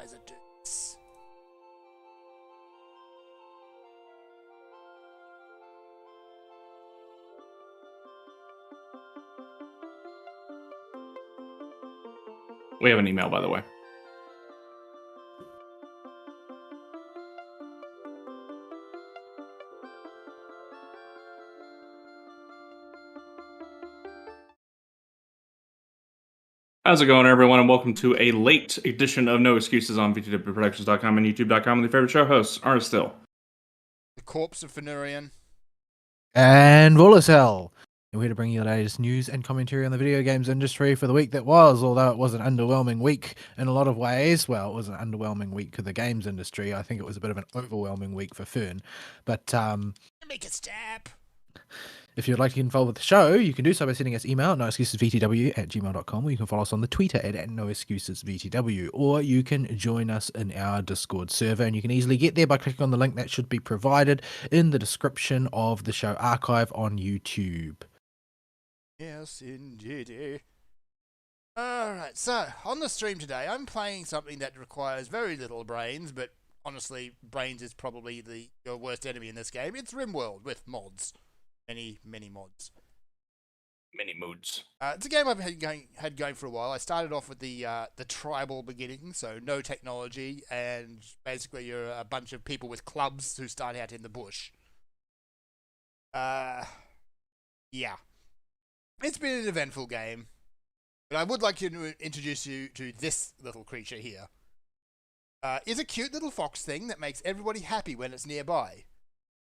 randomizer do this? We have an email, by the way. How's it going, everyone, and welcome to a late edition of No Excuses on VTWProductions.com and YouTube.com. The favorite show hosts are still The corpse of Fenurian. And Volacel. And we're here to bring you the latest news and commentary on the video games industry for the week that was, although it was an underwhelming week in a lot of ways. Well, it was an underwhelming week for the games industry. I think it was a bit of an overwhelming week for Fern. But Make a stab. if you'd like to get involved with the show, you can do so by sending us email at noexcusesvtw@gmail.com, or you can follow us on the Twitter at noexcusesvtw, or you can join us in our Discord server, and you can easily get there by clicking on the link that should be provided in the description of the show archive on YouTube. Yes, indeed. Alright, so, on the stream today, I'm playing something that requires very little brains, but honestly, brains is probably your worst enemy in this game. It's RimWorld with mods. Many mods. many moods. It's a game I've had going for a while. I started off with the tribal beginning, so no technology, and basically you're a bunch of people with clubs who start out in the bush. Yeah. It's been an eventful game, but I would like to introduce you to this little creature here. It's a cute little fox thing that makes everybody happy when it's nearby.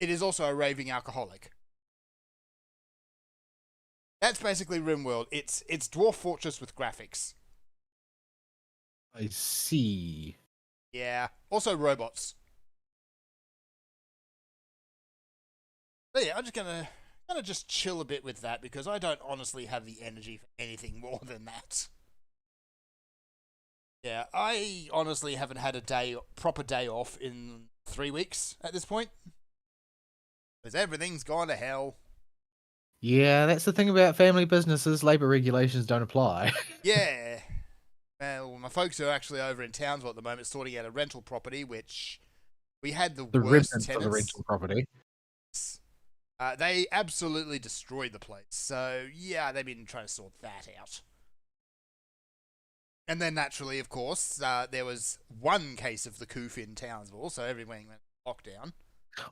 It is also a raving alcoholic. That's basically RimWorld. It's Dwarf Fortress with graphics. I see. Yeah. Also robots. So yeah, I'm just gonna just chill a bit with that because I don't honestly have the energy for anything more than that. Yeah, I honestly haven't had a proper day off in 3 weeks at this point. Because everything's gone to hell. Yeah, that's the thing about family businesses. Labour regulations don't apply. Yeah. Well, my folks are actually over in Townsville at the moment sorting out a rental property, which we had the worst remnants tenants. of the rental property. They absolutely destroyed the place. So, yeah, they've been trying to sort that out. And then, naturally, of course, there was one case of the coof in Townsville, so everyone went lockdown.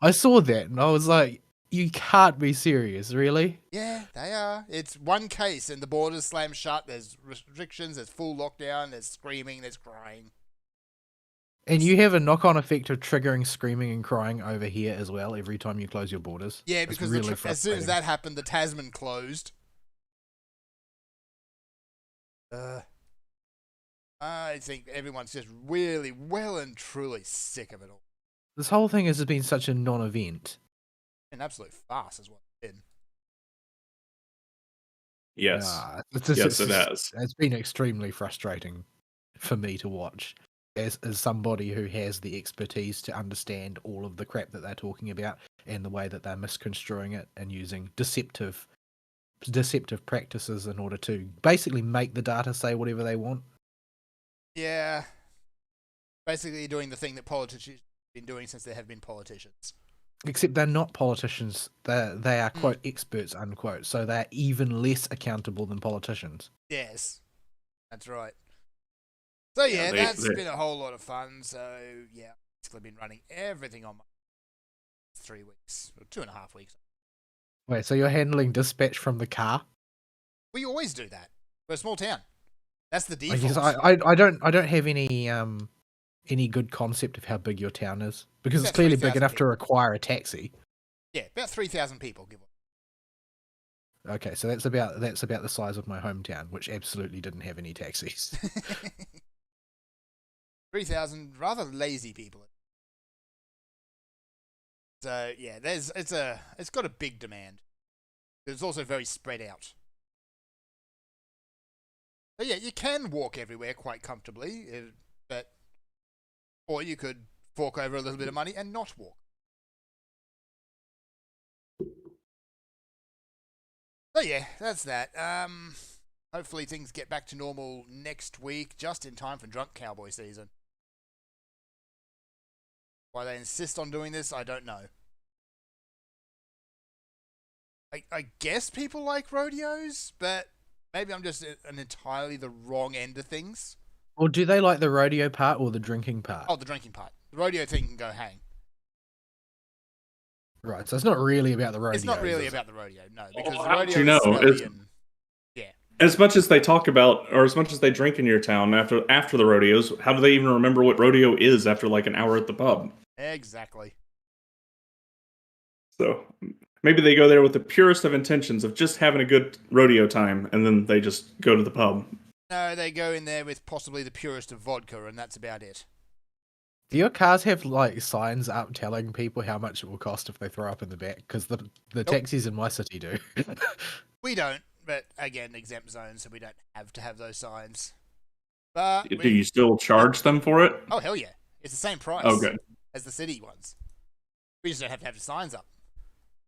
I saw that, and I was like, you can't be serious, really? Yeah, they are. It's one case, and the borders slam shut. There's restrictions, there's full lockdown, there's screaming, there's crying. And you have a knock-on effect of triggering screaming and crying over here as well every time you close your borders. Yeah, It's because really as soon as that happened, the Tasman closed. I think everyone's just really well and truly sick of it all. This whole thing has been such a non-event. An absolute farce is what it's been. Yes. Yes, it has. It's been extremely frustrating for me to watch as somebody who has the expertise to understand all of the crap that they're talking about and the way that they're misconstruing it and using deceptive practices in order to basically make the data say whatever they want. Yeah. Basically doing the thing that politicians have been doing since there have been politicians. Except they're not politicians. They are, quote, experts, unquote. So they're even less accountable than politicians. Yes. That's right. So yeah, that's been a whole lot of fun. So yeah, basically been running everything on my 3 weeks, or 2.5 weeks. Wait, so you're handling dispatch from the car? We always do that. We're a small town. That's the I default. guess I don't have any good concept of how big your town is, because it's clearly big enough to require a taxi. Yeah, about 3,000 people. Give or Okay, so that's about the size of my hometown, which absolutely didn't have any taxis. 3,000 rather lazy people. So yeah, it's got a big demand. It's also very spread out. So yeah, you can walk everywhere quite comfortably, or you could fork over a little bit of money and not walk. So yeah, that's that. Hopefully things get back to normal next week, just in time for Drunk Cowboy season. Why they insist on doing this, I don't know. I guess people like rodeos, but maybe I'm just an entirely the wrong end of things. Or do they like the rodeo part or the drinking part? Oh, the drinking part. The rodeo thing can go hang. Right, so it's not really about the rodeo. It's not really about the rodeo, no, because the how rodeo do you know? is smelly It's- and As much as they talk about, or as much as they drink in your town after the rodeos, how do they even remember what rodeo is after like an hour at the pub? exactly. So maybe they go there with the purest of intentions of just having a good rodeo time, and then they just go to the pub. No, they go in there with possibly the purest of vodka, and that's about it. Do your cars have like signs up telling people how much it will cost if they throw up in the back? Because the taxis in my city do. We don't, but again, exempt zone, so we don't have to have those signs. But Do you still charge them for it? Oh, hell yeah. It's the same price Oh, good. as the city ones. We just don't have to have the signs up.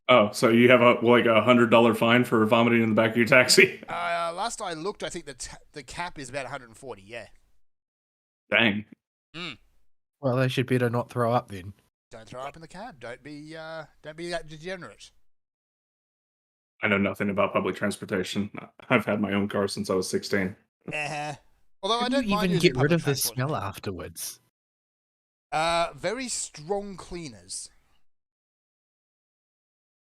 Oh, so you have a $100 fine for vomiting in the back of your taxi? Last I looked, I think the cap is about 140, yeah. Dang. Well, they should better not throw up then. Don't throw up in the cab. Don't be that degenerate. I know nothing about public transportation. I've had my own car since I was 16. Although How I do don't you mind even using get rid public of the transport. smell afterwards? Very strong cleaners.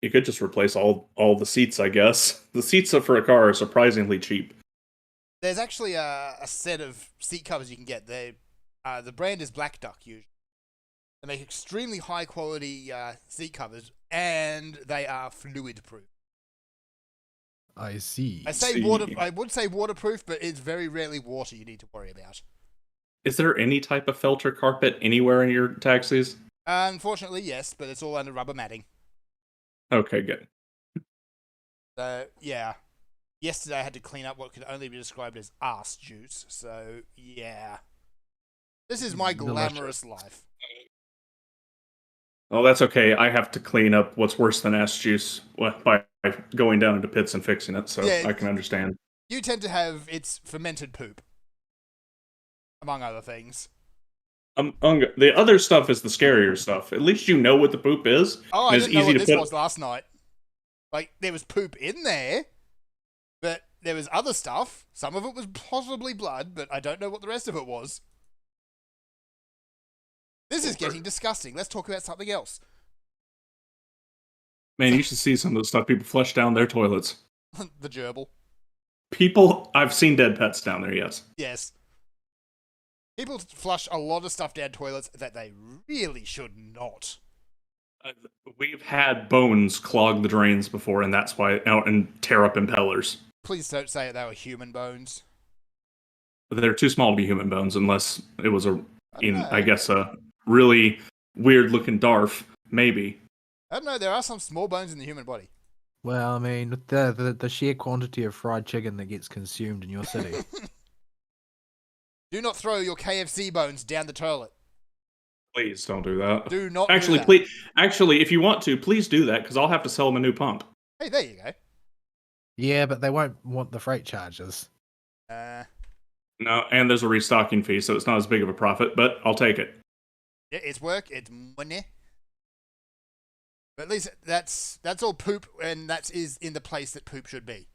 You could just replace all the seats, I guess. The seats for a car are surprisingly cheap. There's actually a set of seat covers you can get. The brand is Black Duck usually. They make extremely high quality seat covers, and they are fluid proof. I see. I would say waterproof, but it's very rarely water you need to worry about. Is there any type of felter carpet anywhere in your taxis? Unfortunately, yes, but it's all under rubber matting. Okay, good. So, yeah. Yesterday I had to clean up what could only be described as arse juice, so, yeah. This is my glamorous life. Oh, that's okay. I have to clean up what's worse than ass juice by going down into pits and fixing it, so Yeah. I can understand. You tend to have its fermented poop, among other things. The other stuff is the scarier stuff. At least you know what the poop is. Oh, and I it's didn't know easy what to this put. was last night. Like, there was poop in there, but there was other stuff. Some of it was possibly blood, but I don't know what the rest of it was. This is getting disgusting. Let's talk about something else. Man, you should see some of the stuff people flush down their toilets. The gerbil. I've seen dead pets down there, yes. Yes. People flush a lot of stuff down toilets that they really should not. We've had bones clog the drains before, and that's why, and tear up impellers. Please don't say they were human bones. They're too small to be human bones, unless it was know. I guess, a really weird-looking Darf, maybe. I don't know, there are some small bones in the human body. Well, I mean, with the sheer quantity of fried chicken that gets consumed in your city. Do not throw your KFC bones down the toilet. Please don't do that. Do not Actually, do that. Actually, if you want to, please do that, because I'll have to sell them a new pump. Hey, there you go. Yeah, but they won't want the freight charges. No, and there's a restocking fee, so it's not as big of a profit, but I'll take it. Yeah, it's work, it's money. But at least that's all poop, and that is in the place that poop should be.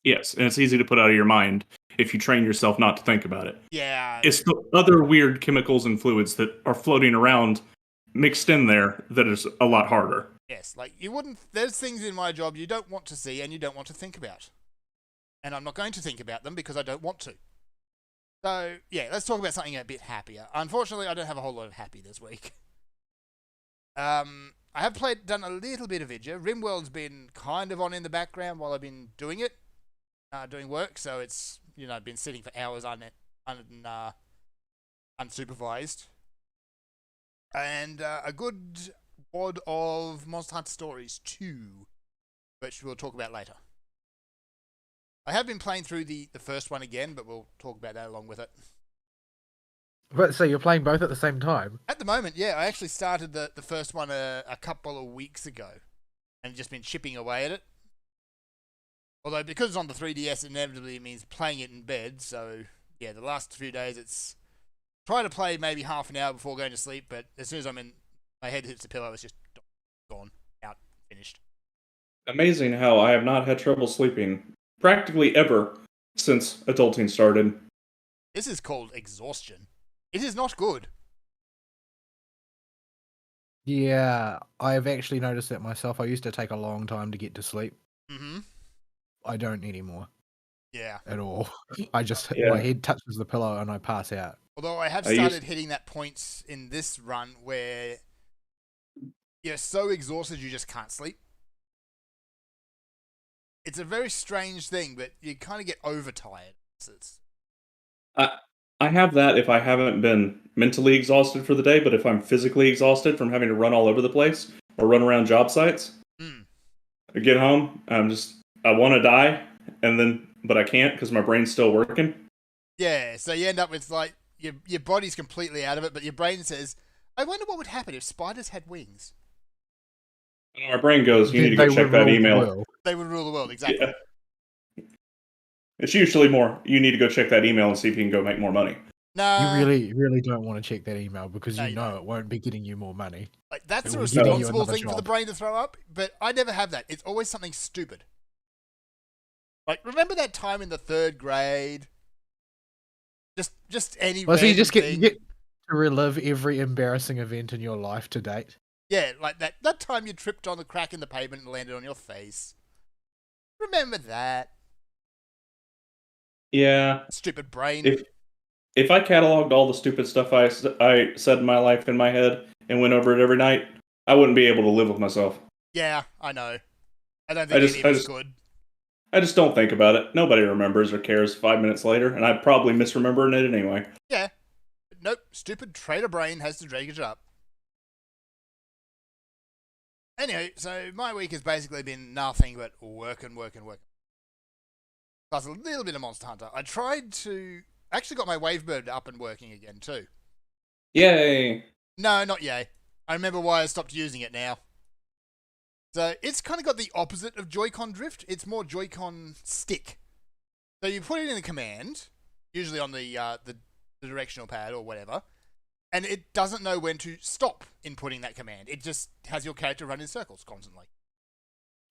Yes, and it's easy to put out of your mind if you train yourself not to think about it. Yeah. It's the other weird chemicals and fluids that are floating around mixed in there that is a lot harder. Yes, like there's things in my job you don't want to see and you don't want to think about. And I'm not going to think about them because I don't want to. So, yeah, let's talk about something a bit happier. Unfortunately, I don't have a whole lot of happy this week. I have done a little bit of Idja. RimWorld's been kind of on in the background while I've been doing it, doing work, so it's, been sitting for hours unsupervised. And a good wad of Monster Hunter Stories 2, which we'll talk about later. I have been playing through the first one again, but we'll talk about that along with it. But so you're playing both at the same time? At the moment, yeah, I actually started the first one a couple of weeks ago and just been chipping away at it. Although, because it's on the 3DS, inevitably it means playing it in bed, so yeah, the last few days it's try to play maybe half an hour before going to sleep, but as soon as my head hits the pillow, it's just gone, out, finished. Amazing how I have not had trouble sleeping practically ever since adulting started. This is called exhaustion. It is not good. Yeah, I've actually noticed that myself. I used to take a long time to get to sleep. Mm-hmm. I don't anymore Yeah. at all. I just Yeah. my head touches the pillow and I pass out. Although I have I started used- hitting that point in this run where you're so exhausted you just can't sleep. It's a very strange thing, but you kind of get overtired. I have that if I haven't been mentally exhausted for the day, but if I'm physically exhausted from having to run all over the place or run around job sites, I get home, I want to die, but I can't because my brain's still working. Yeah, so you end up with like your body's completely out of it, but your brain says, "I wonder what would happen if spiders had wings." And my brain goes, "You need to They go check would that rule the email." world. They would rule the world, exactly. Yeah. It's usually more, you need to go check that email and see if you can go make more money. No, You really don't want to check that email because No, you you know don't. it won't be getting you more money. like that's It a will give you responsible another thing for the job. brain to throw up, but I never have that. It's always something stupid. Like, remember that time in the 3rd grade? Just any Well, so you random just you thing. get to relive every embarrassing event in your life to date. Yeah, like that time you tripped on the crack in the pavement and landed on your face. Remember that? Yeah. Stupid brain. If I cataloged all the stupid stuff I said in my life in my head and went over it every night, I wouldn't be able to live with myself. Yeah, I know. I don't I think just- any of I us just- could. I just don't think about it. Nobody remembers or cares 5 minutes later, and I'd probably misremembering it anyway. Yeah. But nope, stupid trader brain has to drag it up. Anyway, so my week has basically been nothing but working. Plus a little bit of Monster Hunter. I tried to... Actually got my Wavebird up and working again, too. Yay! No, not yay. I remember why I stopped using it now. So it's kind of got the opposite of Joy-Con drift. It's more Joy-Con stick. So you put it in a command, usually on the directional pad or whatever, and it doesn't know when to stop inputting that command. It just has your character run in circles constantly.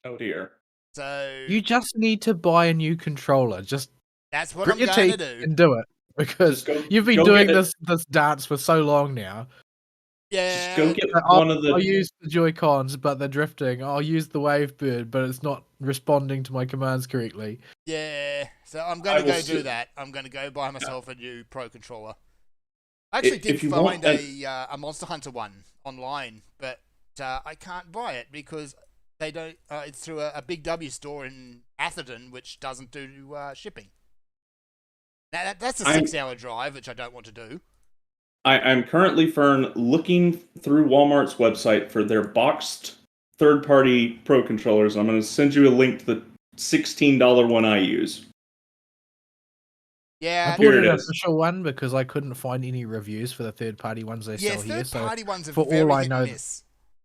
Oh dear. So You just need to buy a new controller. Just that's what grit I'm your going to teeth do. and do it because Just go- you've been go doing get it. this dance for so long now. Yeah. Just go get I'll, one of the. I'll use the Joy-Cons, but they're drifting. I'll use the Wavebird, but it's not responding to my commands correctly. Yeah. So I'm going I to will go s- do that. I'm going to go buy myself a new Pro controller. I actually If did you find want a Monster Hunter one online, but I can't buy it because they don't. It's through a Big W store in Atherton, which doesn't do shipping. Now that's a I'm- 6-hour drive, which I don't want to do. I'm currently, Fern, looking through Walmart's website for their boxed third-party Pro controllers. I'm going to send you a link to the $16 one I use. Yeah, I bought Here an it is. official one because I couldn't find any reviews for the third-party ones they yeah. sell here. So Third-party ones are for all very I hit know- and miss.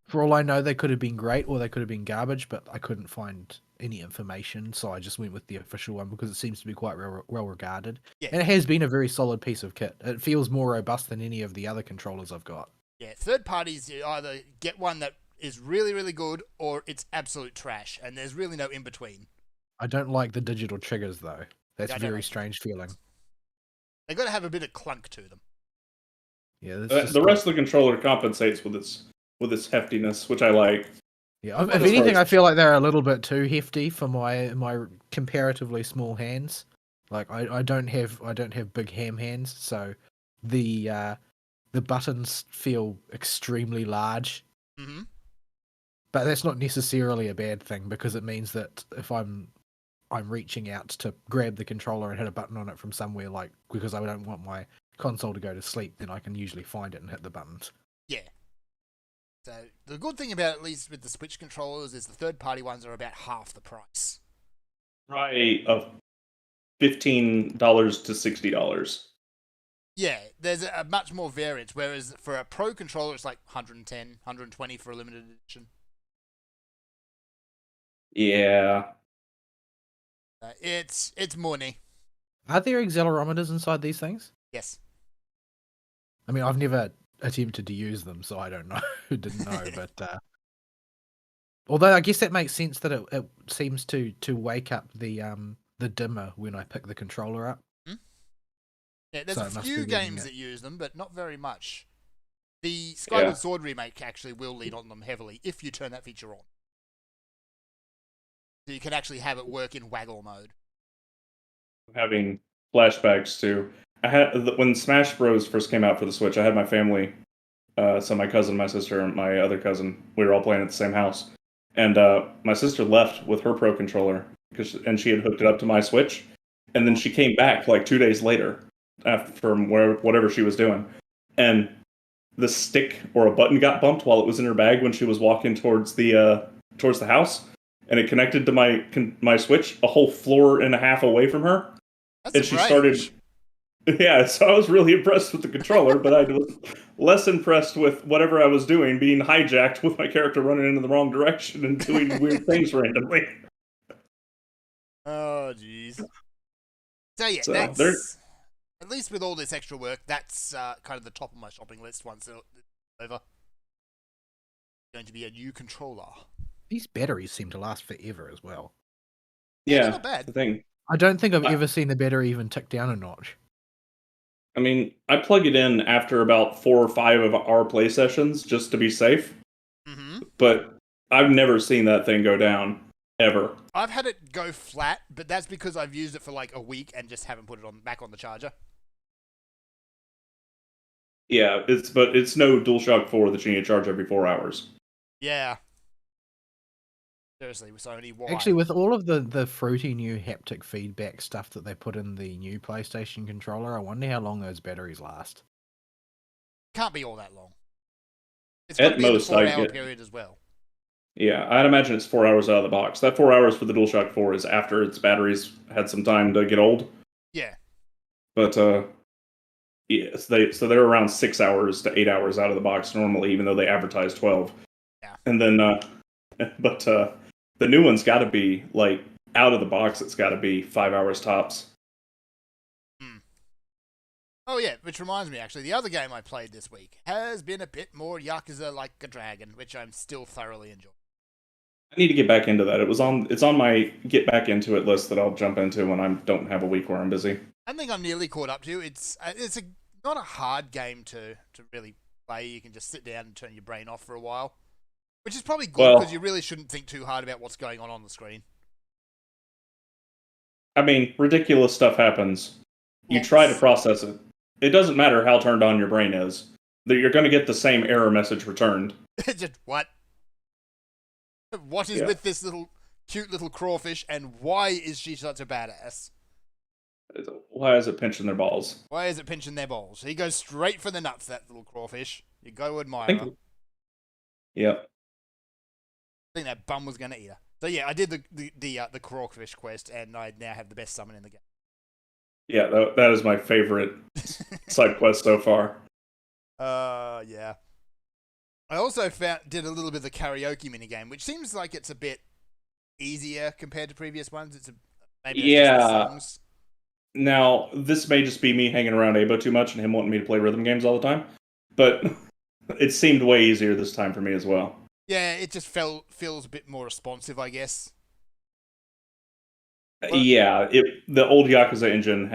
for all I know, they could have been great or they could have been garbage, but I couldn't find any information, so I just went with the official one because it seems to be quite well regarded. Yeah. And it has been a very solid piece of kit. It feels more robust than any of the other controllers I've got. Yeah, third parties, you either get one that is really, really good or it's absolute trash, and there's really no in between. I don't like the digital triggers though. That's Yeah, I a don't very like strange feeling. They got to have a bit of clunk to them. Yeah, that's just The rest of the controller compensates with its heftiness, which I like. Yeah, Well, if as anything, far I as- feel like they're a little bit too hefty for my comparatively small hands. Like I don't have big ham hands, so the buttons feel extremely large. Mm-hmm. But that's not necessarily a bad thing because it means that if I'm reaching out to grab the controller and hit a button on it from somewhere, like because I don't want my console to go to sleep, then I can usually find it and hit the buttons. Yeah. So the good thing about, at least with the Switch controllers, is the third-party ones are about half the price. Right, of $15 to $60. Yeah, there's a much more variance, whereas for a Pro controller, it's like 110, 120 for a limited edition. Yeah. It's money. Are there accelerometers inside these things? Yes. I mean, I've never attempted to use them, so I don't know. Didn't know, but although I guess that makes sense that it seems to wake up the dimmer when I pick the controller up. Hmm? Yeah, there's So a it must few be getting games it. that use them, but not very much. The Skyward Sword remake actually will lean on them heavily if you turn that feature on. So you can actually have it work in waggle mode. Having flashbacks to when Smash Bros first came out for the Switch. I had my family, so my cousin, my sister, and my other cousin. We were all playing at the same house, and my sister left with her Pro controller and she had hooked it up to my Switch, and then she came back like 2 days later from whatever she was doing, and the stick or a button got bumped while it was in her bag when she was walking towards the house, and it connected to my Switch a whole floor and a half away from her. That's And she started. Yeah, so I was really impressed with the controller, but I was less impressed with whatever I was doing being hijacked with my character running in the wrong direction and doing weird things randomly. Oh, jeez. So yeah, So that's at least with all this extra work, that's kind of the top of my shopping list once it's over. Going to be a new controller. These batteries seem to last forever as well. yeah, not bad. the thing. I don't think I've ever seen the battery even tick down a notch. I mean, I plug it in after about 4 or 5 of our play sessions just to be safe, but I've never seen that thing go down ever. I've had it go flat, but that's because I've used it for like a week and just haven't put it back on the charger. Yeah, it's no DualShock 4 that you need to charge every 4 hours. Yeah. Seriously, Sony, why? Actually, with all of the fruity new haptic feedback stuff that they put in the new PlayStation controller, I wonder how long those batteries last. Can't be all that long. It's got to be in the 4-hour period as well. Yeah, I'd imagine it's 4 hours out of the box. That 4 hours for the DualShock 4 is after its batteries had some time to get old. Yeah. But yes, they're around 6 hours to 8 hours out of the box normally, even though they advertise 12. Yeah. And then, but the new one's got to be like out of the box. It's got to be 5 hours tops. Oh yeah, which reminds me, actually, the other game I played this week has been a bit more Yakuza Like a Dragon, which I'm still thoroughly enjoying. I need to get back into that. It's on my get back into it list that I'll jump into when I don't have a week where I'm busy. I think I'm nearly caught up to. It's not a hard game to really play. You can just sit down and turn your brain off for a while, which is probably good because you really shouldn't think too hard about what's going on the screen. I mean, ridiculous stuff happens. You try to process it. It doesn't matter how turned on your brain is. You're going to get the same error message returned. Just what? What is with this cute little crawfish, and why is she such a badass? Why is it pinching their balls? Why is it pinching their balls? He goes straight for the nuts, that little crawfish. You go admire her. Yep. I think that bum was going to eat her. So yeah, I did the crawfish quest, and I now have the best summon in the game. Yeah, that is my favorite side quest so far. Yeah. I also did a little bit of the karaoke minigame, which seems like it's a bit easier compared to previous ones. Maybe just the songs. Now, this may just be me hanging around Abo too much and him wanting me to play rhythm games all the time, but it seemed way easier this time for me as well. Yeah, it just feels a bit more responsive, I guess. Yeah, the old Yakuza engine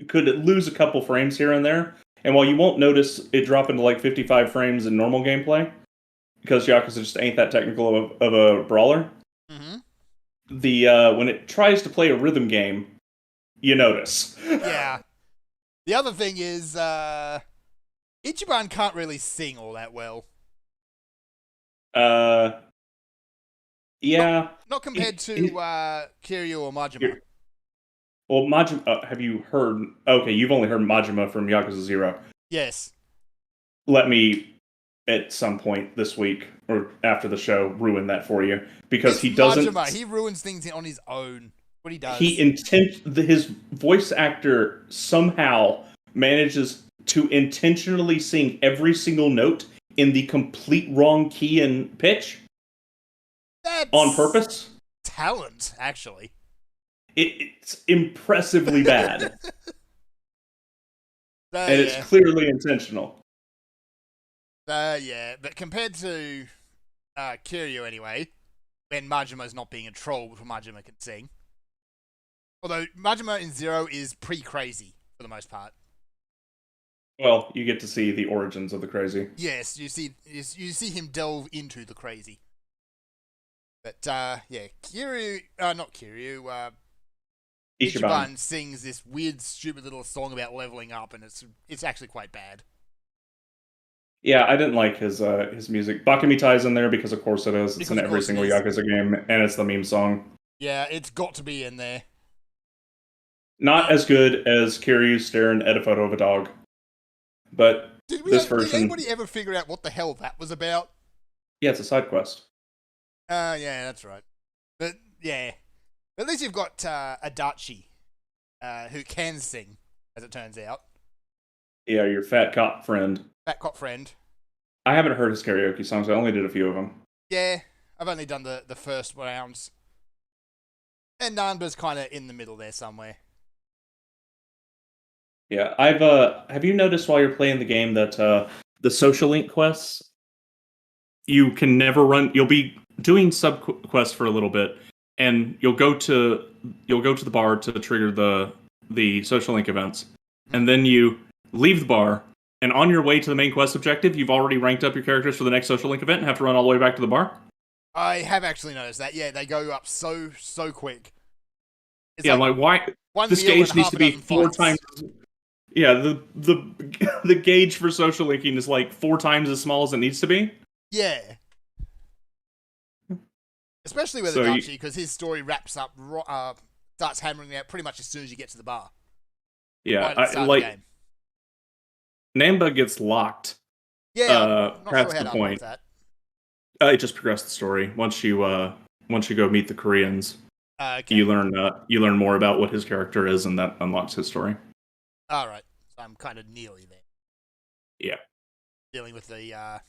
could lose a couple frames here and there, and while you won't notice it drop into like 55 frames in normal gameplay, because Yakuza just ain't that technical of a brawler, when it tries to play a rhythm game, you notice. Yeah. The other thing is, Ichiban can't really sing all that well. Yeah. Not compared to Kiryu or Majima. Well, Majima, have you heard... Okay, you've only heard Majima from Yakuza 0. Yes. Let me, at some point this week, or after the show, ruin that for you. Because he doesn't... Majima, he ruins things on his own. What he does. His voice actor somehow manages to intentionally sing every single note in the complete wrong key and pitch. That's on purpose. Talent, actually. It's impressively bad. So, And it's yeah. clearly intentional. Yeah. But compared to Kiryu, anyway, when Majima's not being a troll, before Majima can sing. Although Majima in Zero is pre-crazy for the most part. Well, you get to see the origins of the crazy. Yes, you see him delve into the crazy. But yeah, Kiryu, not Kiryu, Ichiban sings this weird, stupid little song about leveling up, and it's actually quite bad. Yeah, I didn't like his music. Bakumitai's in there because of course it is. It's in every single Yakuza game, and it's the meme song. Yeah, it's got to be in there. Not as good as Kiryu staring at a photo of a dog. But did version... anybody ever figure out what the hell that was about? Yeah, it's a side quest. Yeah, that's right. But yeah, at least you've got Adachi, who can sing, as it turns out. Yeah, your fat cop friend. Fat cop friend. I haven't heard his karaoke songs. I only did a few of them. Yeah, I've only done the first rounds. And Nanba's kind of in the middle there somewhere. Yeah, have you noticed while you're playing the game that the social link quests, you can never run. You'll be doing sub quests for a little bit, and you'll go to the bar to trigger the social link events, and then you leave the bar, and on your way to the main quest objective, you've already ranked up your characters for the next social link event and have to run all the way back to the bar. I have actually noticed that. Yeah, they go up so quick. It's yeah, like why this gauge needs to be 4 times. Yeah, the gauge for social linking is like 4 times as small as it needs to be. Yeah. Especially with Adachi, because his story wraps up, starts hammering out pretty much as soon as you get to the bar. Yeah, right Nanba gets locked. Yeah, past the point. It just progressed the story. Once you go meet the Koreans, okay. you learn more about what his character is, and that unlocks his story. All right, so I'm kind of nearly there. Yeah, dealing with the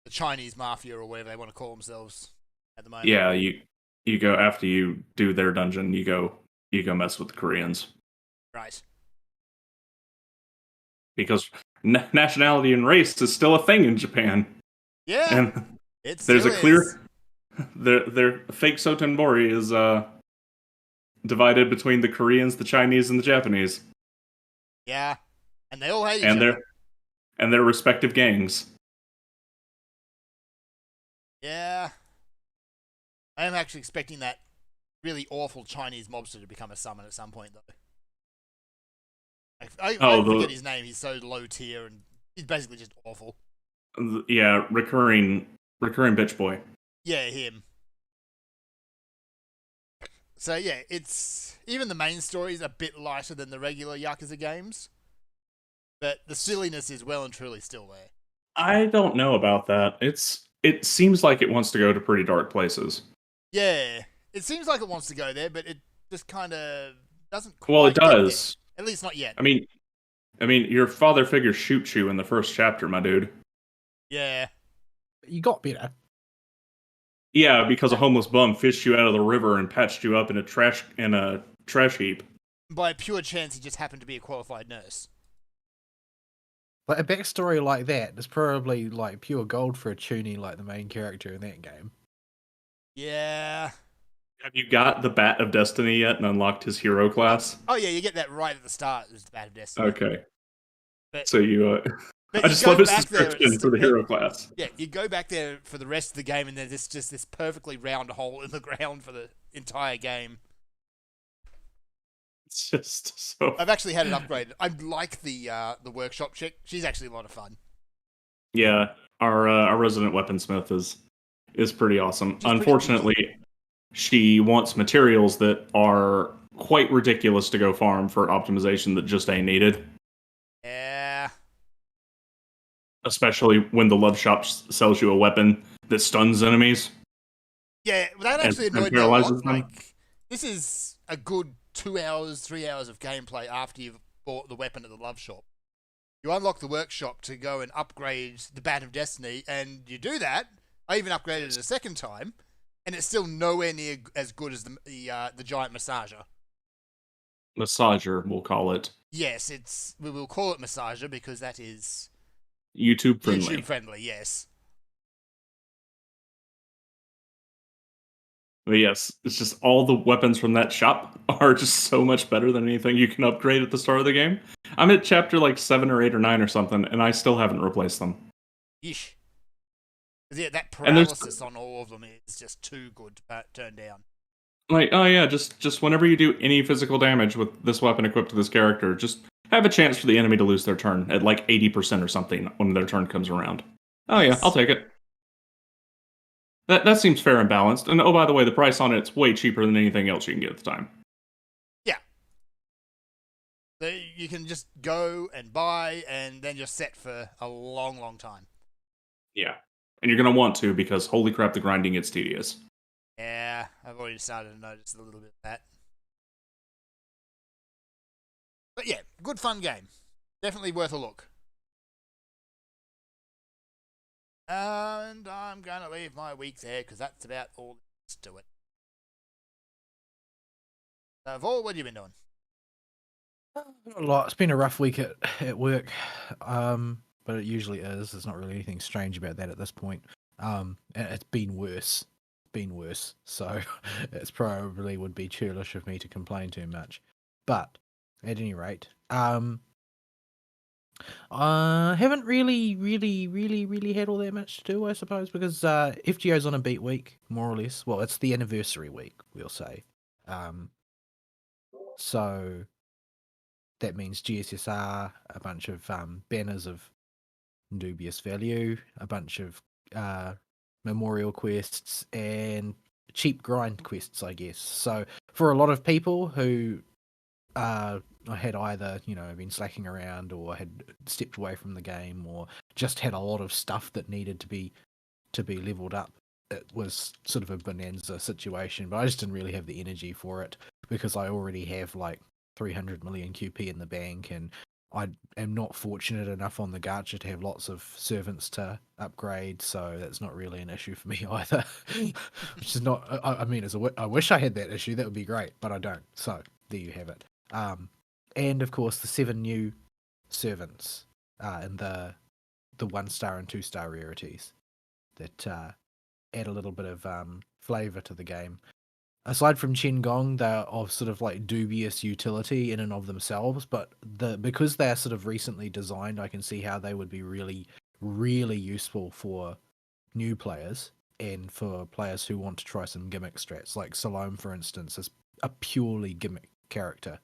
Chinese mafia or whatever they want to call themselves at the moment. Yeah, you go after you do their dungeon. You go mess with the Koreans. Right. Because nationality and race is still a thing in Japan. Yeah, and there's a clear. Their fake Sotenbori is divided between the Koreans, the Chinese, and the Japanese. Yeah, and they all hate each other. And their respective gangs. Yeah. I am actually expecting that really awful Chinese mobster to become a summon at some point, though. I forget his name. He's so low tier, and he's basically just awful. Yeah, recurring bitch boy. Yeah, him. So yeah, it's even the main story is a bit lighter than the regular Yakuza games, but the silliness is well and truly still there. I don't know about that. It seems like it wants to go to pretty dark places. Yeah, it seems like it wants to go there, but it just kind of doesn't. Well, it does. At least not yet. I mean, your father figure shoots you in the first chapter, my dude. Yeah. You got better. Yeah, because a homeless bum fished you out of the river and patched you up in a trash heap. By pure chance, he just happened to be a qualified nurse. Like a backstory like that is probably like pure gold for a tuning like the main character in that game. Yeah. Have you got the Bat of Destiny yet and unlocked his hero class? Oh yeah, you get that right at the start. It was the Bat of Destiny. Okay. But, so you. I just love his description for the hero class. Yeah, you go back there for the rest of the game, and there's just this perfectly round hole in the ground for the entire game. It's just so. I've actually had it upgraded. I like the workshop chick. She's actually a lot of fun. Yeah, our resident weaponsmith is pretty awesome. Unfortunately, she wants materials that are quite ridiculous to go farm for optimization that just ain't needed. Yeah. Especially when the love shop sells you a weapon that stuns enemies. Yeah, that actually annoyed me a lot. Like, this is a good 2 hours, 3 hours of gameplay after you've bought the weapon at the love shop. You unlock the workshop to go and upgrade the Bat of Destiny, and you do that. I even upgraded it a second time, and it's still nowhere near as good as the giant massager. Massager, we'll call it. Yes, we will call it Massager because that is YouTube friendly. YouTube friendly. Yes. But yes, it's just all the weapons from that shop are just so much better than anything you can upgrade at the start of the game. I'm at chapter like 7 or 8 or 9 or something, and I still haven't replaced them. Yeesh. Yeah, that And there's- paralysis on all of them is just too good to turn down. Like, oh yeah, just whenever you do any physical damage with this weapon equipped to this character, just have a chance for the enemy to lose their turn at like 80% or something when their turn comes around. Oh yeah, Yes. I'll take it. That seems fair and balanced. And oh, by the way, the price on it's way cheaper than anything else you can get at the time. Yeah. So you can just go and buy, and then you're set for a long, long time. Yeah. And you're going to want to, because holy crap, the grinding gets tedious. Yeah, I've already started to notice a little bit of that. But yeah, good fun game. Definitely worth a look. And I'm going to leave my week there because that's about all there is to it. So, Vol, what have you been doing? Not a lot. It's been a rough week at work, but it usually is. There's not really anything strange about that at this point. And it's been worse. So it's probably would be churlish of me to complain too much. But at any rate, I haven't really had all that much to do, I suppose, because FGO's on a beat week, more or less. Well, it's the anniversary week, we'll say. So that means GSSR, a bunch of banners of dubious value, a bunch of memorial quests, and cheap grind quests, I guess. So for a lot of people who had either, been slacking around or had stepped away from the game or just had a lot of stuff that needed to be leveled up, it was sort of a bonanza situation. But I just didn't really have the energy for it because I already have like 300 million QP in the bank, and I am not fortunate enough on the gacha to have lots of servants to upgrade, so that's not really an issue for me either. Which is not, I mean, I wish I had that issue, that would be great, but I don't. So there you have it. And of course, the 7 new servants and the 1-star and 2-star rarities that add a little bit of flavor to the game. Aside from Qingong, they're of sort of like dubious utility in and of themselves, but because they're sort of recently designed, I can see how they would be really, really useful for new players and for players who want to try some gimmick strats. Like Salome, for instance, is a purely gimmick character.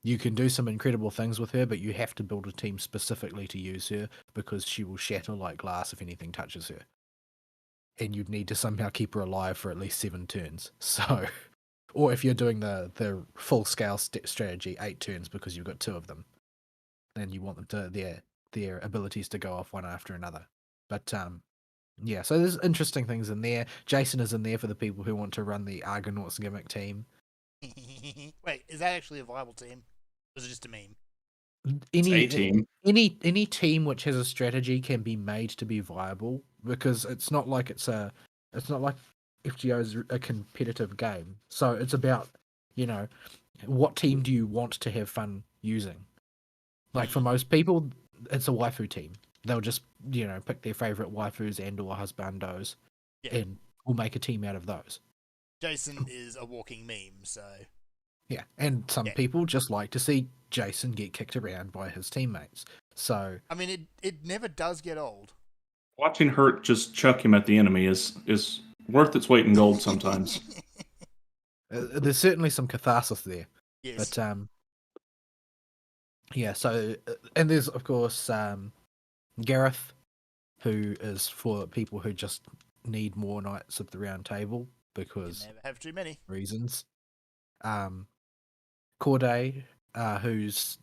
You can do some incredible things with her, but you have to build a team specifically to use her because she will shatter like glass if anything touches her. And you'd need to somehow keep her alive for at least 7 turns. So, or if you're doing the full scale strategy, 8 turns because you've got 2 of them, then you want them to their abilities to go off one after another. But yeah, so there's interesting things in there. Jason is in there for the people who want to run the Argonauts gimmick team. Wait, is that actually a viable team? Or is it just a meme? A team. Any team which has a strategy can be made to be viable, because it's not like FGO is a competitive game. So it's about, what team do you want to have fun using? Like for most people, it's a waifu team. They'll just, pick their favorite waifus and or husbandos, and we'll make a team out of those. Jason is a walking meme, so yeah, and some people just like to see Jason get kicked around by his teammates. So I mean, it never does get old. Watching Hurt just chuck him at the enemy is worth its weight in gold sometimes. There's certainly some catharsis there. Yes. But yeah. So and there's of course Gareth, who is for people who just need more Knights of the Round Table because you never have too many reasons. Corday, who's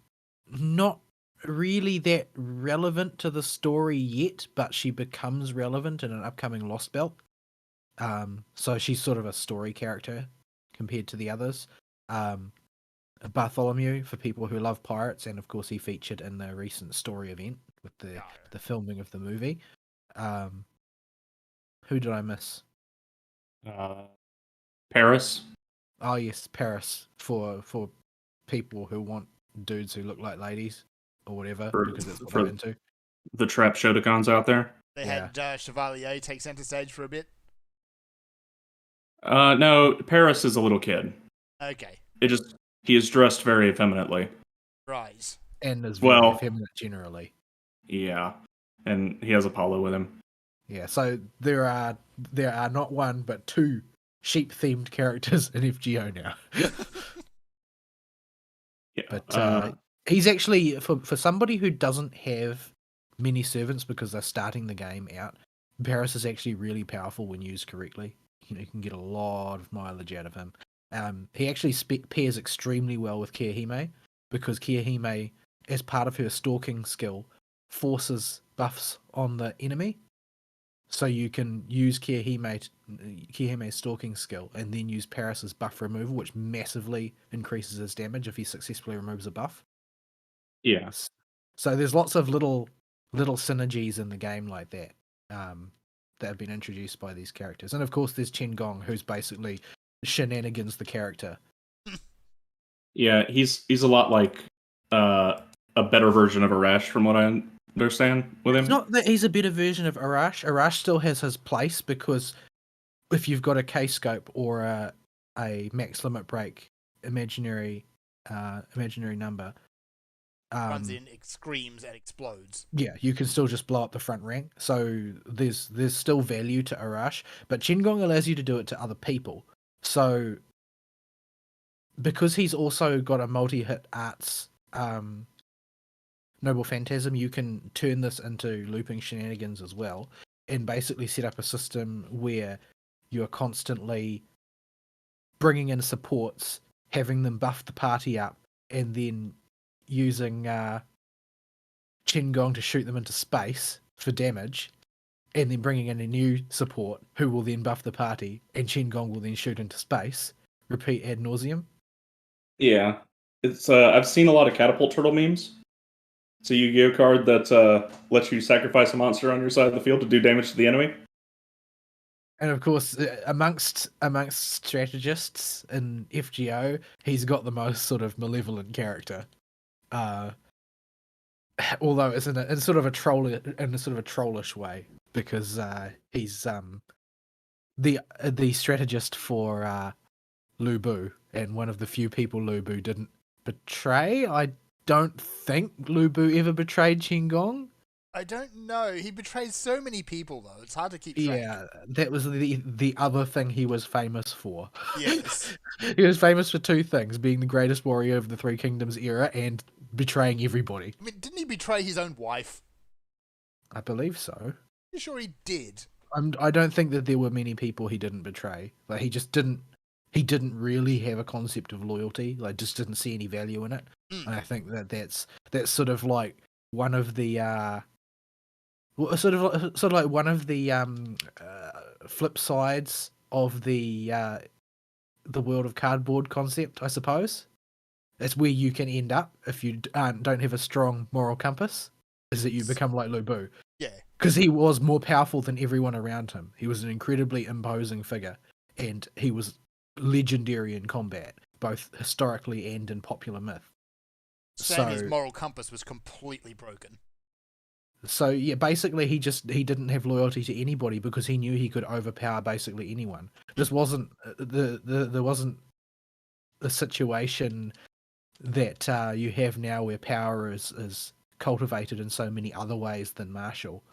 not really that relevant to the story yet, but she becomes relevant in an upcoming Lost Belt. So she's sort of a story character compared to the others. Bartholomew, for people who love pirates, and of course he featured in the recent story event with the filming of the movie. Who did I miss? Paris. Oh yes, Paris for people who want dudes who look like ladies or whatever, because that's what they're into. The trap Shotacons out there. They Yeah. had Chevalier take center stage for a bit. No, Paris is a little kid. Okay. He is dressed very effeminately. Right. And is very effeminate generally. Yeah, and he has Apollo with him. Yeah, so there are not one but two sheep-themed characters in FGO now. Yeah, But he's actually for somebody who doesn't have many servants because they're starting the game out. Paris is actually really powerful when used correctly. You can get a lot of mileage out of him. He actually pairs extremely well with Kirihime because Kirihime, as part of her stalking skill, forces buffs on the enemy. So you can use Kirihime's stalking skill and then use Paris's buff removal, which massively increases his damage if he successfully removes a buff. Yeah. So there's lots of little synergies in the game like that that have been introduced by these characters. And of course there's Chen Gong, who's basically Shenanigans the character. Yeah, he's a lot like a better version of Arash from what I understand with him. It's not that he's a better version of Arash. Arash still has his place because if you've got a K-scope or a max limit break imaginary number, Runs in, screams, and explodes. Yeah, you can still just blow up the front rank. So there's still value to Arash, but Chen Gong allows you to do it to other people. So because he's also got a multi-hit arts Noble Phantasm, you can turn this into looping shenanigans as well, and basically set up a system where you're constantly bringing in supports, having them buff the party up, and then using Chen Gong to shoot them into space for damage, and then bringing in a new support who will then buff the party, and Chen Gong will then shoot into space. Repeat ad nauseum. Yeah, it's I've seen a lot of Catapult Turtle memes. It's a Yu-Gi-Oh card that lets you sacrifice a monster on your side of the field to do damage to the enemy. And of course, amongst strategists in FGO, he's got the most sort of malevolent character. Although it's in sort of a trollish way, because he's the strategist for Lu Bu, and one of the few people Lu Bu didn't betray. I don't think Lu Bu ever betrayed Chen Gong. I don't know. He betrays so many people, though. It's hard to keep track. Yeah, that was the other thing he was famous for. Yes. He was famous for two things: being the greatest warrior of the Three Kingdoms era and betraying everybody. I mean, didn't he betray his own wife? I believe so. You sure he did? I don't think that there were many people he didn't betray. Like he just didn't. He didn't really have a concept of loyalty. Like, just didn't see any value in it. And I think that's sort of like one of the sort of like one of the flip sides of the World of Cardboard concept, I suppose. It's where you can end up if you don't have a strong moral compass, is that you become like Lu Bu. Yeah. Because he was more powerful than everyone around him. He was an incredibly imposing figure, and he was legendary in combat, both historically and in popular myth. So his moral compass was completely broken. So yeah, basically he didn't have loyalty to anybody because he knew he could overpower basically anyone. This wasn't there wasn't a situation that you have now where power is cultivated in so many other ways than martial.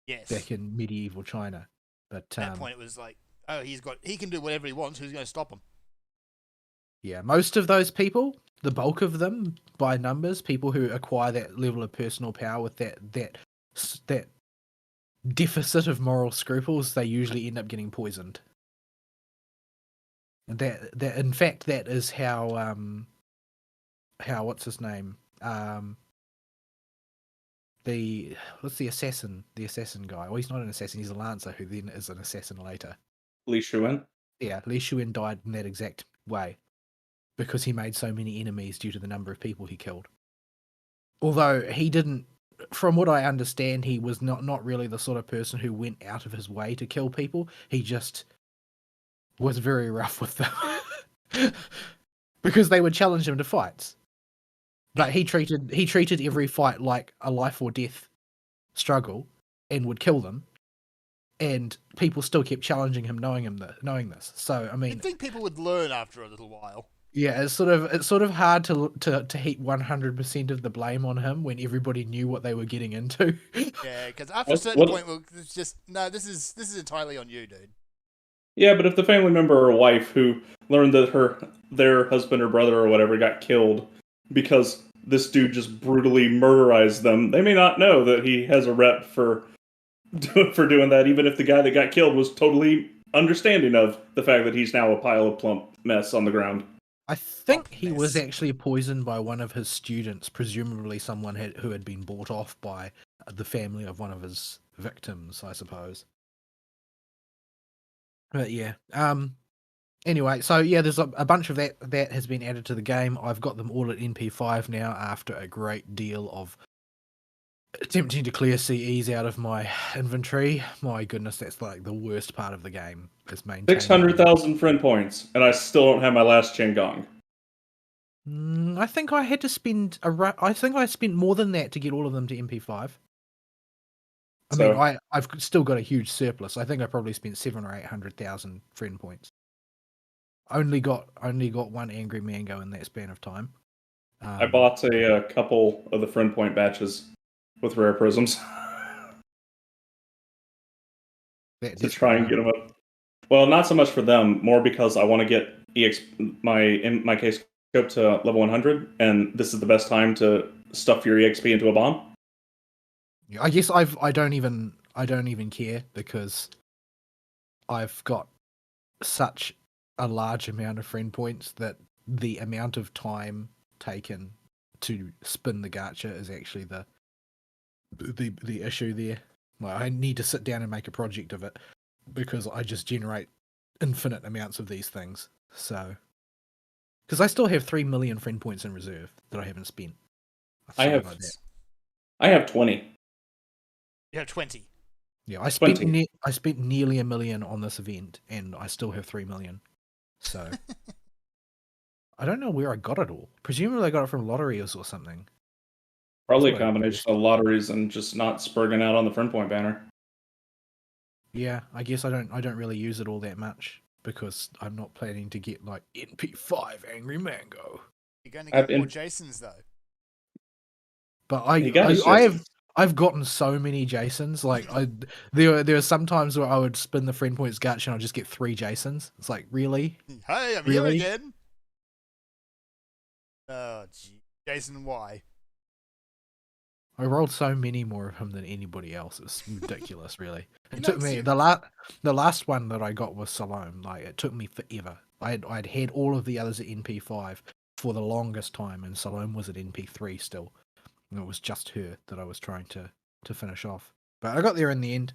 Yes. Back in medieval China. But at that point it was like, oh, he can do whatever he wants, who's going to stop him? Yeah, most of those people, the bulk of them by numbers, people who acquire that level of personal power with that deficit of moral scruples, they usually end up getting poisoned. And that in fact that is how what's his name? The assassin guy. Well, he's not an assassin, he's a lancer who then is an assassin later. Li Shuin? Yeah, Li Shuin died in that exact way because he made so many enemies due to the number of people he killed. Although he didn't, from what I understand, he was not really the sort of person who went out of his way to kill people. He just was very rough with them. because they would challenge him to fights. But he treated every fight like a life or death struggle, and would kill them. And people still kept challenging him, knowing this. So I mean, You'd think people would learn after a little while. yeah, it's sort of hard to heap 100% of the blame on him when everybody knew what they were getting into. Yeah, because after a certain point, well, it's just no. This is entirely on you, dude. Yeah, but if the family member or wife who learned that their husband or brother or whatever got killed because this dude just brutally murderized them, they may not know that he has a rep for doing that, even if the guy that got killed was totally understanding of the fact that he's now a pile of plump mess on the ground. I think he was actually poisoned by one of his students, presumably someone who had been bought off by the family of one of his victims, I suppose. But yeah, anyway, so yeah, there's a bunch of that has been added to the game. I've got them all at NP5 now after a great deal of attempting to clear CEs out of my inventory. My goodness, that's like the worst part of the game, is maintaining 600,000 friend points, and I still don't have my last Qingong. I think I had to spend I think I spent more than that to get all of them to MP5. I mean, I've still got a huge surplus. I think I probably spent 700,000 or 800,000 friend points. Only got one Angry Mango in that span of time. I bought a couple of the friend point batches with rare prisms to try and get them up. Well, not so much for them, more because I want to get my case scope to level 100, and this is the best time to stuff your EXP into a bomb. I guess I don't even care, because I've got such a large amount of friend points that the amount of time taken to spin the gacha is actually the issue there. Like, I need to sit down and make a project of it, because I just generate infinite amounts of these things. So, because I still have 3 million friend points in reserve that I haven't spent. I have 20. You have 20. Yeah, I spent nearly 1 million on this event, and I still have 3 million. So I don't know where I got it all. Presumably I got it from lotteries or something. Probably a combination of lotteries and just not spurging out on the friend point banner. Yeah, I guess I don't really use it all that much, because I'm not planning to get like NP5 Angry Mango. You're going to get more Jasons though. But I've gotten so many Jasons. Like there are some times where I would spin the friend points gacha and I'll just get 3 Jasons. It's like, really? Hey, I'm here again. Oh, gee. Jason, why? I rolled so many more of him than anybody else. It's ridiculous, really. It took me the last one that I got was Salome. Like, it took me forever. I'd had all of the others at NP5 for the longest time, and Salome was at NP3 still. And it was just her that I was trying to finish off. But I got there in the end.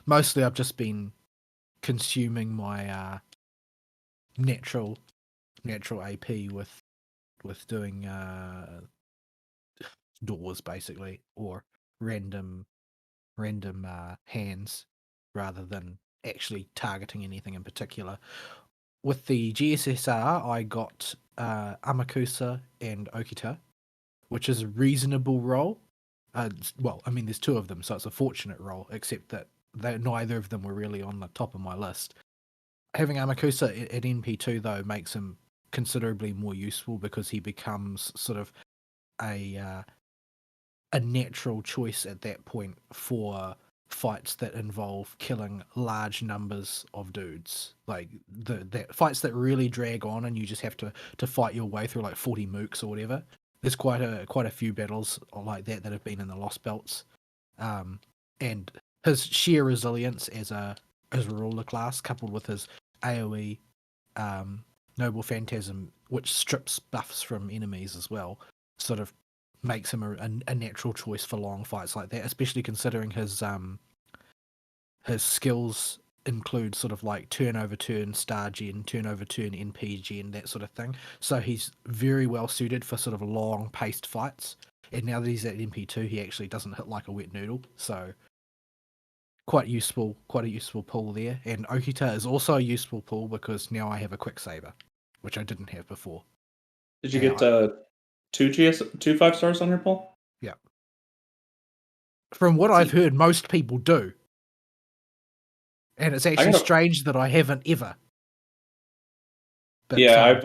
Mostly I've just been consuming my natural AP with doing doors, basically, or random hands, rather than actually targeting anything in particular. With the GSSR, I got Amakusa and Okita, which is a reasonable roll. Well, I mean, there's 2 of them, so it's a fortunate roll, except that neither of them were really on the top of my list. Having Amakusa at NP2, though, makes him considerably more useful, because he becomes sort of a natural choice at that point for fights that involve killing large numbers of dudes. Like the fights that really drag on and you just have to fight your way through like 40 mooks or whatever. There's quite a few battles like that have been in the Lost Belts. And his sheer resilience as a ruler class, coupled with his AoE Noble Phantasm, which strips buffs from enemies as well, sort of makes him a natural choice for long fights like that, especially considering his skills include sort of like turn over turn star gen, turn over turn NP gen, that sort of thing. So he's very well suited for sort of long paced fights. And now that he's at NP2, he actually doesn't hit like a wet noodle. So quite a useful pull there. And Okita is also a useful pull because now I have a Quicksaber, which I didn't have before. Did you Yeah, get two 5-stars on your pull? Yeah. From what I've heard, most people do. And it's actually strange that I haven't ever. But, yeah,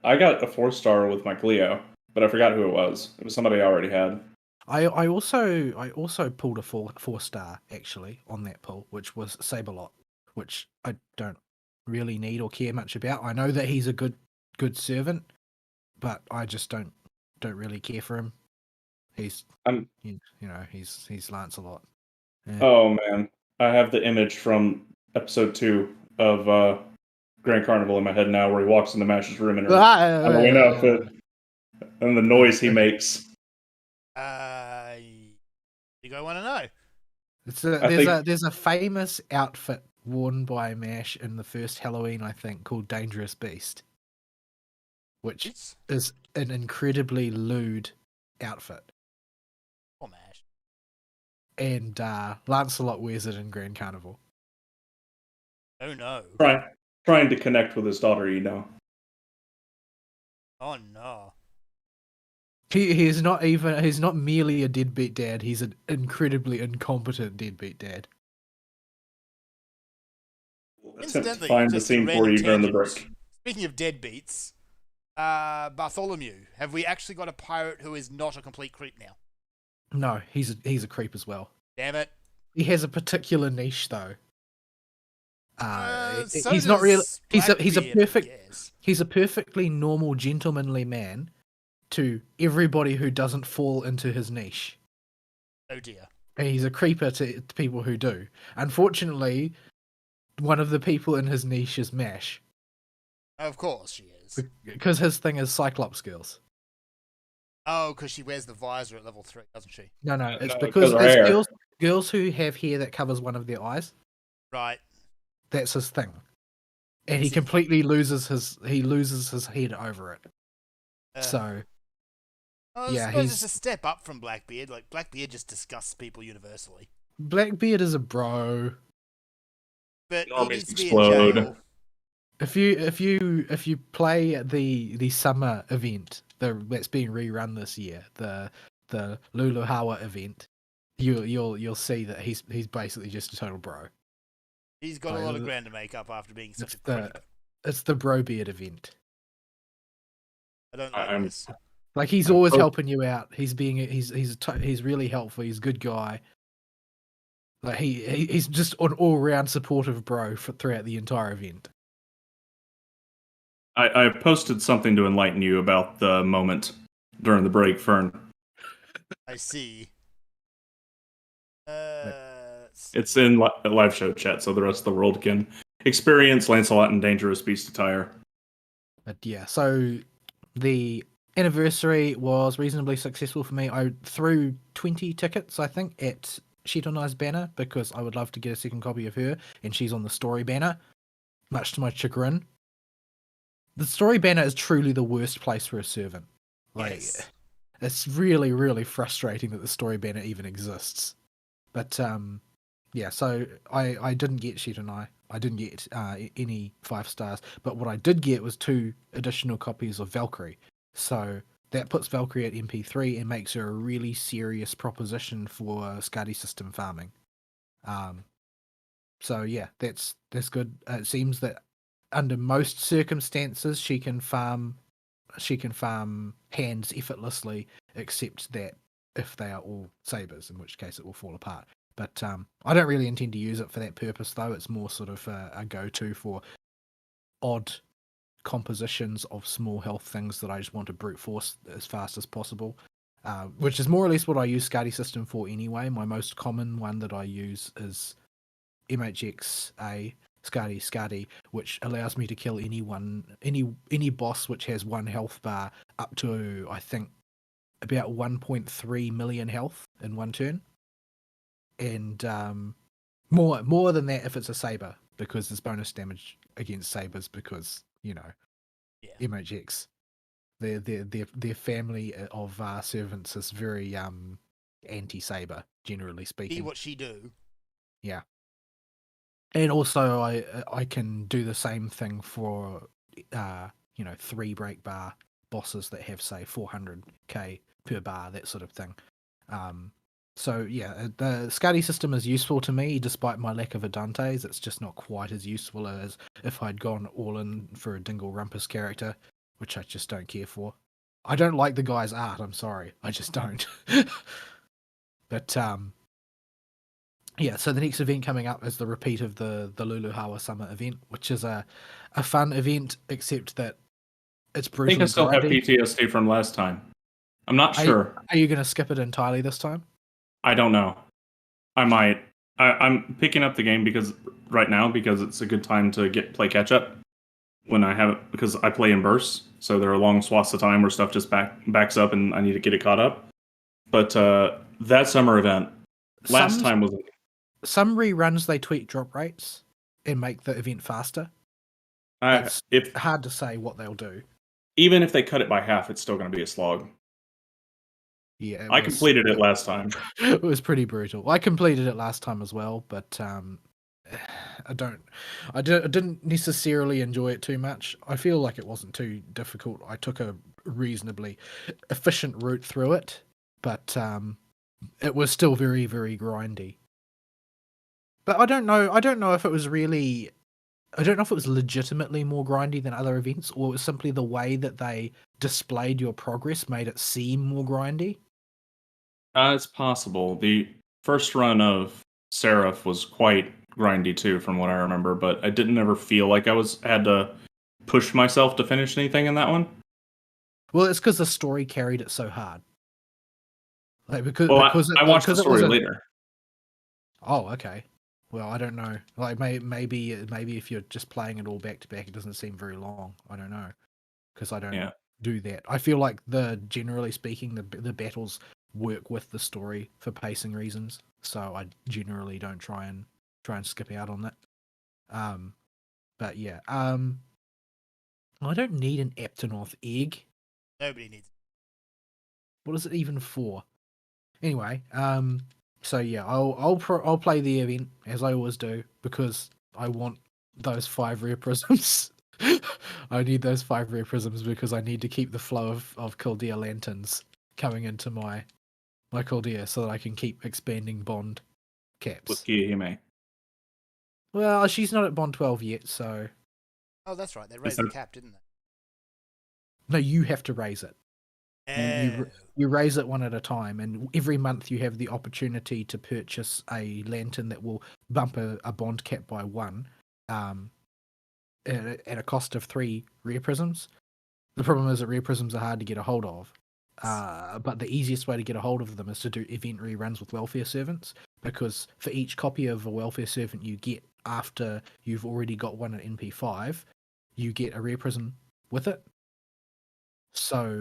I got a 4-star with my Cleo, but I forgot who it was. It was somebody I already had. I also pulled a 4-star actually on that pull, which was Saberlot, which I don't really need or care much about. I know that he's a good servant, but I just don't really care for him. He's he's Lancelot. Yeah. Oh man, I have the image from episode 2 of Grand Carnival in my head now, where he walks in the Master's room and Halloween outfit, and the noise he makes. You go want to know? There's a famous outfit worn by MASH in the first Halloween, I think, called Dangerous Beast, which is an incredibly lewd outfit. Oh, MASH. And Lancelot wears it in Grand Carnival. Oh no! Trying to connect with his daughter, you know. Oh no! He's not merely a deadbeat dad. He's an incredibly incompetent deadbeat dad. Incidentally, find the scene for you during the break. Speaking of deadbeats, Bartholomew, have we actually got a pirate who is not a complete creep now? No, he's a creep as well. Damn it! He has a particular niche though. So he's not really. He's a perfectly normal, gentlemanly man to everybody who doesn't fall into his niche. Oh dear. And he's a creeper to people who do. Unfortunately, one of the people in his niche is MASH. Of course she is. Because his thing is Cyclops girls. Oh, because she wears the visor at level 3, doesn't she? No, it's because it's girls who have hair that covers one of their eyes. Right. That's his thing. And he completely loses his head over it. I suppose it's a step up from Blackbeard. Like, Blackbeard just disgusts people universally. Blackbeard is a bro. But he needs to be in jail. If you play the summer event that's being rerun this year, the Luluhawa event, you'll see that he's basically just a total bro. He's got a lot of grander makeup after being such a creep. It's the Brobeard event. I don't like this. Like, he's always helping you out. He's really helpful. He's a good guy. Like, he's just an all round supportive bro throughout the entire event. I posted something to enlighten you about the moment during the break, Fern. I see. It's in live show chat, so the rest of the world can experience Lancelot and Dangerous Beast attire. But yeah, so the anniversary was reasonably successful for me. I threw 20 tickets, I think, at Shitonai's banner because I would love to get a second copy of her, and she's on the story banner, much to my chagrin. The story banner is truly the worst place for a servant. Like, yes. It's really, really frustrating that the story banner even exists. But yeah, so I didn't get Shitonai. I didn't get any 5 stars, but what I did get was 2 additional copies of Valkyrie. So that puts Valkyrie at MP3 and makes her a really serious proposition for Skadi system farming. So yeah, that's good. It seems that under most circumstances she can farm hands effortlessly, except that if they are all sabers, in which case it will fall apart. But I don't really intend to use it for that purpose, though. It's more sort of a go-to for odd compositions of small health things that I just want to brute force as fast as possible, which is more or less what I use Skadi system for anyway. My most common one that I use is MHX-A Skadi, which allows me to kill any boss which has 1 health bar up to, I think, about 1.3 million health in 1 turn. And more than that if it's a saber, because there's bonus damage against sabers because, you know, MHX, their family of servants is very anti-saber, generally speaking. See what she do. Yeah. And also, I can do the same thing for 3 break bar bosses that have say 400k per bar, that sort of thing. So yeah, the Scuddy system is useful to me, despite my lack of a Dante's. It's just not quite as useful as if I'd gone all in for a Dingle Rumpus character, which I just don't care for. I don't like the guy's art. I'm sorry, I just don't. But yeah, so the next event coming up is the repeat of the Luluhawa Summer event, which is a fun event, except that it's I think brutally I still have grindy. PTSD from last time. I'm not sure. Are you going to skip it entirely this time? I don't know. I might. I'm picking up the game because it's a good time to play catch up when I have it, because I play in bursts, so there are long swaths of time where stuff just backs up and I need to get it caught up. But that summer event last time was some reruns. They tweak drop rates and make the event faster. It's hard to say what they'll do. Even if they cut it by half, it's still going to be a slog. Yeah, I completed it last time. It was pretty brutal. I completed it last time as well, but I didn't necessarily enjoy it too much. I feel like it wasn't too difficult. I took a reasonably efficient route through it, but it was still very, very grindy. But I don't know if it was really. I don't know if it was legitimately more grindy than other events, or it was simply the way that they displayed your progress made it seem more grindy. It's possible. The first run of Seraph was quite grindy too, from what I remember, but I didn't ever feel like I had to push myself to finish anything in that one. Well, it's because the story carried it so hard. Like I watched the story later. Oh, okay. Well, I don't know. Like maybe if you're just playing it all back to back, it doesn't seem very long. I don't know, because I don't do that. I feel like generally speaking, the battles work with the story for pacing reasons, so I generally don't try and skip out on that. But yeah, I don't need an Aptonoth egg. Nobody needs. What is it even for? Anyway, so yeah, I'll play the event as I always do, because I want those 5 rare prisms. I need those 5 rare prisms because I need to keep the flow of Kildare lanterns coming into my Kildare so that I can keep expanding Bond caps. With Kiyohime. Well, she's not at Bond 12 yet, so. Oh, that's right. They raised the cap, didn't they? No, you have to raise it. You raise it one at a time, and every month you have the opportunity to purchase a lantern that will bump a Bond cap by 1 at a cost of 3 rare prisms. The problem is that rare prisms are hard to get a hold of, but the easiest way to get a hold of them is to do event reruns with welfare servants, because for each copy of a welfare servant you get after you've already got one at NP5, you get a rare prism with it. So...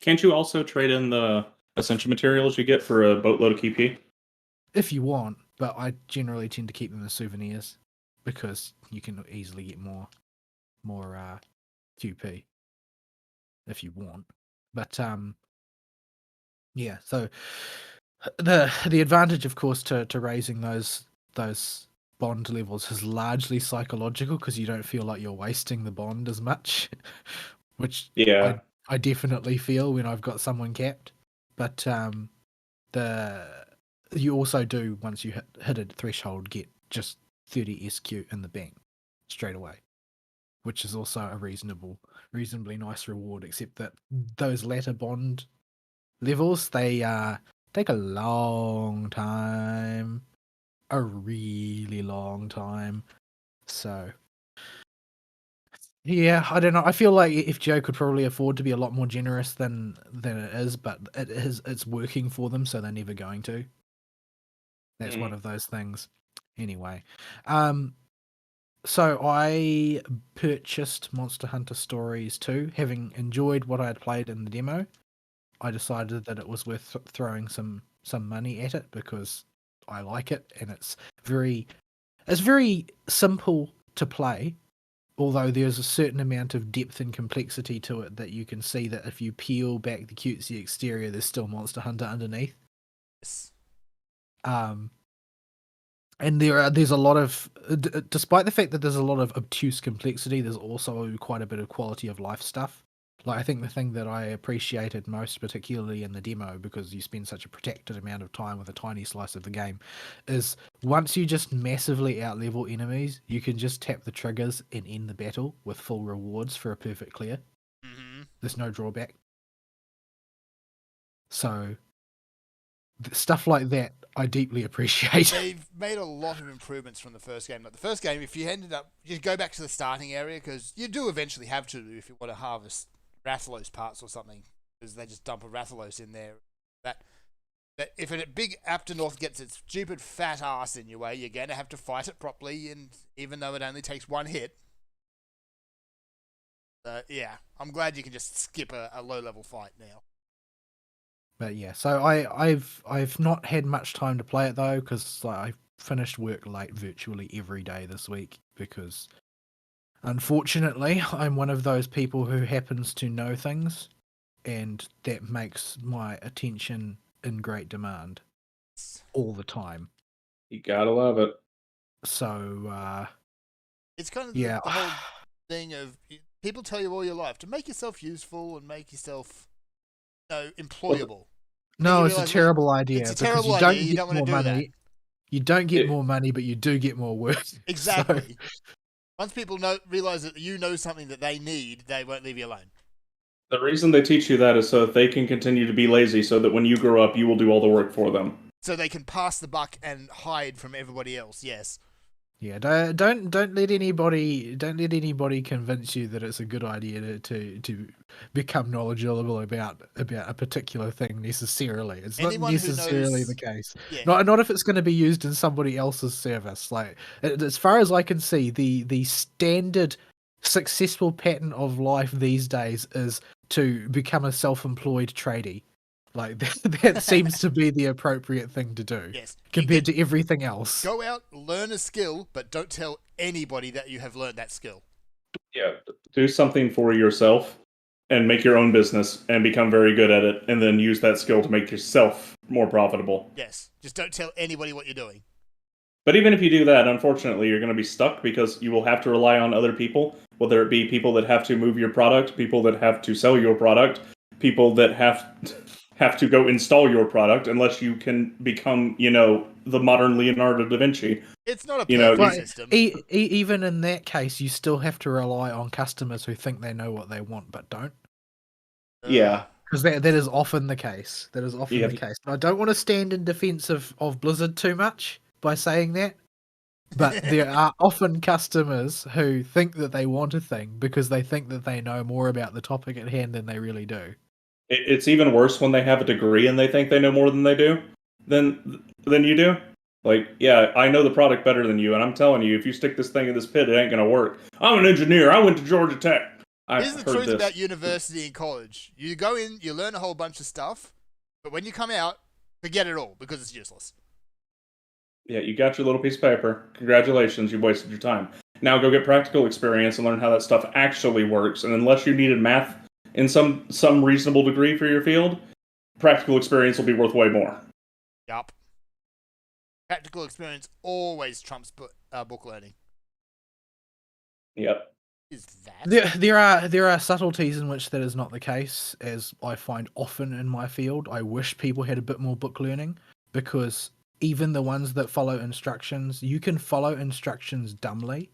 Can't you also trade in the essential materials you get for a boatload of KP? If you want, but I generally tend to keep them as souvenirs because you can easily get more QP if you want. But yeah, so the advantage, of course, to raising those bond levels is largely psychological, because you don't feel like you're wasting the bond as much, which I definitely feel when I've got someone capped. But you also do, once you hit a threshold, get just 30 SQ in the bank straight away, which is also a reasonably nice reward, except that those latter bond levels, they take a long time. A really long time. So... yeah, I don't know. I feel like FGO could probably afford to be a lot more generous than it is, but it's working for them, so they're never going to. That's one of those things. Anyway, so I purchased Monster Hunter Stories 2, having enjoyed what I had played in the demo. I decided that it was worth throwing some money at it because I like it, and it's very simple to play. Although there's a certain amount of depth and complexity to it that you can see that if you peel back the cutesy exterior, there's still Monster Hunter underneath. Yes. And there's a lot of, despite the fact that there's a lot of obtuse complexity, there's also quite a bit of quality of life stuff. Like, I think the thing that I appreciated most, particularly in the demo, because you spend such a protected amount of time with a tiny slice of the game, is once you just massively outlevel enemies, you can just tap the triggers and end the battle with full rewards for a perfect clear. Mm-hmm. There's no drawback. So, stuff like that, I deeply appreciate. They've made a lot of improvements from the first game. Like the first game, if you ended up, you go back to the starting area, because you do eventually have to if you want to harvest Rathalos parts or something, because they just dump a Rathalos in there. That if a big Aptonorth gets its stupid fat ass in your way, you're going to have to fight it properly, and even though it only takes one hit. Yeah, I'm glad you can just skip a low level fight now. But yeah, so I've not had much time to play it though, because I finished work late virtually every day this week, because unfortunately I'm one of those people who happens to know things, and that makes my attention in great demand all the time. You gotta love it. So It's kind of yeah. the whole thing of people tell you all your life to make yourself useful and make yourself, employable. No, you it's a realise, terrible idea. it's a because terrible you don't idea, you get don't wanna more do that. money. You don't get Yeah. more money, but you do get more work. So, Exactly. Once people realize that you know something that they need, they won't leave you alone. The reason they teach you that is so that they can continue to be lazy, so that when you grow up, you will do all the work for them. So they can pass the buck and hide from everybody else. Yes. yeah, don't let anybody convince you that it's a good idea to become knowledgeable about a particular thing necessarily. It's Anyone not who necessarily knows- the case. Yeah. Not if it's going to be used in somebody else's service. Like, as far as I can see, the standard successful pattern of life these days is to become a self-employed tradie. Like, that seems to be the appropriate thing to do Yes. compared to everything else. Go out, learn a skill, but don't tell anybody that you have learned that skill. Yeah, do something for yourself and make your own business and become very good at it, and then use that skill to make yourself more profitable. Yes. Just don't tell anybody what you're doing. But even if you do that, unfortunately, you're going to be stuck because you will have to rely on other people, whether it be people that have to move your product, people that have to sell your product, people that have to go install your product, unless you can become, the modern Leonardo da Vinci. It's not a You know, perfect you- system. Even in that case, you still have to rely on customers who think they know what they want but don't. Yeah. Because that is often the case. That is often Yeah. the case. I don't want to stand in defense of Blizzard too much by saying that, but there are often customers who think that they want a thing because they think that they know more about the topic at hand than they really do. It's even worse when they have a degree and they think they know more than they do, than you do. Like, yeah, I know the product better than you, and I'm telling you, if you stick this thing in this pit, it ain't gonna work. I'm an engineer. I went to Georgia Tech. Here's the truth about university and college. You go in, you learn a whole bunch of stuff, but when you come out, forget it all because it's useless. Yeah, you got your little piece of paper. Congratulations, you wasted your time. Now go get practical experience and learn how that stuff actually works. And unless you needed math in some reasonable degree for your field, practical experience will be worth way more. Yup. Practical experience always trumps book learning. Yep. Is that? There are subtleties in which that is not the case, as I find often in my field. I wish people had a bit more book learning, because even the ones that follow instructions, you can follow instructions dumbly.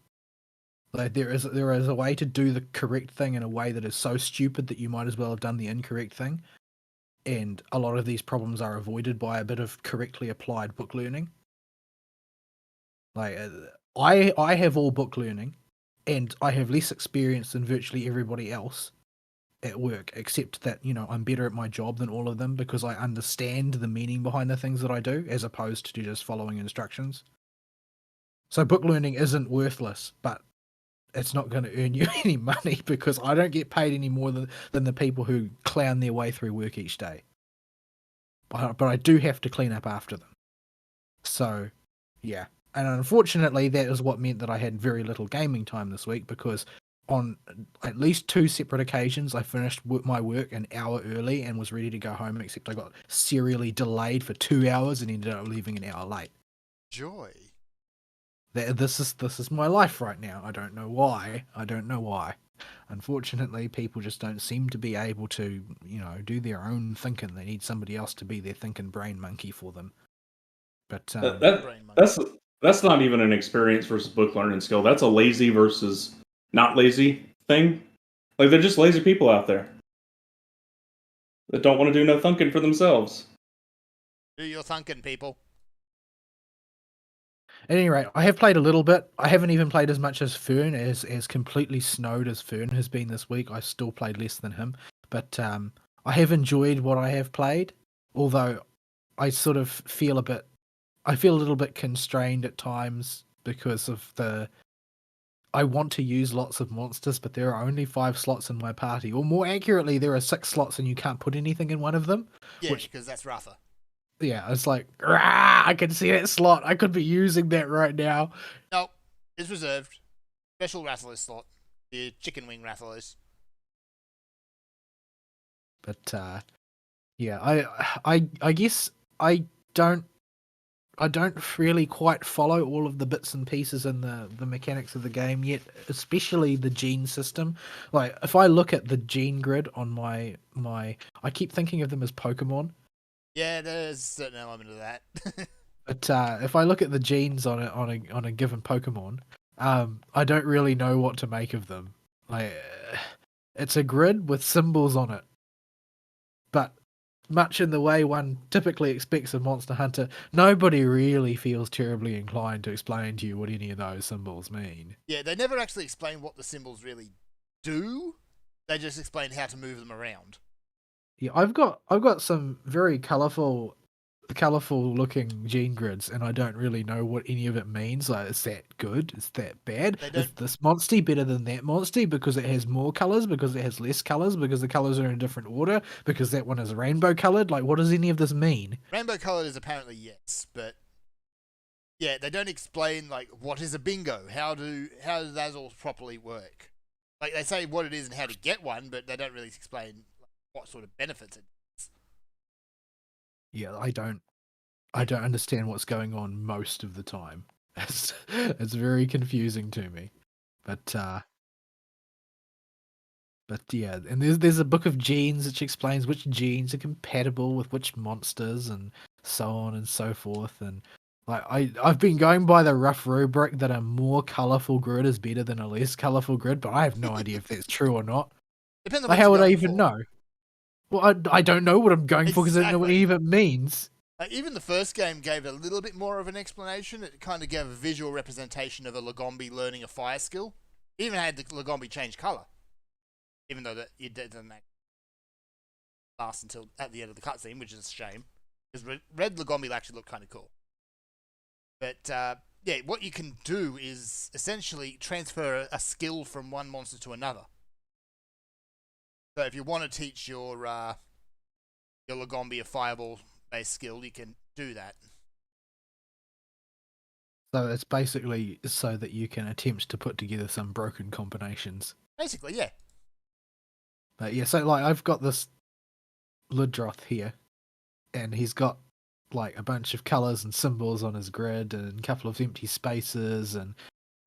Like, there is a way to do the correct thing in a way that is so stupid that you might as well have done the incorrect thing. And a lot of these problems are avoided by a bit of correctly applied book learning. Like, I have all book learning, and I have less experience than virtually everybody else at work, except that, I'm better at my job than all of them because I understand the meaning behind the things that I do, as opposed to just following instructions. So book learning isn't worthless, but it's not going to earn you any money, because I don't get paid any more than the people who clown their way through work each day. But I do have to clean up after them. So, yeah. And unfortunately, that is what meant that I had very little gaming time this week, because on at least 2 separate occasions, I finished my work an hour early and was ready to go home, except I got serially delayed for 2 hours and ended up leaving an hour late. Joy. This is my life right now. I don't know why. I don't know why. Unfortunately, people just don't seem to be able to, do their own thinking. They need somebody else to be their thinking brain monkey for them. But Brain monkey. That's not even an experience versus book learning skill. That's a lazy versus not lazy thing. Like, they're just lazy people out there that don't want to do no thinking for themselves. Do your thinking, people. at any rate, I have played a little bit. I haven't even played as much as Fern, as completely snowed as Fern has been this week. I still played less than him, but I have enjoyed what I have played. Although I sort of feel a little bit constrained at times because of I want to use lots of monsters, but there are only 5 slots in my party. Or more accurately, there are 6 slots and you can't put anything in one of them. Yeah, because that's rougher. Yeah, it's like, I can see that slot. I could be using that right now. No, it's reserved. Special Rathalos slot. The chicken wing Rathalos. But yeah, I guess I don't really quite follow all of the bits and pieces and the mechanics of the game yet, especially the gene system. Like, if I look at the gene grid on my I keep thinking of them as Pokemon. Yeah, there's a certain element of that. But if I look at the genes on a given Pokemon, I don't really know what to make of them. Like, it's a grid with symbols on it, but much in the way one typically expects of Monster Hunter, nobody really feels terribly inclined to explain to you what any of those symbols mean. Yeah, they never actually explain what the symbols really do. They just explain how to move them around. Yeah, I've got some very colourful looking gene grids, and I don't really know what any of it means. Like, is that good? Is that bad? Is this monster better than that monster because it has more colours, because it has less colours, because the colours are in a different order, because that one is rainbow coloured? Like, what does any of this mean? Rainbow coloured is apparently yes, but yeah, they don't explain, like, what is a bingo? How do those all properly work? Like, they say what it is and how to get one, but they don't really explain what sort of benefits it has. Yeah, I don't understand what's going on most of the time. It's very confusing to me. But yeah, and there's a book of genes which explains which genes are compatible with which monsters and so on and so forth. And like, I've been going by the rough rubric that a more colourful grid is better than a less colourful grid, but I have no idea if that's true or not. Depends on Like, what how would you're I going even for. know? Well, I don't know what I'm going for because I don't know what any of it means. Even the first game gave a little bit more of an explanation. It kind of gave a visual representation of a Lagombi learning a fire skill. It even had the Lagombi change colour. Even though it doesn't last until at the end of the cutscene, which is a shame. Because red Lagombi actually looked kind of cool. But yeah, what you can do is essentially transfer a skill from one monster to another. So if you want to teach your Lagombi a fireball-based skill, you can do that. So it's basically so that you can attempt to put together some broken combinations. Basically, yeah. But yeah, so like, I've got this Ludroth here, and he's got like a bunch of colours and symbols on his grid, and a couple of empty spaces, and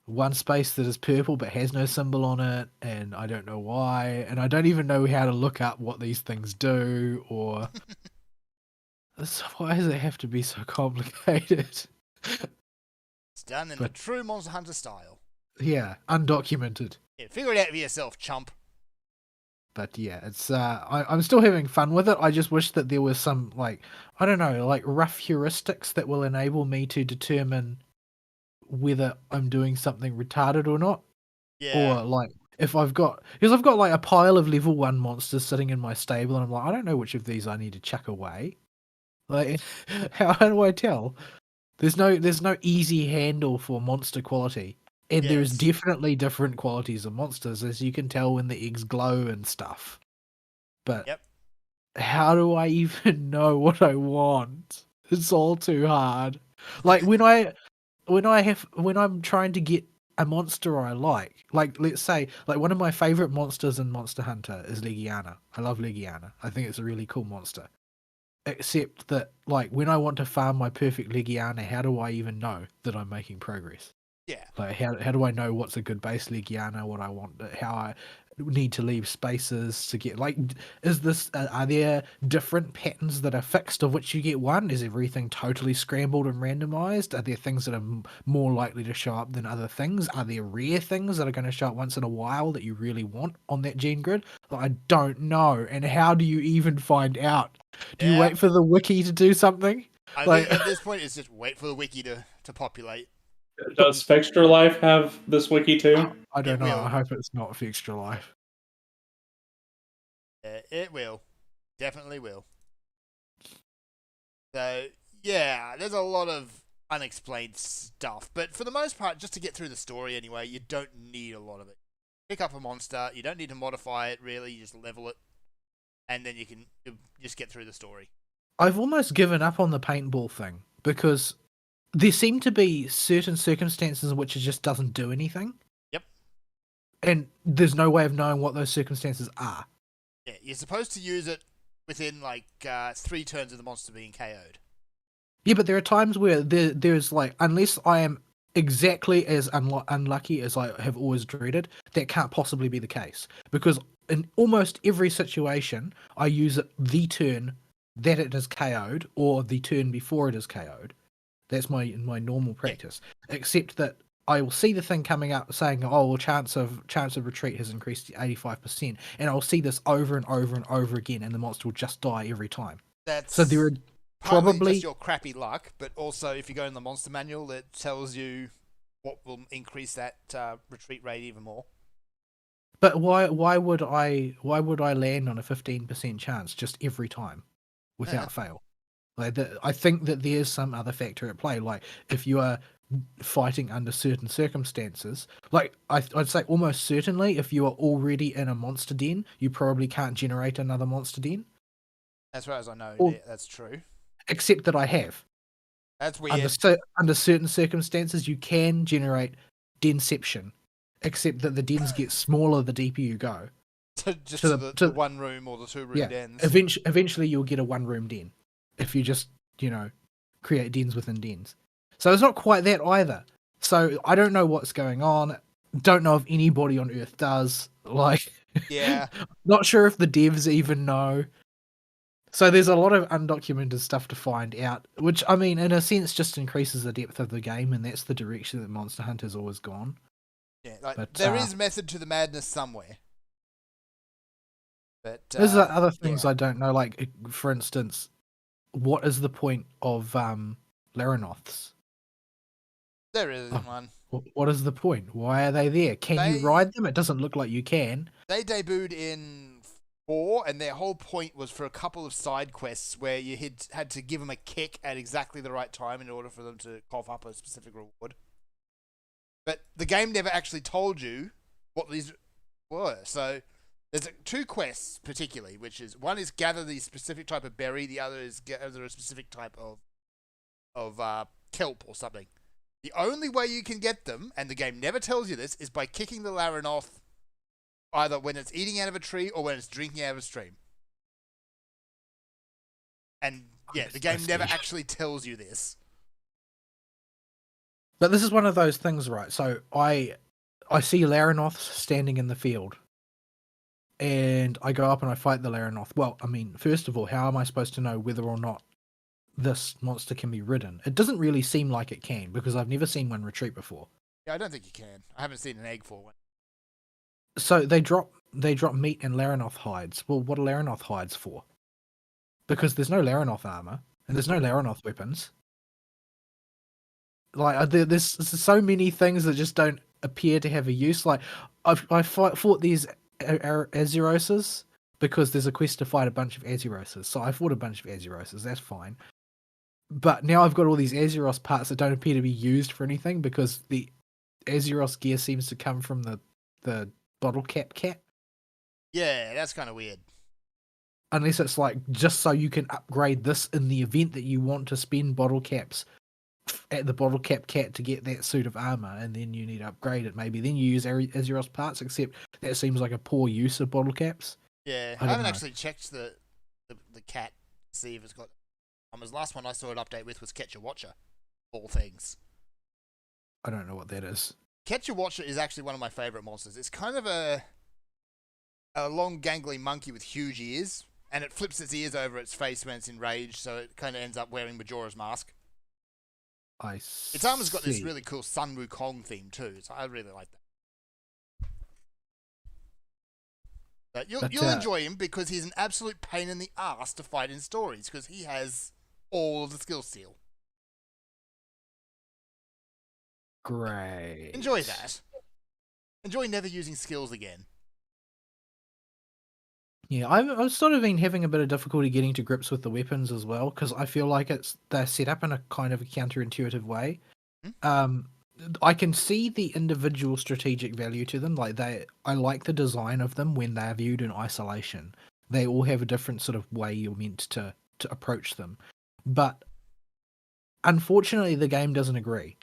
one space that is purple but has no symbol on it, and I don't know why, and I don't even know how to look up what these things do, or why does it have to be so complicated? It's done in the true Monster Hunter style. Yeah, undocumented. Yeah, figure it out for yourself, chump. But yeah, it's I'm still having fun with it. I just wish that there was some, like, I don't know, like rough heuristics that will enable me to determine whether I'm doing something retarded or not. Yeah. Or like, because I've got like a pile of level 1 monsters sitting in my stable, and I'm like, I don't know which of these I need to chuck away. Like, how do I tell? There's no easy handle for monster quality. And there's definitely different qualities of monsters, as you can tell when the eggs glow and stuff. But how do I even know what I want? It's all too hard. Like, when I'm trying to get a monster I like let's say, like, one of my favorite monsters in Monster Hunter is Legiana. I love Legiana. I think it's a really cool monster. Except that, like, when I want to farm my perfect Legiana, how do I even know that I'm making progress? Yeah. Like, how do I know what's a good base Legiana, what I want, how I need to leave spaces to get, like, is this, are there different patterns that are fixed of which you get one? Is everything totally scrambled and randomized? Are there things that are more likely to show up than other things? Are there rare things that are going to show up once in a while that you really want on that gen grid? Like, I don't know. And how do you even find out? Do you Yeah. wait for the wiki to do something? I Like, think at this point it's just wait for the wiki to populate. Does Fextra Life have this wiki too? I don't It know. will. I hope it's not for Extra Life. It will. Definitely will. So, yeah, there's a lot of unexplained stuff. But for the most part, just to get through the story anyway, you don't need a lot of it. Pick up a monster. You don't need to modify it, really. You just level it. And then you just get through the story. I've almost given up on the paintball thing because there seem to be certain circumstances in which it just doesn't do anything. Yep. And there's no way of knowing what those circumstances are. Yeah, you're supposed to use it within, like, 3 turns of the monster being KO'd. Yeah, but there are times where there's, like, unless I am exactly as unlucky as I have always dreaded, that can't possibly be the case. Because in almost every situation, I use it the turn that it is KO'd or the turn before it is KO'd. That's my normal practice. Except that I will see the thing coming up saying, "Oh, well, chance of retreat has increased to 85%," and I'll see this over and over and over again, and the monster will just die every time. That's So there are partly probably just your crappy luck, but also if you go in the monster manual, it tells you what will increase that retreat rate even more. But why would I land on a 15% chance just every time without fail? Like I think that there's some other factor at play. Like if you are fighting under certain circumstances, like I'd say almost certainly if you are already in a monster den, you probably can't generate another monster den. As far as I know, Or- yeah, that's true. Except that I have. That's weird. Under certain circumstances, you can generate denception, except that the dens get smaller the deeper you go. Just to to the- the 1 room or the 2 room Yeah, dens. eventually you'll get a 1-room den if you just create dens within dens. So it's not quite that either. So I don't know what's going on. Don't know if anybody on Earth does. Like, Yeah. not sure if the devs even know. So there's a lot of undocumented stuff to find out, which, I mean, in a sense, just increases the depth of the game, and that's the direction that Monster Hunter's always gone. Yeah, like, But, there is method to the madness somewhere. But There's other things yeah. I don't know, like, for instance, what is the point of Laranoths? There isn't Oh. one. What is the point? Why are they there? Can you ride them? It doesn't look like you can. They debuted in 4, and their whole point was for a couple of side quests where you had to give them a kick at exactly the right time in order for them to cough up a specific reward. But the game never actually told you what these were. So there's 2 quests particularly, which is one is gather the specific type of berry, the other is gather a specific type of kelp or something. The only way you can get them, and the game never tells you this, is by kicking the Laranoth either when it's eating out of a tree or when it's drinking out of a stream. And yeah, the game never actually tells you this. But this is one of those things, right? So I see Laranoths standing in the field, and I go up and I fight the Laranoth. Well, I mean, first of all, how am I supposed to know whether or not this monster can be ridden? It doesn't really seem like it can, because I've never seen one retreat before. Yeah, I don't think you can. I haven't seen an egg for one. So they drop meat and Laranoth hides. Well, what are Laranoth hides for? Because there's no Laranoth armor and there's no Laranoth weapons. Like there's so many things that just don't appear to have a use. Like I fought these Azeroses because there's a quest to fight a bunch of Azeroses. So I fought a bunch of Azeroses. That's fine. But now I've got all these Azeros parts that don't appear to be used for anything because the Azeros gear seems to come from the bottle cap cat. Yeah, that's kind of weird. Unless it's like just so you can upgrade this in the event that you want to spend bottle caps at the bottle cap cat to get that suit of armor, and then you need to upgrade it. Maybe then you use Azeros parts, except that seems like a poor use of bottle caps. Yeah, I haven't actually checked the cat to see if it's got. The last one I saw an update with was Catch a Watcher, all things. I don't know what that is. Catcher Watcher is actually one of my favourite monsters. It's kind of a long gangly monkey with huge ears, and it flips its ears over its face when it's enraged, so it kind of ends up wearing Majora's Mask. I Its armor's got this see. really cool Sun Wukong theme too, so I really like that. But you'll enjoy him because he's an absolute pain in the ass to fight in stories because he has all of the skill seal. Great. Enjoy that. Enjoy never using skills again. Yeah, I've sort of been having a bit of difficulty getting to grips with the weapons as well because I feel like they're set up in a kind of a counterintuitive way. I can see the individual strategic value to them. I like the design of them when they're viewed in isolation. They all have a different sort of way you're meant to approach them, but unfortunately, the game doesn't agree.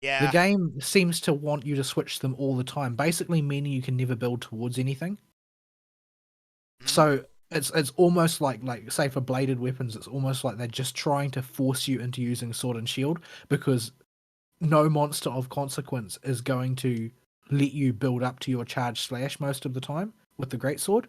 Yeah. The game seems to want you to switch them all the time, basically meaning you can never build towards anything. So it's almost like say for bladed weapons, it's almost like they're just trying to force you into using sword and shield because no monster of consequence is going to let you build up to your charge slash most of the time with the greatsword.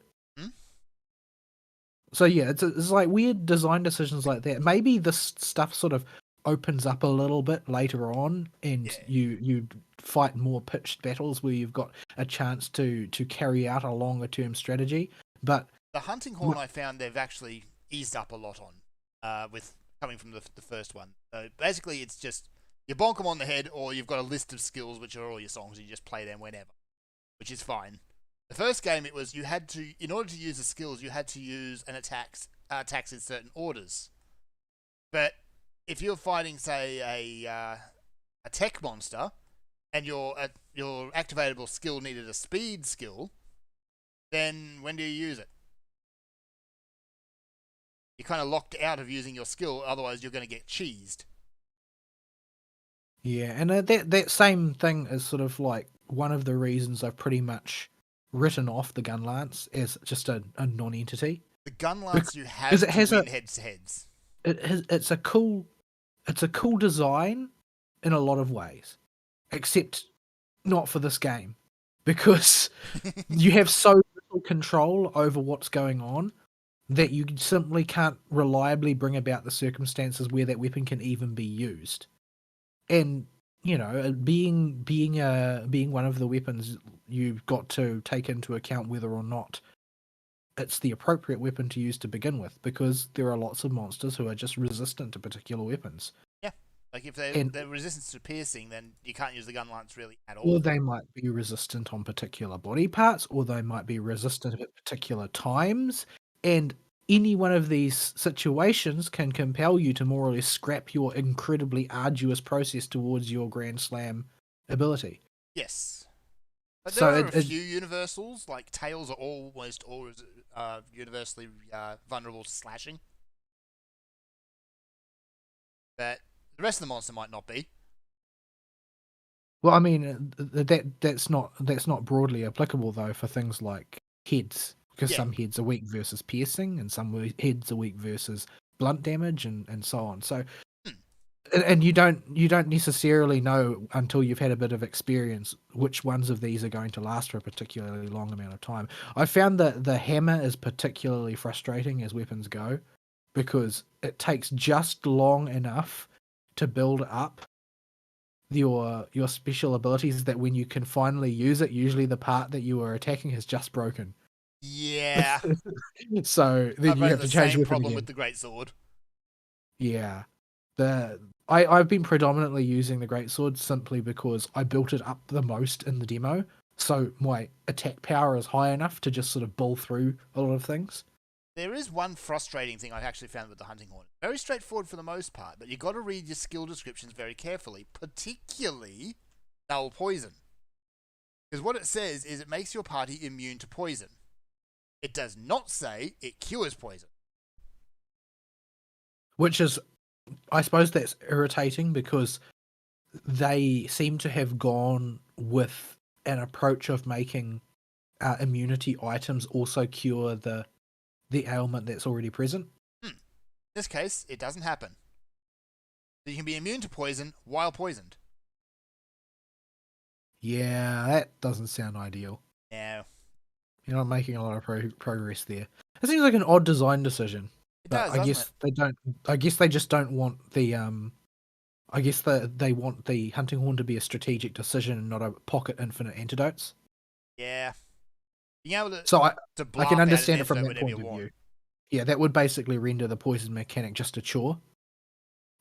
So yeah, it's like weird design decisions like that. Maybe this stuff sort of opens up a little bit later on, and you fight more pitched battles where you've got a chance to carry out a longer term strategy. But the hunting horn, I found they've actually eased up a lot on, with coming from the first one. Basically, it's just you bonk them on the head, or you've got a list of skills which are all your songs, and you just play them whenever, which is fine. The first game, it was you had to, in order to use the skills, you had to use an attacks in certain orders. But if you're fighting, say, a tech monster, and your activatable skill needed a speed skill, then when do you use it? You're kind of locked out of using your skill, otherwise you're going to get cheesed. Yeah, and that same thing is sort of like one of the reasons I've pretty much written off the gun lance as just a non-entity. The gun lance you have to win heads-to-heads. It's a cool design in a lot of ways, except not for this game, because you have so little control over what's going on that you simply can't reliably bring about the circumstances where that weapon can even be used. And you know, being one of the weapons, you've got to take into account whether or not it's the appropriate weapon to use to begin with, because there are lots of monsters who are just resistant to particular weapons. Yeah, like if they're resistant to piercing, then you can't use the gun lance really at all. Or they might be resistant on particular body parts, or they might be resistant at particular times, and any one of these situations can compel you to more or less scrap your incredibly arduous process towards your Grand Slam ability. Yes. But there are a few universals, like tails are almost always universally vulnerable to slashing. But the rest of the monster might not be. Well, I mean, that's not broadly applicable, though, for things like heads. Because some heads are weak versus piercing, and some heads are weak versus blunt damage, and so on. So, and you don't necessarily know until you've had a bit of experience which ones of these are going to last for a particularly long amount of time. I found that the hammer is particularly frustrating as weapons go, because it takes just long enough to build up your special abilities that when you can finally use it, usually the part that you are attacking has just broken. Yeah. So then you have to change the same weapon problem again. with the greatsword. Yeah. I've been predominantly using the greatsword simply because I built it up the most in the demo, so my attack power is high enough to just sort of bull through a lot of things. There is one frustrating thing I've actually found with the hunting horn. Very straightforward for the most part, but you've got to read your skill descriptions very carefully, particularly null poison. Because what it says is it makes your party immune to poison. It does not say it cures poison. Which is, I suppose that's irritating because they seem to have gone with an approach of making immunity items also cure the ailment that's already present. In this case, it doesn't happen. So you can be immune to poison while poisoned. Yeah, that doesn't sound ideal. Yeah, You're not making a lot of progress there. It seems like an odd design decision, it but does, I doesn't it? guess they don't. I guess they just don't want the I guess they want the hunting horn to be a strategic decision and not a pocket infinite antidotes. Yeah. Being able So to I blap can out an understand it from antidote that whenever you point of want. view. Yeah, that would basically render the poison mechanic just a chore.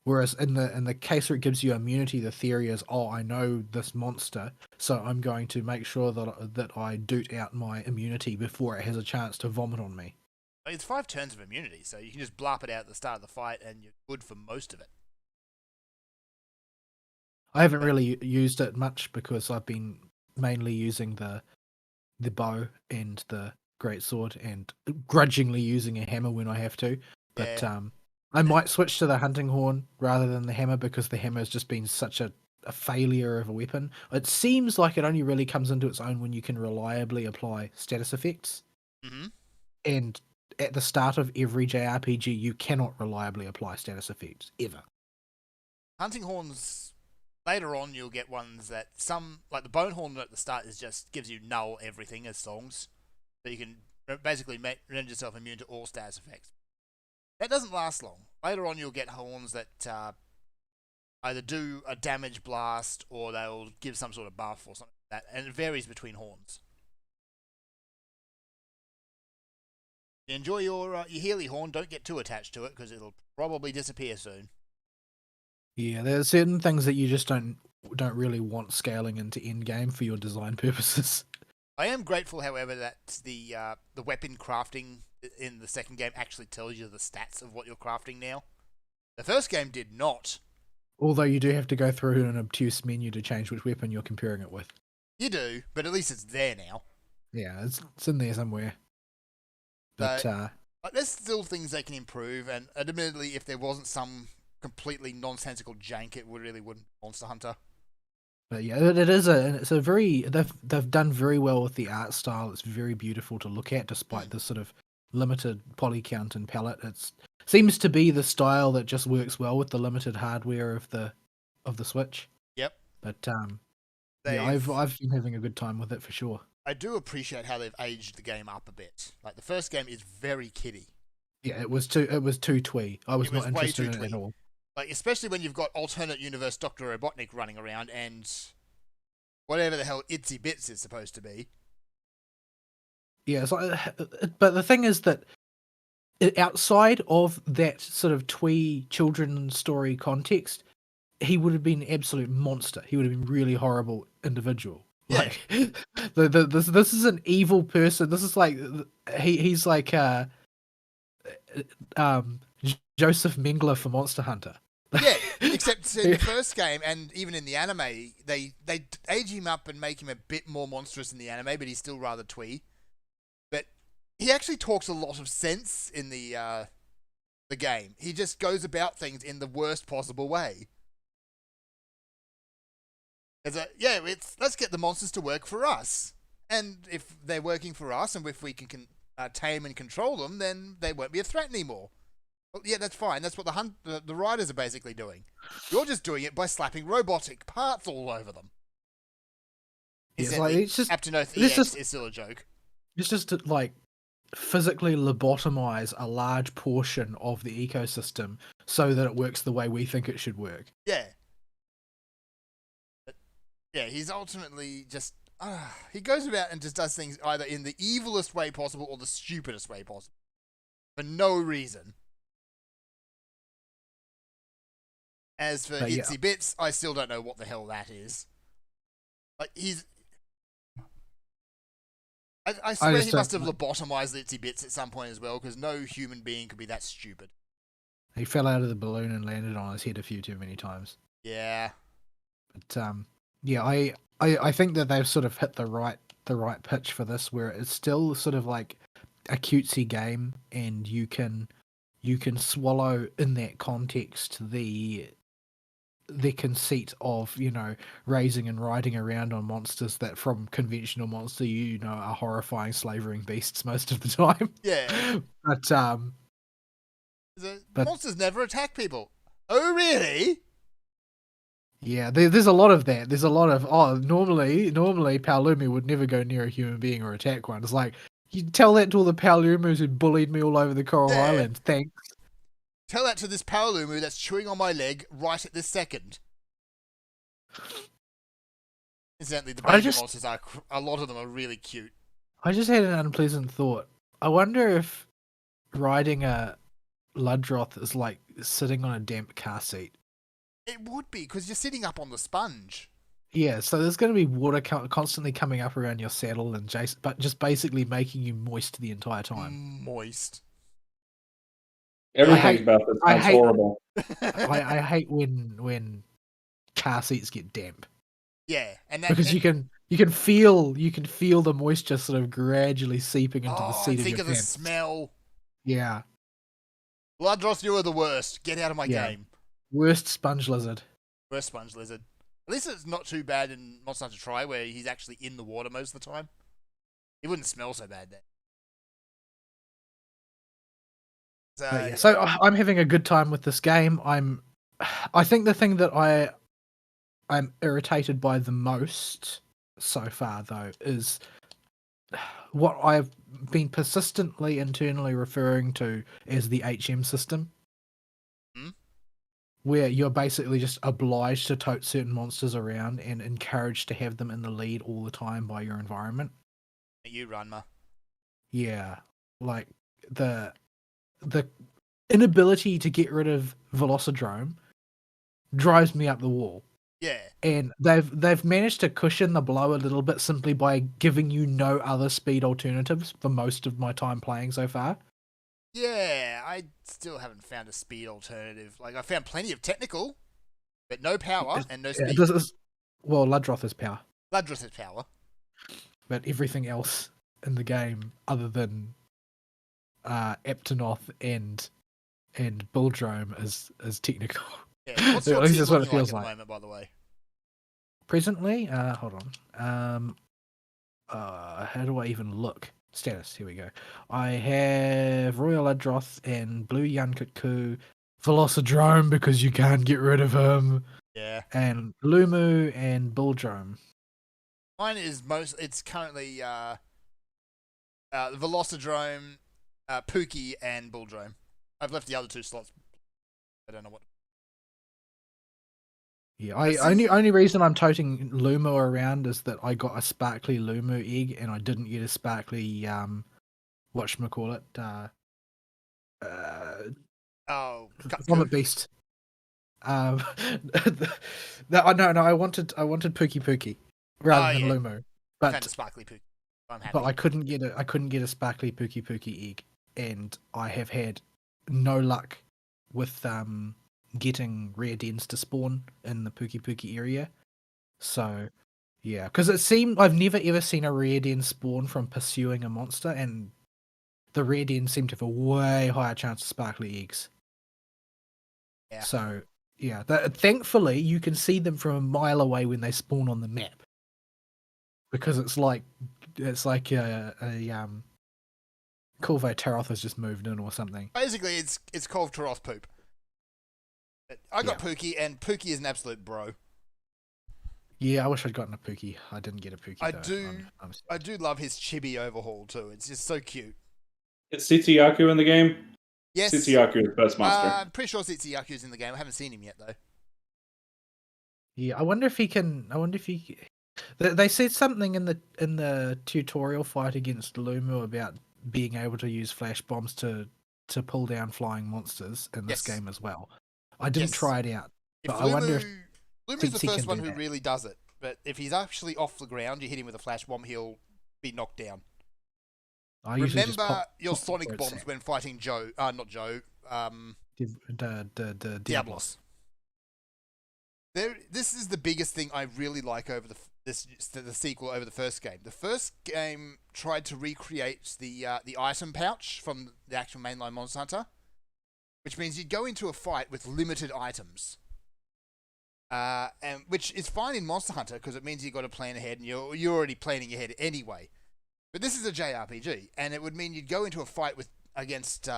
Whereas in the case where it gives you immunity, the theory is, oh, I know this monster, so I'm going to make sure that I doot out my immunity before it has a chance to vomit on me. It's 5 turns of immunity, so you can just blap it out at the start of the fight and you're good for most of it. I haven't really used it much because I've been mainly using the bow and the greatsword and grudgingly using a hammer when I have to. But Yeah. I might switch to the hunting horn rather than the hammer because the hammer has just been such a failure of a weapon. It seems like it only really comes into its own when you can reliably apply status effects. Mm-hmm. And at the start of every JRPG, you cannot reliably apply status effects, ever. Hunting horns, later on you'll get ones that like the bone horn at the start just gives you null everything as songs. So you can basically render yourself immune to all status effects. That doesn't last long. Later on you'll get horns that either do a damage blast or they'll give some sort of buff or something like that. And it varies between horns. Enjoy your Healy horn. Don't get too attached to it because it'll probably disappear soon. Yeah, there's certain things that you just don't really want scaling into end game for your design purposes. I am grateful, however, that the weapon crafting in the second game actually tells you the stats of what you're crafting now. The first game did not. Although you do have to go through an obtuse menu to change which weapon you're comparing it with. You do, but at least it's there now. Yeah, it's in there somewhere. But there's still things they can improve, and admittedly, if there wasn't some completely nonsensical jank, it really wouldn't be Monster Hunter. But yeah, it's a very they've done very well with the art style. It's very beautiful to look at, despite the sort of limited poly count and palette. It seems to be the style that just works well with the limited hardware of the Switch. Yep. But yeah, I've been having a good time with it for sure. I do appreciate how they've aged the game up a bit. Like the first game is very kiddie. Yeah, it was too twee. I was not interested in it at all. Like especially when you've got alternate universe Dr. Robotnik running around and whatever the hell Itsy Bits is supposed to be. Yeah, it's like, but the thing is that outside of that sort of twee children's story context, he would have been an absolute monster. He would have been a really horrible individual. Yeah. Like this is an evil person. This is like he's like Joseph Mengele for Monster Hunter. Yeah, except in the first game and even in the anime, they age him up and make him a bit more monstrous in the anime, but he's still rather twee. But he actually talks a lot of sense in the game. He just goes about things in the worst possible way. Let's get the monsters to work for us. And if they're working for us and if we can tame and control them, then they won't be a threat anymore. Well, yeah, that's fine. That's what the riders are basically doing. You're just doing it by slapping robotic parts all over them. It's like, it's just, Aptonoth EX is still a joke. It's just to, like, physically lobotomize a large portion of the ecosystem so that it works the way we think it should work. Yeah. But, yeah, he's ultimately just... he goes about and just does things either in the evilest way possible or the stupidest way possible. For no reason. As for Itsy Bits, I still don't know what the hell that is. Like, he's... I swear he must have lobotomized Itsy Bits at some point as well, because no human being could be that stupid. He fell out of the balloon and landed on his head a few too many times. Yeah. But, yeah, I think that they've sort of hit the right pitch for this, where it's still sort of like a cutesy game, and you can swallow in that context the conceit of, you know, raising and riding around on monsters that from conventional monster, you know, are horrifying slavering beasts most of the time. Yeah. But monsters never attack people. Oh, really? Yeah, there's a lot of that. There's a lot of normally Paolumu would never go near a human being or attack one. It's like you tell that to all the Paolumus who bullied me all over the Coral Yeah. Highlands. Thanks. Tell that to this Paolumu that's chewing on my leg right at this second. Incidentally, the baby monsters are a lot of them are really cute. I just had an unpleasant thought. I wonder if riding a Ludroth is like sitting on a damp car seat. It would be, because you're sitting up on the sponge. Yeah, so there's going to be water constantly coming up around your saddle and but just basically making you moist the entire time. Moist. Everything about this sounds horrible. I hate when car seats get damp. Yeah, and because you can feel the moisture sort of gradually seeping into the seat of your think of the pants. smell. Yeah. Ludroth, you are the worst. Get out of my game. Worst sponge lizard. Worst sponge lizard. At least it's not too bad in Monster Hunter Tri, where he's actually in the water most of the time. He wouldn't smell so bad then. So I'm having a good time with this game. I think the thing that I'm irritated by the most so far, though, is what I've been persistently internally referring to as the HM system. Where you're basically just obliged to tote certain monsters around and encouraged to have them in the lead all the time by your environment. You Ranma. Yeah, like the inability to get rid of Velocidrome drives me up the wall. Yeah. And they've managed to cushion the blow a little bit simply by giving you no other speed alternatives for most of my time playing so far. Yeah, I still haven't found a speed alternative. Like, I found plenty of technical, but no power and no speed. Well, Ludroth is power. Ludroth is power. But everything else in the game, other than Eptonoth and Bulldrome, is technical. Yeah, what's your at least that's what it like feels at like. the moment, by the way? Presently, hold on. How do I even look? Status, here we go. I have Royal Ludroth and Blue Yankutku, Velocidrome because you can't get rid of him. Yeah. And Lumu and Bulldrome. Mine is it's currently Velocidrome, Pookie, and Bulldrome. I've left the other two slots. I don't know what. Yeah, only reason I'm toting Lumu around is that I got a sparkly Lumu egg and I didn't get a sparkly whatchamacallit Vomit Beast. No, I wanted Pookie rather than Lumu. But sparkly Pookie. I'm happy. But I couldn't get a sparkly Pookie egg, and I have had no luck with getting rare dens to spawn in the Pookie area. So, yeah, because it seemed I've never ever seen a rare den spawn from pursuing a monster, and the rare dens seem to have a way higher chance of sparkly eggs. Yeah. So, yeah, thankfully you can see them from a mile away when they spawn on the map, because it's like a Corvo Taroth has just moved in or something. Basically, it's Corvo Taroth poop. I got Pookie, and Pookie is an absolute bro. Yeah, I wish I'd gotten a Pookie. I didn't get a Pookie. I do love his chibi overhaul too. It's just so cute. Is Tsuyaku in the game? Yes. Tsuyaku is the best monster. I'm pretty sure Tsuyaku's in the game. I haven't seen him yet though. Yeah, I wonder if he can. They said something in the tutorial fight against Lumu about being able to use flash bombs to pull down flying monsters in this game as well. I didn't try it out, but I wonder if Lumu's the first one who really does it. But if he's actually off the ground, you hit him with a flash bomb, he'll be knocked down. Remember your sonic bombs when fighting Joe? Not Joe. Diablos. This is the biggest thing I really like over the sequel over the first game. The first game tried to recreate the item pouch from the actual mainline Monster Hunter, which means you'd go into a fight with limited items, and which is fine in Monster Hunter because it means you've got to plan ahead and you're already planning ahead anyway. But this is a JRPG, and it would mean you'd go into a fight against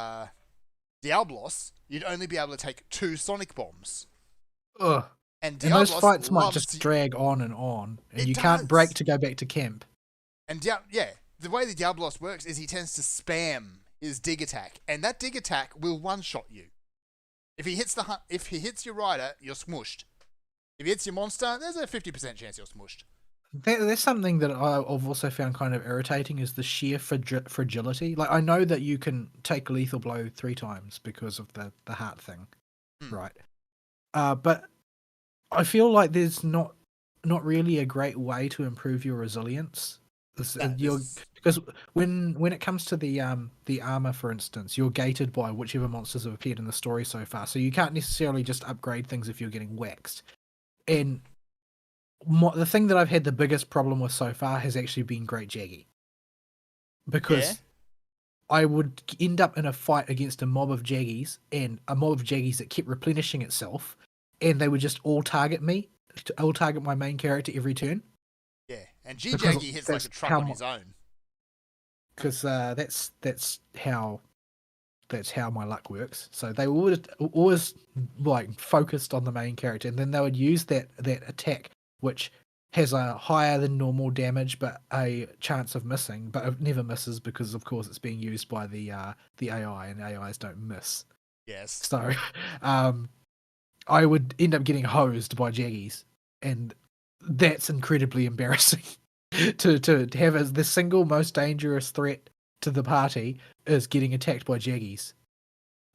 Diablos. You'd only be able to take 2 sonic bombs. Ugh. And And those Diablos fights might loves just to- drag on, and It you can't break does. to go back to camp. And yeah, the way the Diablos works is he tends to spam his dig attack, and that dig attack will one-shot you. If he hits your rider, you're smushed. If he hits your monster, there's a 50% chance you're smushed. That's something that I've also found kind of irritating is the sheer fragility. Like, I know that you can take a lethal blow 3 times because of the heart thing, right? But I feel like there's not really a great way to improve your resilience. Because when it comes to the armor, for instance, you're gated by whichever monsters have appeared in the story so far, so you can't necessarily just upgrade things if you're getting waxed. And the thing that I've had the biggest problem with so far has actually been Great Jaggy, because I would end up in a fight against a mob of Jaggies, and a mob of Jaggies that kept replenishing itself, and they would just all target me, all target my main character every turn. Yeah, and G Because Jaggy hits like a that's truck how on his own. Because that's how my luck works. So they would always like focused on the main character, and then they would use that attack, which has a higher than normal damage but a chance of missing, but it never misses because of course it's being used by the AI, and AIs don't miss. Yes. So I would end up getting hosed by Jaggies, and that's incredibly embarrassing. to have as the single most dangerous threat to the party is getting attacked by Jaggies.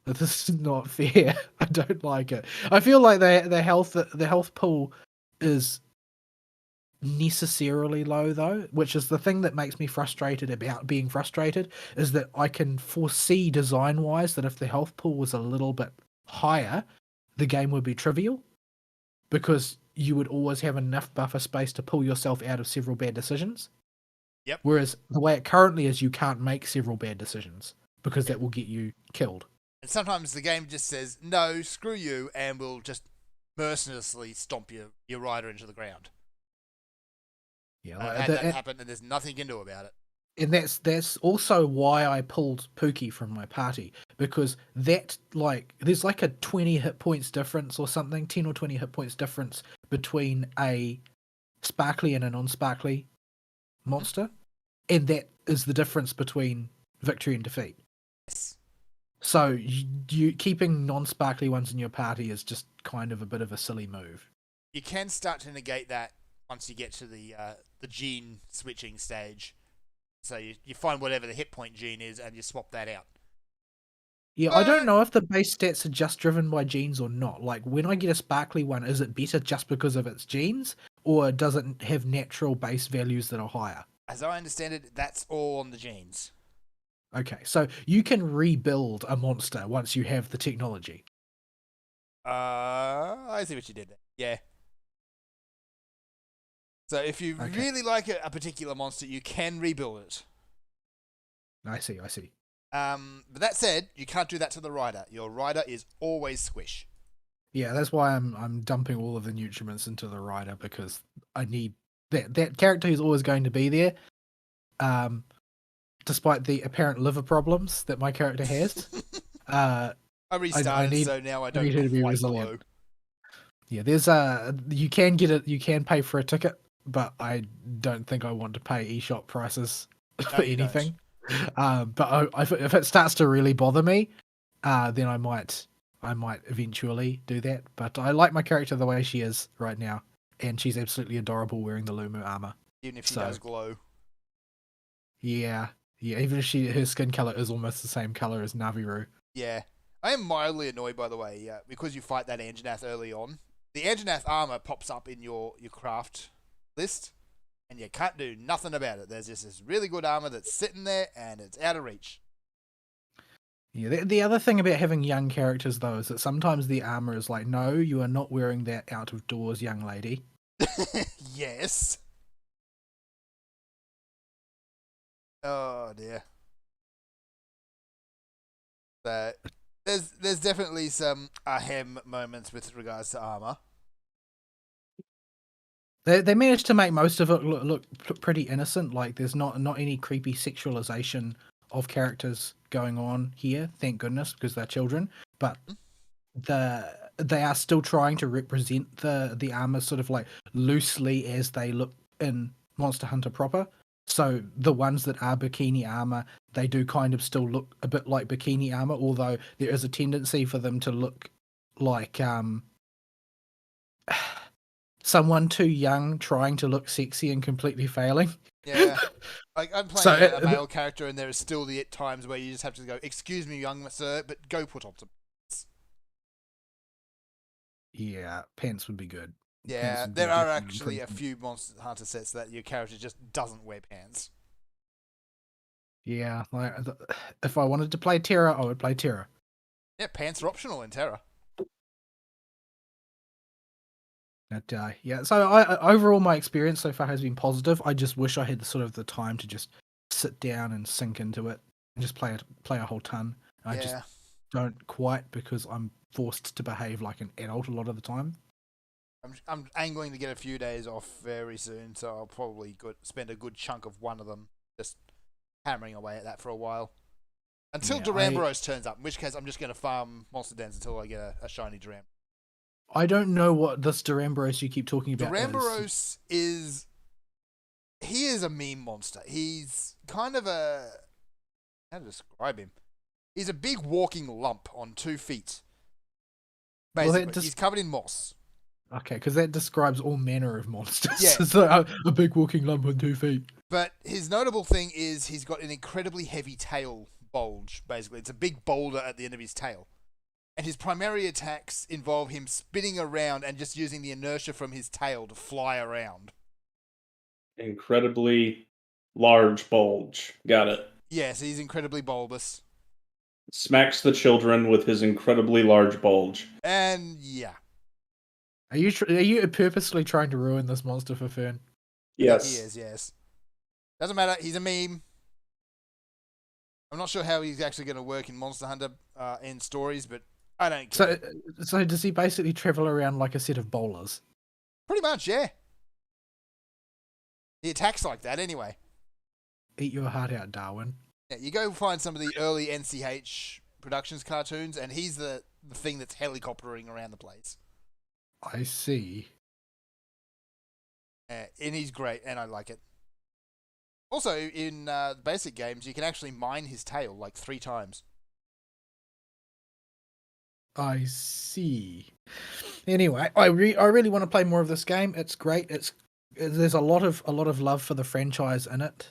This is not fair. I don't like it. I feel like the health pool is necessarily low though, which is the thing that makes me frustrated about being frustrated, is that I can foresee design wise that if the health pool was a little bit higher, the game would be trivial, because you would always have enough buffer space to pull yourself out of several bad decisions. Yep. Whereas the way it currently is, you can't make several bad decisions because that will get you killed. And sometimes the game just says, no, screw you, and will just mercilessly stomp your rider into the ground. Yeah, I've had that happen, and there's nothing you can do about it. And that's also why I pulled Pookie from my party, because that, like, there's like a 20 hit points difference or something, 10 or 20 hit points difference between a sparkly and a non-sparkly monster, and that is the difference between victory and defeat. Yes. So you keeping non-sparkly ones in your party is just kind of a bit of a silly move. You can start to negate that once you get to the gene switching stage. So you find whatever the hit point gene is and you swap that out. Yeah, I don't know if the base stats are just driven by genes or not. Like, when I get a sparkly one, is it better just because of its genes, or does it have natural base values that are higher? As I understand it, that's all on the genes. Okay, so you can rebuild a monster once you have the technology. I see what you did there. Yeah. So if you really like a particular monster, you can rebuild it. I see. But that said, you can't do that to the rider. Your rider is always squish. Yeah, that's why I'm dumping all of the nutriments into the rider, because I need that character who's always going to be there. Despite the apparent liver problems that my character has. I restarted, so now I don't need her to be resilient. Glow. Yeah, there's you can get it. You can pay for a ticket, but I don't think I want to pay eShop prices for anything. But if it starts to really bother me, then I might eventually do that. But I like my character the way she is right now, and she's absolutely adorable wearing the Lumu armor. Even if she does glow. Yeah, even if her skin color is almost the same color as Naviru. Yeah. I am mildly annoyed, by the way, because you fight that Anjanath early on. The Anjanath armor pops up in your craft list, and you can't do nothing about it. There's just this really good armor that's sitting there, and it's out of reach. Yeah, the other thing about having young characters, though, is that sometimes the armor is like, no, you are not wearing that out of doors, young lady. Yes. Oh, dear. So, there's definitely some ahem moments with regards to armor. They managed to make most of it look pretty innocent. Like, there's not any creepy sexualization of characters going on here, thank goodness, because they're children. But the they are still trying to represent the armor sort of like loosely as they look in Monster Hunter proper. So the ones that are bikini armor, they do kind of still look a bit like bikini armor, although there is a tendency for them to look like someone too young trying to look sexy and completely failing. Yeah. Like, I'm So, playing a male character, and there are still the times where you just have to go, "Excuse me, young sir, but go put on some." Yeah, pants would be good. Yeah, Pants would be there are definitely actually a improvement. few Monster Hunter sets that your character just doesn't wear pants. Yeah, like if I wanted to play Terra, I would play Terra. Yeah, pants are optional in Terra. But yeah, so overall my experience so far has been positive. I just wish I had the time to just sit down and sink into it and just play a whole ton. I just Yeah. don't quite because I'm forced to behave like an adult a lot of the time. I'm angling to get a few days off very soon, so I'll probably spend a good chunk of one of them just hammering away at that for a while. Until Yeah, Duramboros turns up, in which case I'm just going to farm Monster Dens until I get a shiny Duram. I don't know what this Duramboros you keep talking about is. Duramboros he is a meme monster. He's kind of how to describe him? He's a big walking lump on 2 feet. Basically, Well, he's covered in moss. Okay, because that describes all manner of monsters. Yeah. It's like a big walking lump on 2 feet. But his notable thing is he's got an incredibly heavy tail bulge, basically. It's a big boulder at the end of his tail. And his primary attacks involve him spinning around and just using the inertia from his tail to fly around. Incredibly large bulge. Got it. Yes, he's incredibly bulbous. Smacks the children with his incredibly large bulge. And yeah. Are you purposely trying to ruin this monster for Fern? Yes. He is, yes. Doesn't matter, he's a meme. I'm not sure how he's actually going to work in Monster Hunter in stories, but I don't care. So does he basically travel around like a set of bowlers? Pretty much, yeah. He attacks like that anyway. Eat your heart out, Darwin. Yeah, you go find some of the early NCH Productions cartoons, and he's the thing that's helicoptering around the place. I see. And he's great, and I like it. Also, in the basic games, you can actually mine his tail like 3 times. I see. Anyway, I really want to play more of this game. It's great. There's a lot of love for the franchise in it.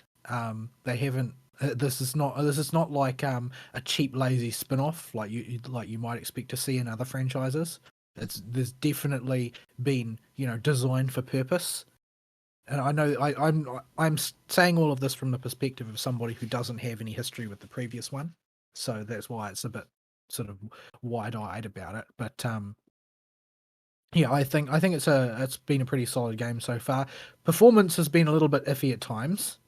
They haven't. This is not like a cheap, lazy spin-off like you might expect to see in other franchises. There's definitely been designed for purpose. And I know I'm saying all of this from the perspective of somebody who doesn't have any history with the previous one, so that's why it's a bit sort of wide-eyed about it. But yeah, I think it's been a pretty solid game so far. Performance has been a little bit iffy at times.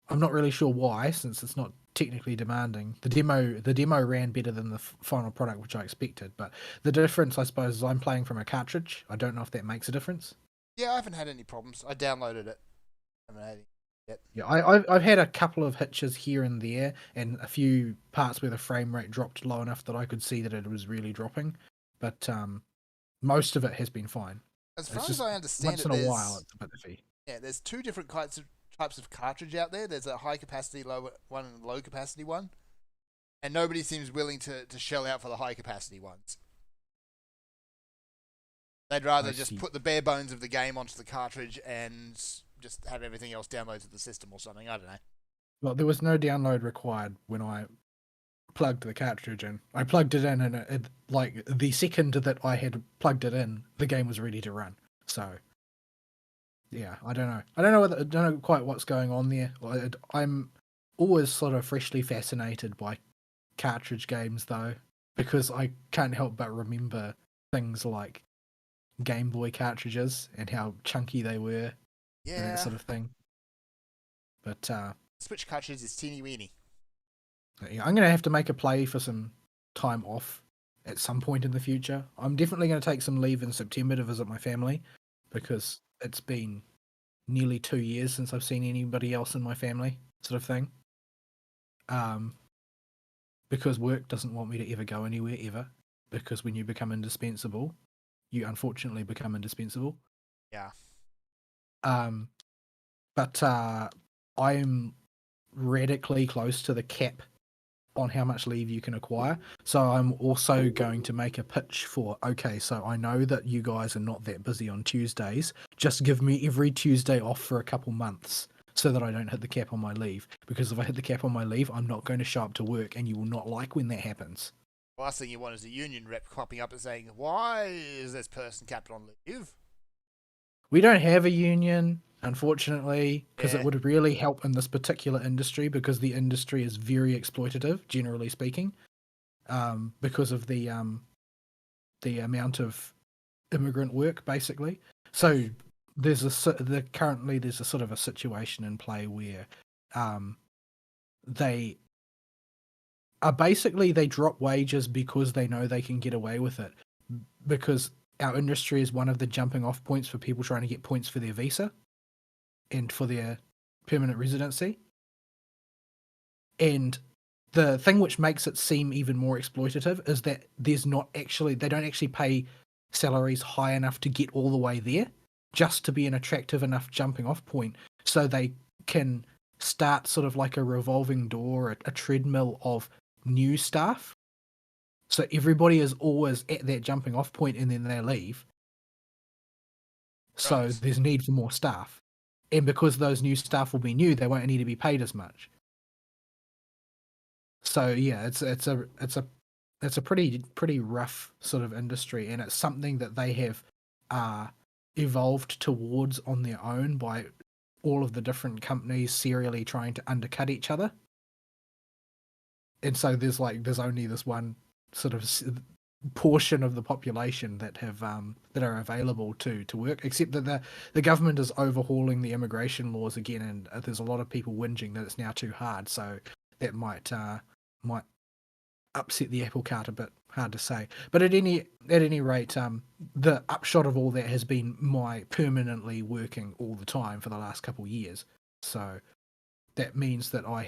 I'm not really sure why, since it's not technically demanding. The demo ran better than the final product, which I expected. But the difference, I suppose, is I'm playing from a cartridge. I don't know if that makes a difference. Yeah, I haven't had any problems. I downloaded it. I haven't had any yet. Yeah, I've had a couple of hitches here and there, and a few parts where the frame rate dropped low enough that I could see that it was really dropping. But most of it has been fine. As far as I understand Once it, in a while, it's a bit iffy. Yeah, there's 2 different types of cartridge out there. There's a high capacity one and a low capacity one. And nobody seems willing to shell out for the high capacity ones. They'd rather just put the bare bones of the game onto the cartridge and just have everything else download to the system or something. I don't know. Well, there was no download required when I plugged the cartridge in. I plugged it in, and like the second that I had plugged it in, the game was ready to run. So, yeah, I don't know. I don't know quite what's going on there. I'm always sort of freshly fascinated by cartridge games, though, because I can't help but remember things like Game Boy cartridges and how chunky they were, and that sort of thing. But Switch cartridge is teeny weeny. Yeah, I'm gonna have to make a play for some time off at some point in the future. I'm definitely going to take some leave in September to visit my family, because it's been nearly 2 years since I've seen anybody else in my family, sort of thing. Because work doesn't want me to ever go anywhere ever, because when you become indispensable, you unfortunately become indispensable. Yeah. But I'm radically close to the cap on how much leave you can acquire. So I'm also going to make a pitch for, okay, so I know that you guys are not that busy on Tuesdays. Just give me every Tuesday off for a couple months so that I don't hit the cap on my leave. Because if I hit the cap on my leave, I'm not going to show up to work, and you will not like when that happens. The last thing you want is a union rep cropping up and saying, why is this person capped on leave? We don't have a union, unfortunately, because Yeah. it would really help in this particular industry, because the industry is very exploitative, generally speaking, because of the amount of immigrant work, basically. So currently there's a sort of a situation in play where they are basically, they drop wages because they know they can get away with it, because our industry is one of the jumping off points for people trying to get points for their visa and for their permanent residency. And the thing which makes it seem even more exploitative is that they don't actually pay salaries high enough to get all the way there, just to be an attractive enough jumping off point, so they can start sort of like a revolving door, a treadmill of new staff. So everybody is always at that jumping off point, and then they leave. So Right. there's need for more staff. And because those new staff will be new, they won't need to be paid as much. So yeah, it's a pretty rough sort of industry, and it's something that they have evolved towards on their own by all of the different companies serially trying to undercut each other. And so there's only this one sort of portion of the population that have that are available to work, except that the government is overhauling the immigration laws again, and there's a lot of people whinging that it's now too hard, so that might upset the apple cart a bit. Hard to say, but at any rate, the upshot of all that has been my permanently working all the time for the last couple of years. So that means that I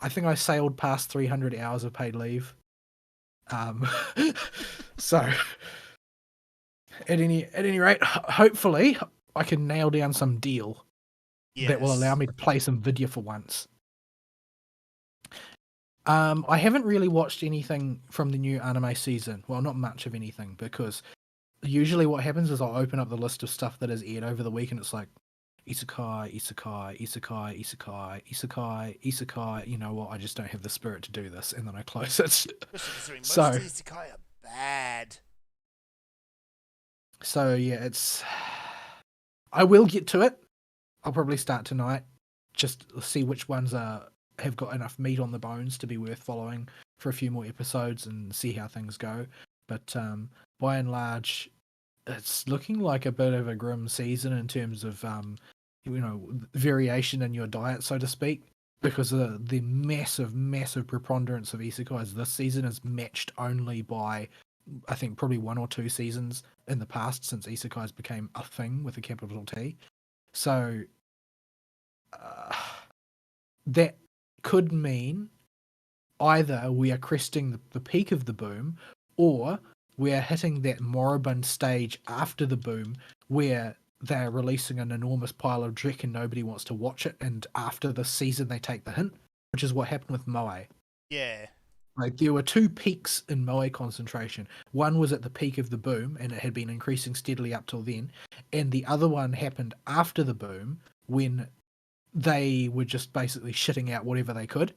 think I sailed past 300 hours of paid leave. So at any rate, hopefully I can nail down some deal that will allow me to play some video for once. I haven't really watched anything from the new anime season. Well, not much of anything, because usually what happens is I'll open up the list of stuff that is aired over the week, and it's like isekai, isekai, isekai, isekai, isekai, isekai. You know what? I just don't have the spirit to do this, and then I close it. Especially considering most So- isekai are bad. So yeah, I will get to it. I'll probably start tonight. Just see which ones have got enough meat on the bones to be worth following for a few more episodes and see how things go. But by and large, it's looking like a bit of a grim season in terms of variation in your diet, so to speak, because the massive preponderance of isekais this season is matched only by, I think, probably one or two seasons in the past since isekais became a thing with a capital T. So that could mean either we are cresting the peak of the boom, or we are hitting that moribund stage after the boom where they're releasing an enormous pile of dreck and nobody wants to watch it, and after the season they take the hint, which is what happened with Moe. Yeah. Like, there were two peaks in Moe concentration. One was at the peak of the boom, and it had been increasing steadily up till then. And the other one happened after the boom, when they were just basically shitting out whatever they could.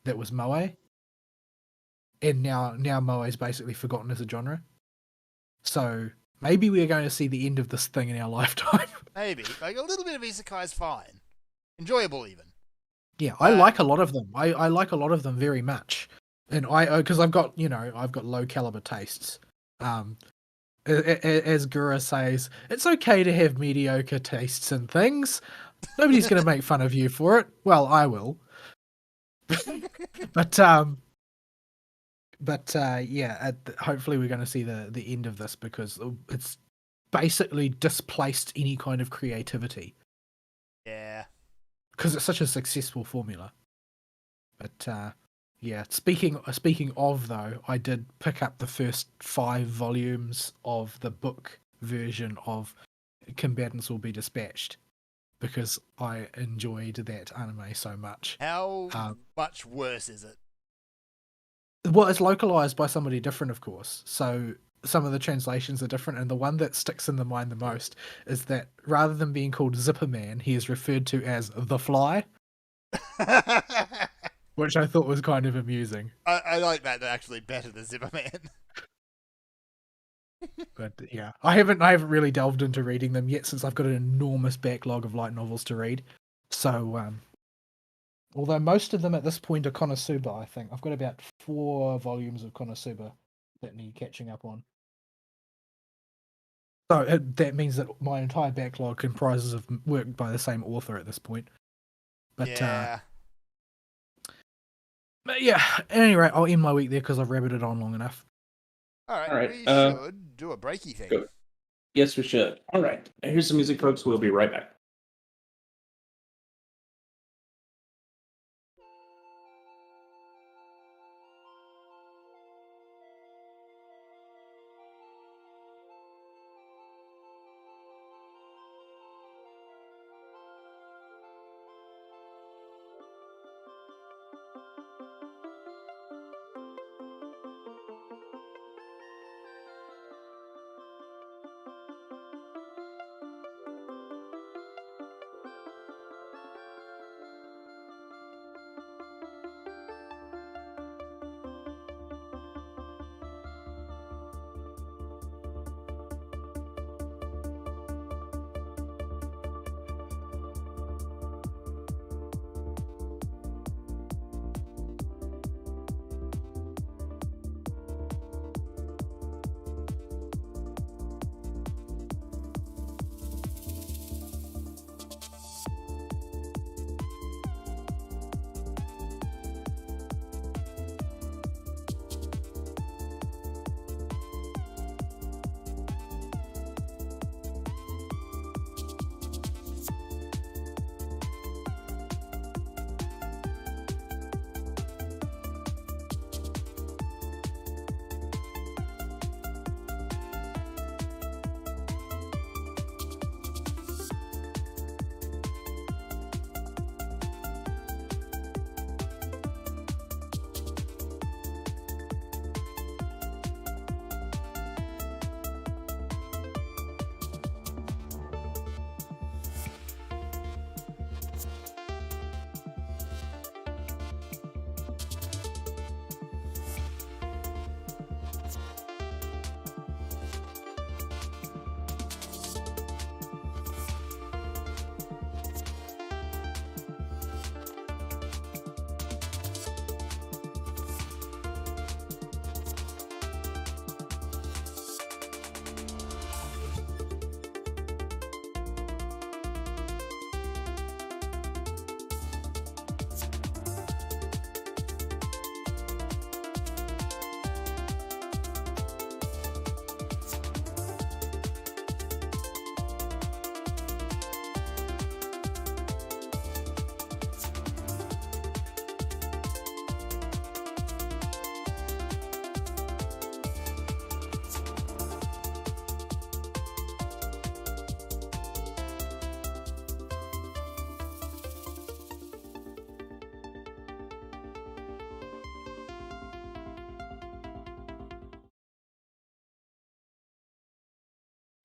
That was Moe. And now Moe is basically forgotten as a genre. So maybe we're going to see the end of this thing in our lifetime. Maybe. Like, a little bit of isekai is fine. Enjoyable, even. Yeah, I like a lot of them. I like a lot of them very much. And because I've got low caliber tastes. As Gura says, it's okay to have mediocre tastes in things. Nobody's going to make fun of you for it. Well, I will. But yeah, hopefully we're going to see the end of this, because it's basically displaced any kind of creativity. Yeah. Because it's such a successful formula. But yeah, speaking of, though, I did pick up the first 5 volumes of the book version of Combatants Will Be Dispatched because I enjoyed that anime so much. How much worse is it? Well, it's localized by somebody different, of course. So some of the translations are different, and the one that sticks in the mind the most is that rather than being called Zipperman, he is referred to as the Fly, which I thought was kind of amusing. I like that actually better than Zipperman. But yeah, I haven't really delved into reading them yet since I've got an enormous backlog of light novels to read. So, although most of them at this point are Konosuba, I think I've got about 4 volumes of Konosuba that need catching up on. So that means that my entire backlog comprises of work by the same author at this point. But yeah. But yeah, at any rate, I'll end my week there because I've rabbited on long enough. All right. Alright, We should do a breaky thing. go. Yes, we should. All right. Here's some music, folks. We'll be right back.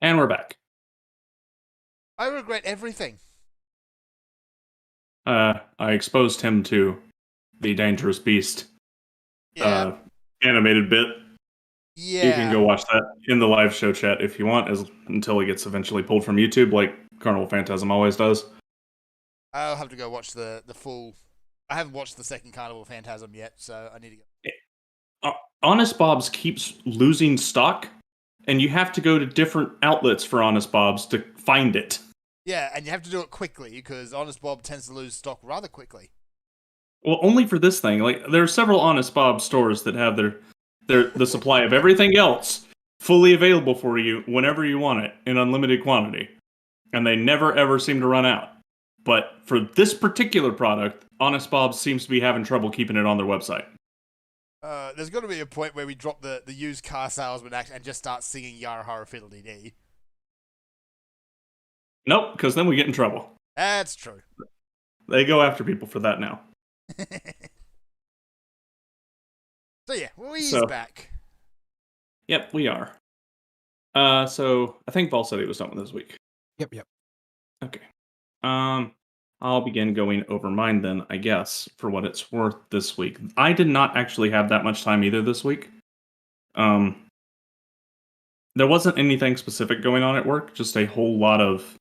And we're back. I regret everything. I exposed him to the Dangerous Beast Yeah. animated bit. Yeah. You can go watch that in the live show chat if you want, until it gets eventually pulled from YouTube, like Carnival Phantasm always does. I'll have to go watch the full. I haven't watched the second Carnival Phantasm yet, so I need to go. Honest Bob's keeps losing stock, and you have to go to different outlets for Honest Bob's to find it. Yeah, and you have to do it quickly because Honest Bob tends to lose stock rather quickly. Well, only for this thing. Like, there are several Honest Bob stores that have the supply of everything else fully available for you whenever you want it in unlimited quantity, and they never ever seem to run out. But for this particular product, Honest Bob's seems to be having trouble keeping it on their website. There's got to be a point where we drop the used car salesman act and just start singing Yara Hara Fiddle Dee Dee. Nope, because then we get in trouble. That's true. They go after people for that now. So yeah, we's So- back. Yep, we are. So I think Vol City was done with this week. Yep. Okay. I'll begin going over mine then, I guess, for what it's worth this week. I did not actually have that much time either this week. There wasn't anything specific going on at work, just a whole lot of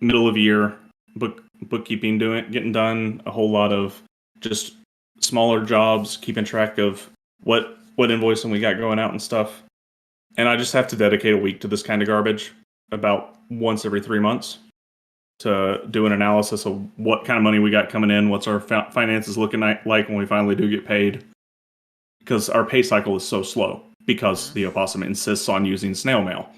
middle of year bookkeeping getting done, a whole lot of just smaller jobs, keeping track of what invoicing we got going out and stuff. And I just have to dedicate a week to this kind of garbage about once every 3 months to do an analysis of what kind of money we got coming in, what's our finances looking like when we finally do get paid. Because our pay cycle is so slow because the opossum insists on using snail mail.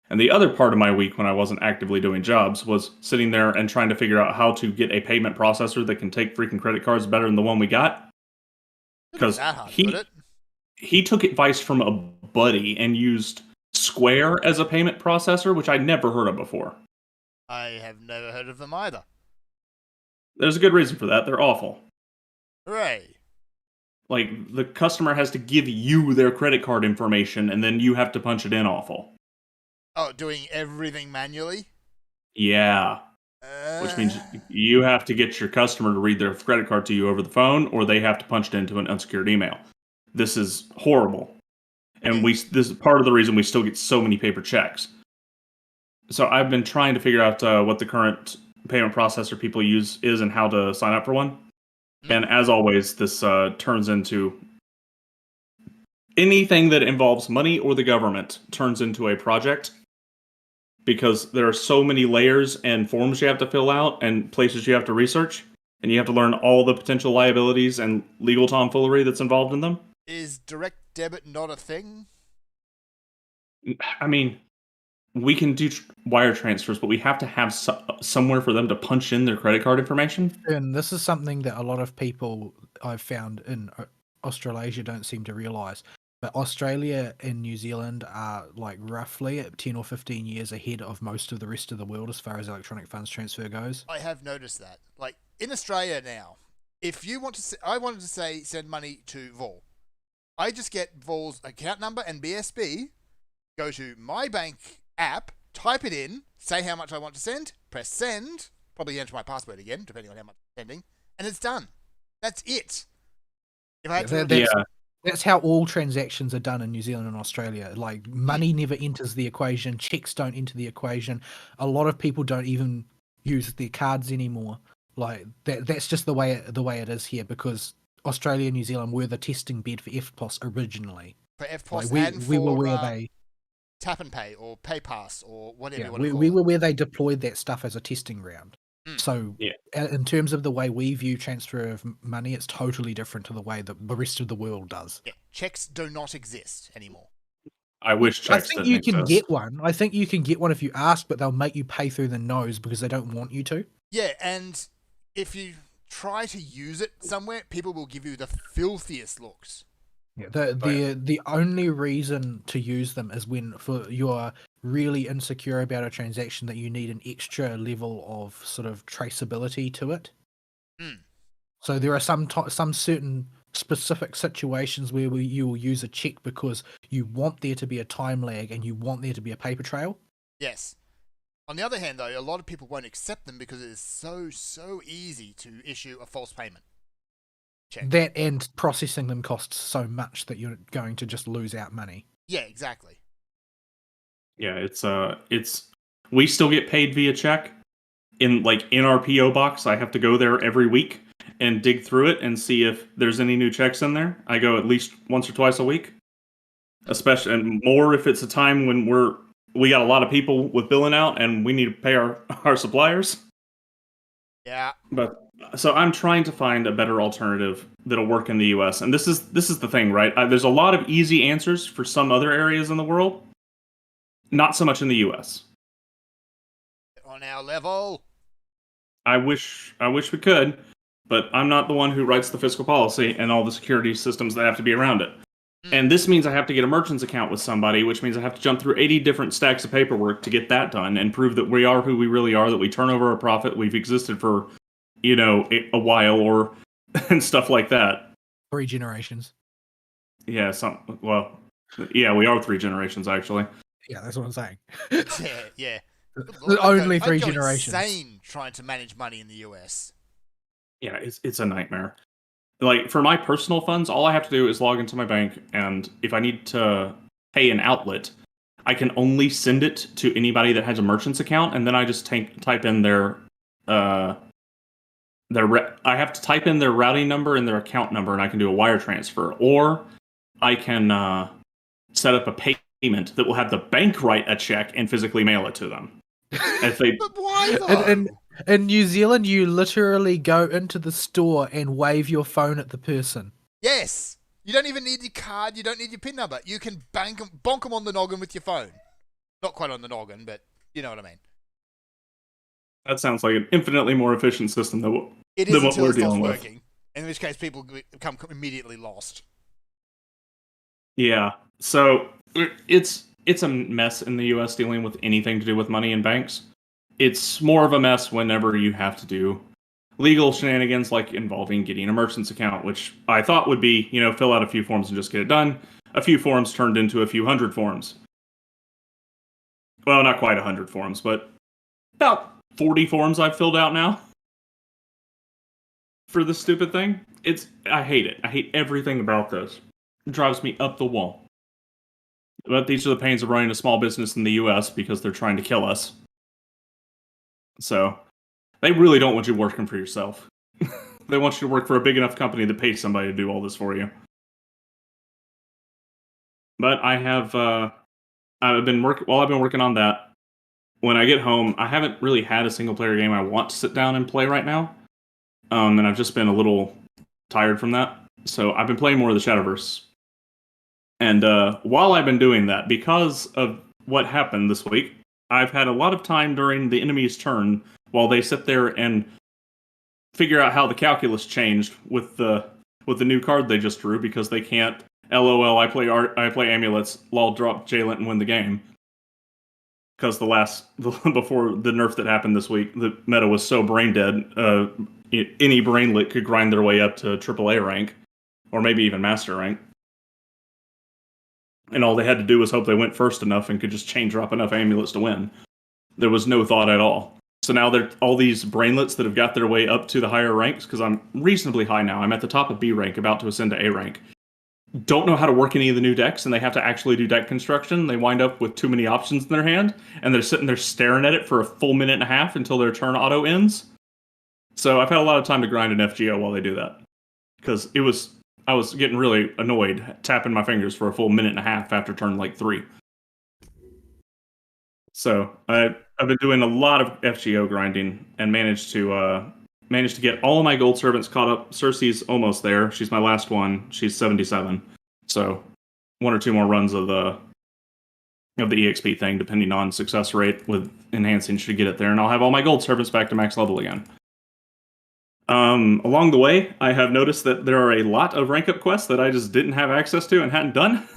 And the other part of my week when I wasn't actively doing jobs was sitting there and trying to figure out how to get a payment processor that can take freaking credit cards better than the one we got. Because That hard to put it. he took advice from a buddy and used Square as a payment processor, which I'd never heard of before. I have never heard of them either. There's a good reason for that. They're awful. Hooray. Like, the customer has to give you their credit card information, and then you have to punch it in awful. Oh, doing everything manually? Yeah. Which means you have to get your customer to read their credit card to you over the phone, or they have to punch it into an unsecured email. This is horrible. And this is part of the reason we still get so many paper checks. So I've been trying to figure out what the current payment processor people use is and how to sign up for one. And as always, this turns into anything that involves money or the government turns into a project. Because there are so many layers and forms you have to fill out and places you have to research. And you have to learn all the potential liabilities and legal tomfoolery that's involved in them. Is direct debit not a thing? I mean, we can do wire transfers, but we have to have somewhere for them to punch in their credit card information. And this is something that a lot of people I've found in Australasia don't seem to realise. But Australia and New Zealand are like roughly at 10 or 15 years ahead of most of the rest of the world as far as electronic funds transfer goes. I have noticed that. Like, in Australia now, if you want to... I wanted to say send money to Vol. I just get Vol's account number and BSB, go to my bank app, type it in, say how much I want to send, press send, probably enter my password again, depending on how much I'm sending, and it's done. That's it. If I had to... That's how all transactions are done in New Zealand and Australia. Like, money never enters the equation, checks don't enter the equation. A lot of people don't even use their cards anymore. Like, that's just the way it is here, because Australia and New Zealand were the testing bed for EFTPOS originally. For EFTPOS Like, and we for were where they Tap and Pay or PayPass or whatever you want we to call we it. were where they deployed that stuff as a testing ground. So in terms of the way we view transfer of money, it's totally different to the way that the rest of the world does. Yeah, checks do not exist anymore. I wish checks I think you can get one. I think you can get one if you ask, but they'll make you pay through the nose because they don't want you to. Yeah, and if you try to use it somewhere, people will give you the filthiest looks. Yeah, the only reason to use them is when you're really insecure about a transaction that you need an extra level of sort of traceability to it. So there are some certain specific situations where you will use a check because you want there to be a time lag and you want there to be a paper trail. Yes. On the other hand, though, a lot of people won't accept them because it is so easy to issue a false payment check. That and processing them costs so much that you're going to just lose out money. Yeah, exactly. Yeah, it's we still get paid via check. In our PO box, I have to go there every week and dig through it and see if there's any new checks in there. I go at least once or twice a week, especially, and more if it's a time when we got a lot of people with billing out and we need to pay our suppliers. Yeah. But so I'm trying to find a better alternative that'll work in the US. And this is the thing, right? There's a lot of easy answers for some other areas in the world, not so much in the US. On our level. I wish we could, but I'm not the one who writes the fiscal policy and all the security systems that have to be around it. And this means I have to get a merchant's account with somebody, which means I have to jump through 80 different stacks of paperwork to get that done and prove that we are who we really are, that we turn over a profit, we've existed for, a while, or and stuff like that. 3 generations. Yeah, we are 3 generations, actually. Yeah, that's what I'm saying. Yeah. Only I'd 3 go generations. insane trying to manage money in the US. Yeah, it's a nightmare. Like, for my personal funds, all I have to do is log into my bank, and if I need to pay an outlet, I can only send it to anybody that has a merchant's account, and then I just type in I have to type in their routing number and their account number, and I can do a wire transfer. Or I can set up a payment that will have the bank write a check and physically mail it to them. If they, But why though? In New Zealand, you literally go into the store and wave your phone at the person. Yes. You don't even need your card. You don't need your PIN number. You can bonk them on the noggin with your phone. Not quite on the noggin, but you know what I mean. that sounds like an infinitely more efficient system than what It is what until we're it stops dealing with. working, in which case people become immediately lost. Yeah. So it's a mess in the US dealing with anything to do with money in banks. It's more of a mess whenever you have to do legal shenanigans like involving getting a merchant's account, which I thought would be, fill out a few forms and just get it done. A few forms turned into a few hundred forms. Well, not quite 100 forms, but about 40 forms I've filled out now for this stupid thing. I hate it. I hate everything about this. It drives me up the wall. But these are the pains of running a small business in the US because they're trying to kill us. So, they really don't want you working for yourself. They want you to work for a big enough company that pays somebody to do all this for you. But I've been working on that. When I get home, I haven't really had a single player game I want to sit down and play right now. And I've just been a little tired from that. So I've been playing more of the Shadowverse. And while I've been doing that, because of what happened this week, I've had a lot of time during the enemy's turn while they sit there and figure out how the calculus changed with the new card they just drew, because they can't. LOL, I play amulets, lol, drop Jalent and win the game. Because before the nerf that happened this week, the meta was so brain dead, any brainlet could grind their way up to AAA rank, or maybe even Master rank. And all they had to do was hope they went first enough and could just chain drop enough amulets to win. There was no thought at all. So now all these brainlets that have got their way up to the higher ranks, because I'm reasonably high now. I'm at the top of B rank, about to ascend to A rank. Don't know how to work any of the new decks, and they have to actually do deck construction. They wind up with too many options in their hand, and they're sitting there staring at it for a full minute and a half until their turn auto ends. So I've had a lot of time to grind an FGO while they do that. Because I was getting really annoyed tapping my fingers for a full minute and a half after turn 3. So I've been doing a lot of FGO grinding and managed to get all of my gold servants caught up. Cersei's almost there. She's my last one. She's 77. So 1 or 2 more runs of the EXP thing, depending on success rate with enhancing, should get it there, and I'll have all my gold servants back to max level again. Along the way, I have noticed that there are a lot of rank up quests that I just didn't have access to and hadn't done.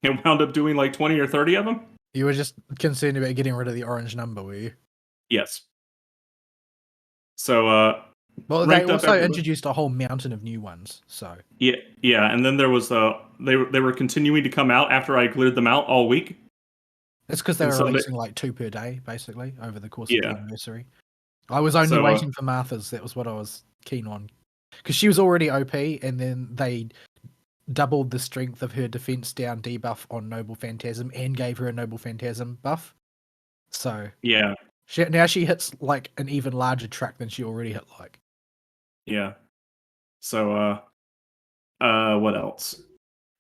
And wound up doing 20 or 30 of them. You were just concerned about getting rid of the orange number, were you? Yes. So, well, they also introduced a whole mountain of new ones. So yeah, and then there was they were continuing to come out after I cleared them out all week. It's because they were releasing 2 per day, basically, over the course of the anniversary. I was only waiting for Martha's. That was what I was keen on, because she was already OP, and then they doubled the strength of her defense down debuff on Noble Phantasm and gave her a Noble Phantasm buff. So yeah, now she hits an even larger track than she already hit. Yeah. So what else?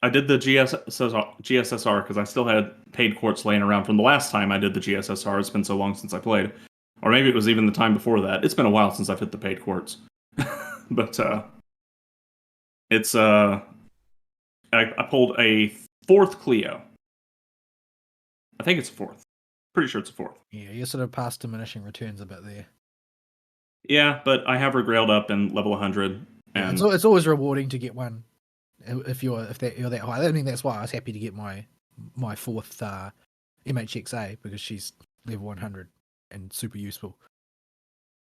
I did the GSSR because I still had paid quartz laying around from the last time I did the GSSR. It's been so long since I played. Or maybe it was even the time before that. It's been a while since I've hit the paid quartz. But it's I pulled a 4th Cleo. I think it's a 4th. Pretty sure it's a 4th. Yeah, you're sort of past diminishing returns a bit there. Yeah, but I have her grailed up in level 100. And it's always rewarding to get one if you're that high. I mean, that's why I was happy to get my fourth MHXA, because she's level 100 and super useful.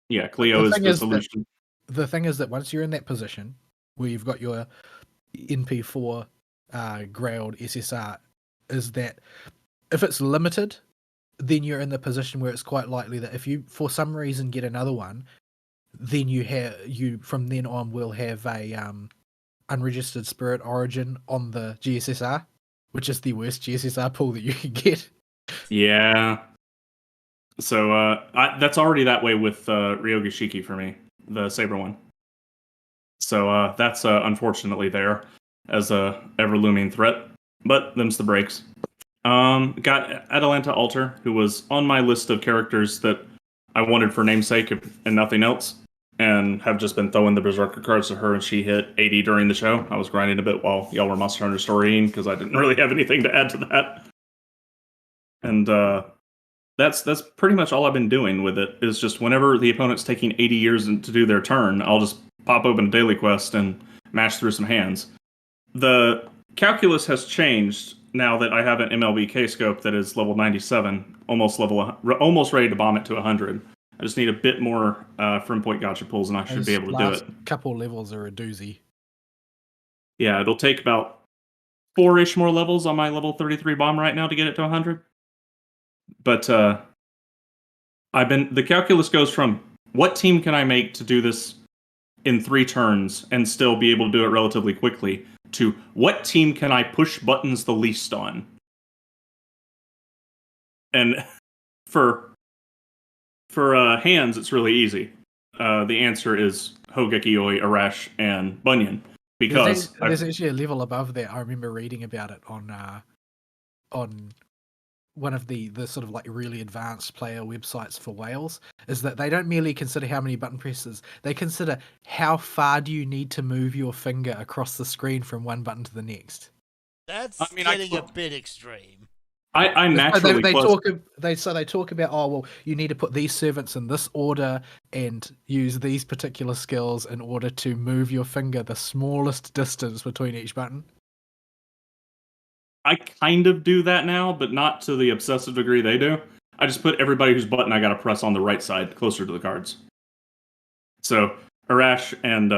Yeah, Cleo is the solution. The thing is that once you're in that position where you've got your NP4 Grailed SSR, is that if it's limited, then you're in the position where it's quite likely that if you for some reason get another one, then you from then on will have a unregistered Spirit Origin on the GSSR, which is the worst GSSR pull that you can get. Yeah. So that's already that way with Ryoga Shiki for me, the Saber one. So that's unfortunately there as a ever-looming threat, but them's the breaks. Got Atalanta Alter, who was on my list of characters that I wanted for namesake and nothing else, and have just been throwing the Berserker cards to her, and she hit 80 during the show. I was grinding a bit while y'all were Monster Hunter storying, because I didn't really have anything to add to that. And that's pretty much all I've been doing with it, is just whenever the opponent's taking 80 years to do their turn, I'll just pop open a daily quest and mash through some hands. The calculus has changed now that I have an MLB K-Scope that is level 97, almost ready to bomb it to 100. I just need a bit more from point gotcha pulls, and I should be able to do it. Couple levels are a doozy. Yeah, it'll take about 4-ish more levels on my level 33 bomb right now to get it to 100. But the calculus goes from what team can I make to do this in 3 turns and still be able to do it relatively quickly, to what team can I push buttons the least on. And for hands, it's really easy. The answer is Hogeki Oi, Arash, and Bunyan. Because there's actually a level above that. I remember reading about it on one of the sort of like really advanced player websites for Wales, is that they don't merely consider how many button presses, they consider how far do you need to move your finger across the screen from one button to the next. That's getting a bit extreme. I naturally they talk about, oh well, you need to put these servants in this order and use these particular skills in order to move your finger the smallest distance between each button. I kind of do that now, but not to the obsessive degree they do. I just put everybody whose button I gotta press on the right side, closer to the cards. So, Arash and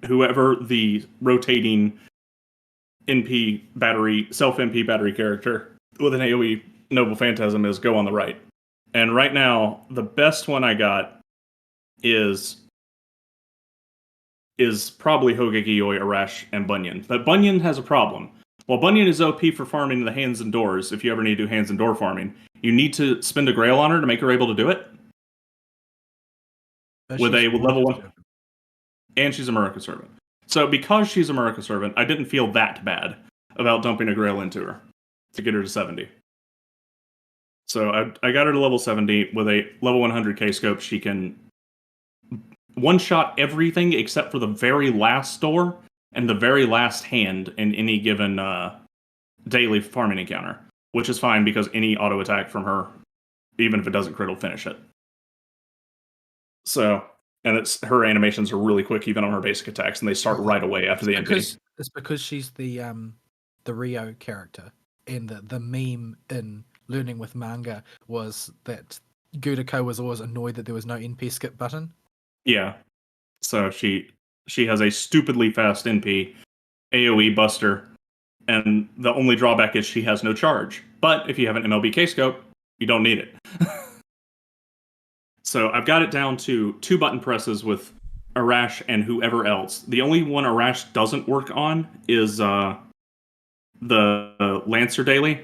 whoever the rotating NP battery, self-NP battery character with an AoE Noble Phantasm is, go on the right. And right now, the best one I got is probably Hogeki Oi, Arash, and Bunyan. But Bunyan has a problem. While Bunyan is OP for farming the hands and doors, if you ever need to do hands and door farming, you need to spend a Grail on her to make her able to do it. With level 1. And she's a Marika Servant. So because she's a Marika Servant, I didn't feel that bad about dumping a Grail into her to get her to 70. So I got her to level 70 with a level 100 K-Scope. She can one-shot everything except for the very last door and the very last hand in any given daily farming encounter, which is fine because any auto attack from her, even if it doesn't crit, will finish it. So, and her animations are really quick, even on her basic attacks, and they start right away after the NP. It's because she's the Rio character, and the meme in Learning with Manga was that Gudako was always annoyed that there was no NP skip button. Yeah, so she has a stupidly fast NP, AoE buster, and the only drawback is she has no charge. But if you have an MLB K-Scope, you don't need it. So I've got it down to 2 button presses with Arash and whoever else. The only one Arash doesn't work on is the Lancer daily.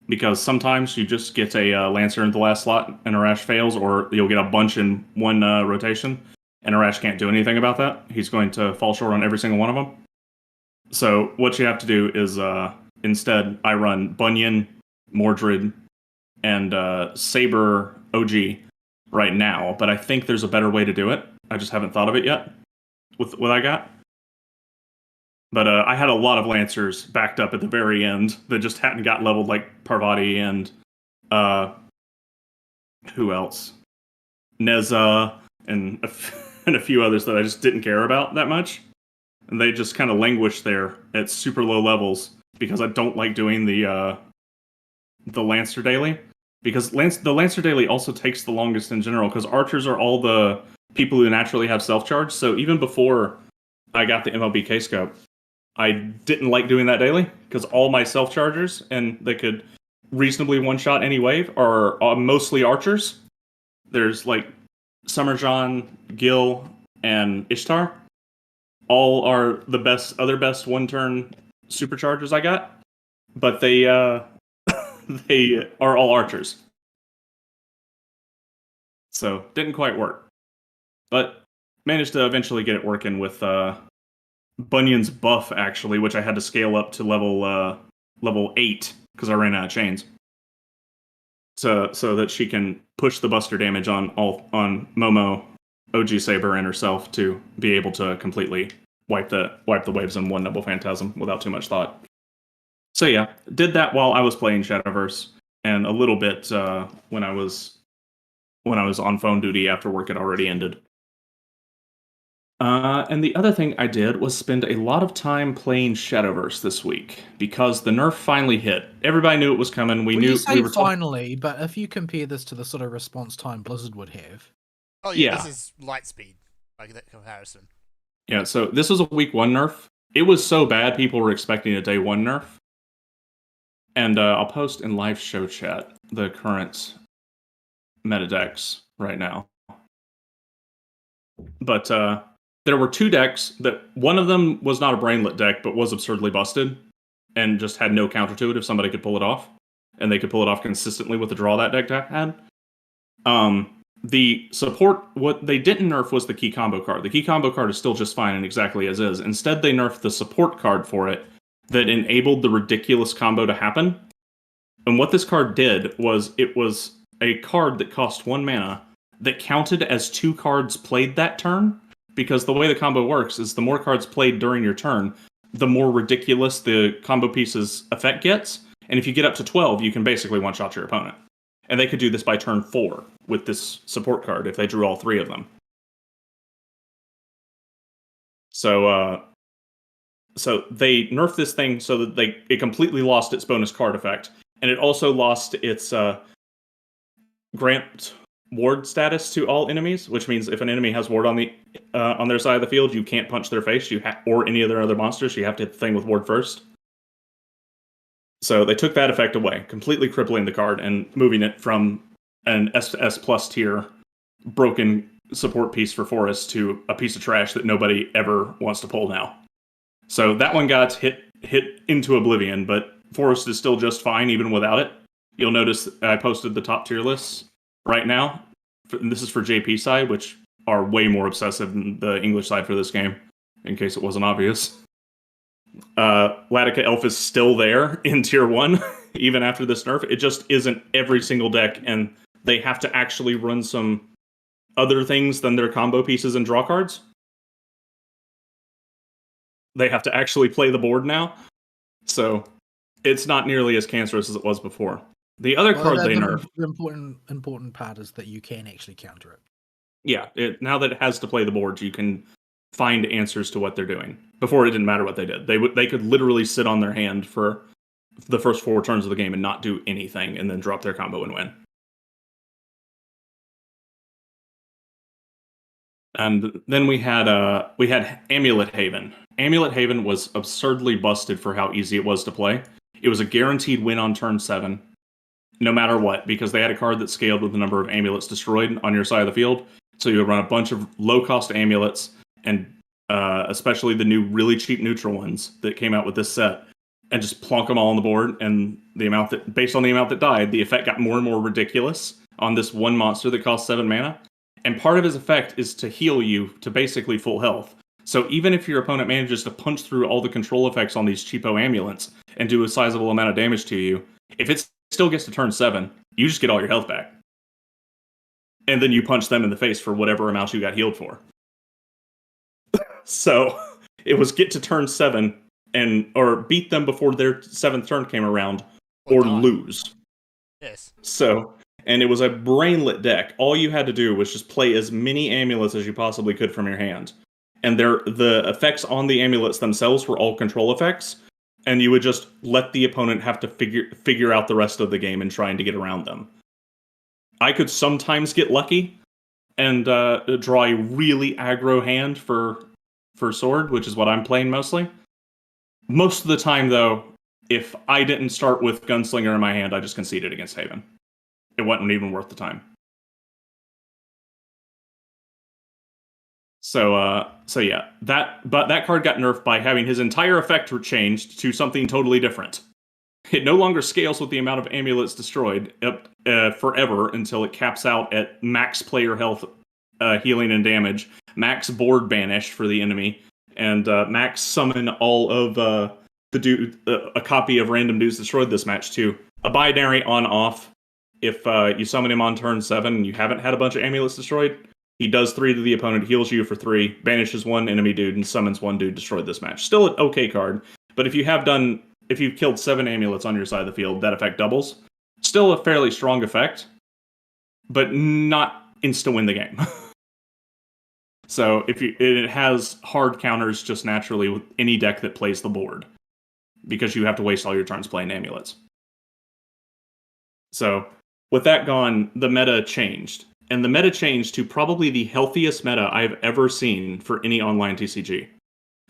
Because sometimes you just get a Lancer into the last slot and Arash fails, or you'll get a bunch in one rotation. And Arash can't do anything about that. He's going to fall short on every single one of them. So what you have to do is, instead, I run Bunyan, Mordred, and Saber OG right now. But I think there's a better way to do it. I just haven't thought of it yet with what I got. But I had a lot of Lancers backed up at the very end that just hadn't got leveled, like Parvati and who else? Neza and a few others that I just didn't care about that much. and they just kind of languish there at super low levels because I don't like doing the Lancer daily, because the Lancer daily also takes the longest in general, because archers are all the people who naturally have self-charge. So even before I got the MLBK scope, I didn't like doing that daily, because all my self-chargers, and they could reasonably one-shot any wave, are mostly archers. There's like Summerjon, Gil, and Ishtar. All are the best one-turn superchargers I got, but they they are all archers. So, didn't quite work. But managed to eventually get it working with Bunyan's buff, actually, which I had to scale up to level 8, because I ran out of chains. So that she can push the buster damage on Momo, OG Saber, and herself to be able to completely wipe the waves in one Noble Phantasm without too much thought. So yeah, did that while I was playing Shadowverse, and a little bit when I was on phone duty after work had already ended. And the other thing I did was spend a lot of time playing Shadowverse this week, because the nerf finally hit. Everybody knew it was coming. We knew you say we were finally, but if you compare this to the sort of response time Blizzard would have. Oh yeah, this is light speed, like that comparison. Yeah, so this was a week 1 nerf. It was so bad people were expecting a day 1 nerf. And I'll post in live show chat the current meta decks right now. But there were 2 decks that one of them was not a Brainlet deck, but was absurdly busted and just had no counter to it if somebody could pull it off. And they could pull it off consistently with the draw that deck had. The support, what they didn't nerf was the key combo card. The key combo card is still just fine and exactly as is. Instead, they nerfed the support card for it that enabled the ridiculous combo to happen. And what this card did was, it was a card that cost 1 mana that counted as 2 cards played that turn, because the way the combo works is the more cards played during your turn, the more ridiculous the combo piece's effect gets. And if you get up to 12, you can basically one-shot your opponent. And they could do this by turn 4 with this support card if they drew all 3 of them. So they nerfed this thing so that it completely lost its bonus card effect. And it also lost its grant ward status to all enemies, which means if an enemy has ward on their side of the field, you can't punch their face, or any of their other monsters. You have to hit the thing with ward first. So they took that effect away, completely crippling the card and moving it from an SS plus tier broken support piece for Forest to a piece of trash that nobody ever wants to pull now. So that one got hit into oblivion, but Forest is still just fine even without it. You'll notice I posted the top tier lists right now. And this is for JP side, which are way more obsessive than the English side for this game, in case it wasn't obvious. Latica Elf is still there in tier 1, even after this nerf. It just isn't every single deck, and they have to actually run some other things than their combo pieces and draw cards. They have to actually play the board now, so it's not nearly as cancerous as it was before. The other card they nerfed... The important part is that you can actually counter it. Yeah, now that it has to play the board, you can find answers to what they're doing. Before, it didn't matter what they did. They could literally sit on their hand for the first 4 turns of the game and not do anything, and then drop their combo and win. And then we had Amulet Haven. Amulet Haven was absurdly busted for how easy it was to play. It was a guaranteed win on turn 7, no matter what, because they had a card that scaled with the number of amulets destroyed on your side of the field. So you would run a bunch of low-cost amulets, and especially the new really cheap neutral ones that came out with this set, and just plonk them all on the board. And based on the amount that died, the effect got more and more ridiculous on this one monster that costs 7 mana. And part of his effect is to heal you to basically full health. So even if your opponent manages to punch through all the control effects on these cheapo amulets and do a sizable amount of damage to you, if it still gets to turn 7, you just get all your health back. And then you punch them in the face for whatever amount you got healed for. So it was get to turn 7 or beat them before their 7th turn came around, or lose. Yes. So, and it was a brainlet deck. All you had to do was just play as many amulets as you possibly could from your hand. and the effects on the amulets themselves were all control effects, and you would just let the opponent have to figure out the rest of the game and trying to get around them. I could sometimes get lucky and draw a really aggro hand for sword, which is what I'm playing mostly. Most of the time, though, if I didn't start with Gunslinger in my hand, I just conceded against Haven. It wasn't even worth the time. So yeah, that card got nerfed by having his entire effect changed to something totally different. It no longer scales with the amount of amulets destroyed forever until it caps out at max player health, healing and damage, max board banished for the enemy, and max summon all of a copy of random dudes destroyed this match too. A binary on-off. If you summon him on turn 7 and you haven't had a bunch of amulets destroyed, he does 3 to the opponent, heals you for 3, banishes 1 enemy dude, and summons 1 dude destroyed this match. Still an okay card, but if you've killed 7 amulets on your side of the field, that effect doubles. Still a fairly strong effect, but not insta-win the game. So it has hard counters just naturally with any deck that plays the board, because you have to waste all your turns playing amulets. So with that gone, the meta changed. And the meta changed to probably the healthiest meta I've ever seen for any online TCG.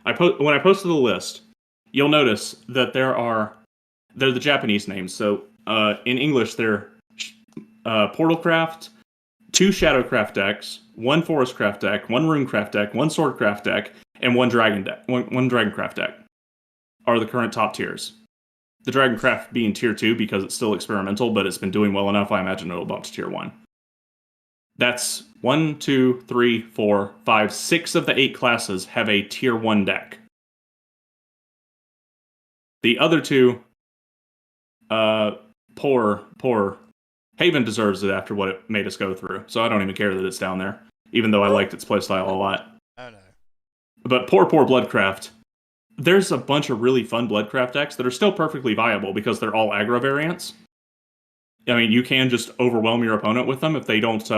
When I posted the list, you'll notice that they're the Japanese names. So in English, they're Portalcraft, 2 Shadowcraft decks, 1 Forestcraft deck, 1 Runecraft deck, 1 Swordcraft deck, and 1 Dragoncraft deck are the current top tiers. The Dragoncraft being tier 2 because it's still experimental, but it's been doing well enough, I imagine it'll bump to tier 1. That's 1, 2, 3, 4, 5, 6 of the 8 classes have a tier 1 deck. The other 2, poor Haven deserves it after what it made us go through. So I don't even care that it's down there, even though I liked its playstyle a lot. Oh no. But poor Bloodcraft. There's a bunch of really fun Bloodcraft decks that are still perfectly viable because they're all aggro variants. I mean, you can just overwhelm your opponent with them if they don't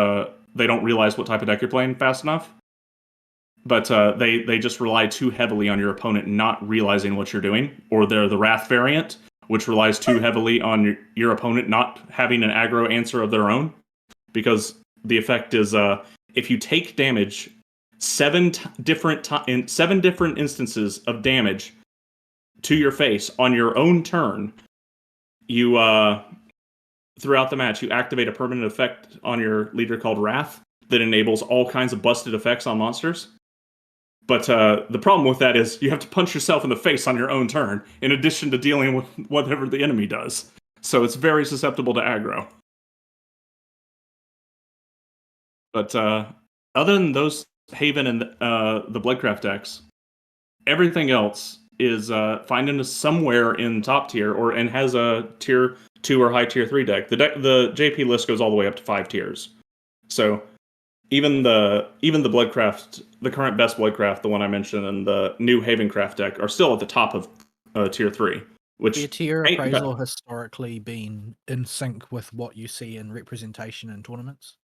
realize what type of deck you're playing fast enough. But they just rely too heavily on your opponent not realizing what you're doing, or they're the Wrath variant, which relies too heavily on your opponent not having an aggro answer of their own. Because the effect is, if you take damage, 7 different instances of damage to your face on your own turn, you throughout the match, you activate a permanent effect on your leader called Wrath that enables all kinds of busted effects on monsters. But the problem with that is you have to punch yourself in the face on your own turn, in addition to dealing with whatever the enemy does. So it's very susceptible to aggro. But other than those Haven and the Bloodcraft decks, everything else is finding us somewhere in top tier and has a tier 2 or high tier 3 deck. The JP list goes all the way up to 5 tiers. So even the Bloodcraft, the current best Bloodcraft, the one I mentioned, and the new Havencraft deck are still at the top of tier 3. Which the tier appraisal historically been in sync with what you see in representation in tournaments?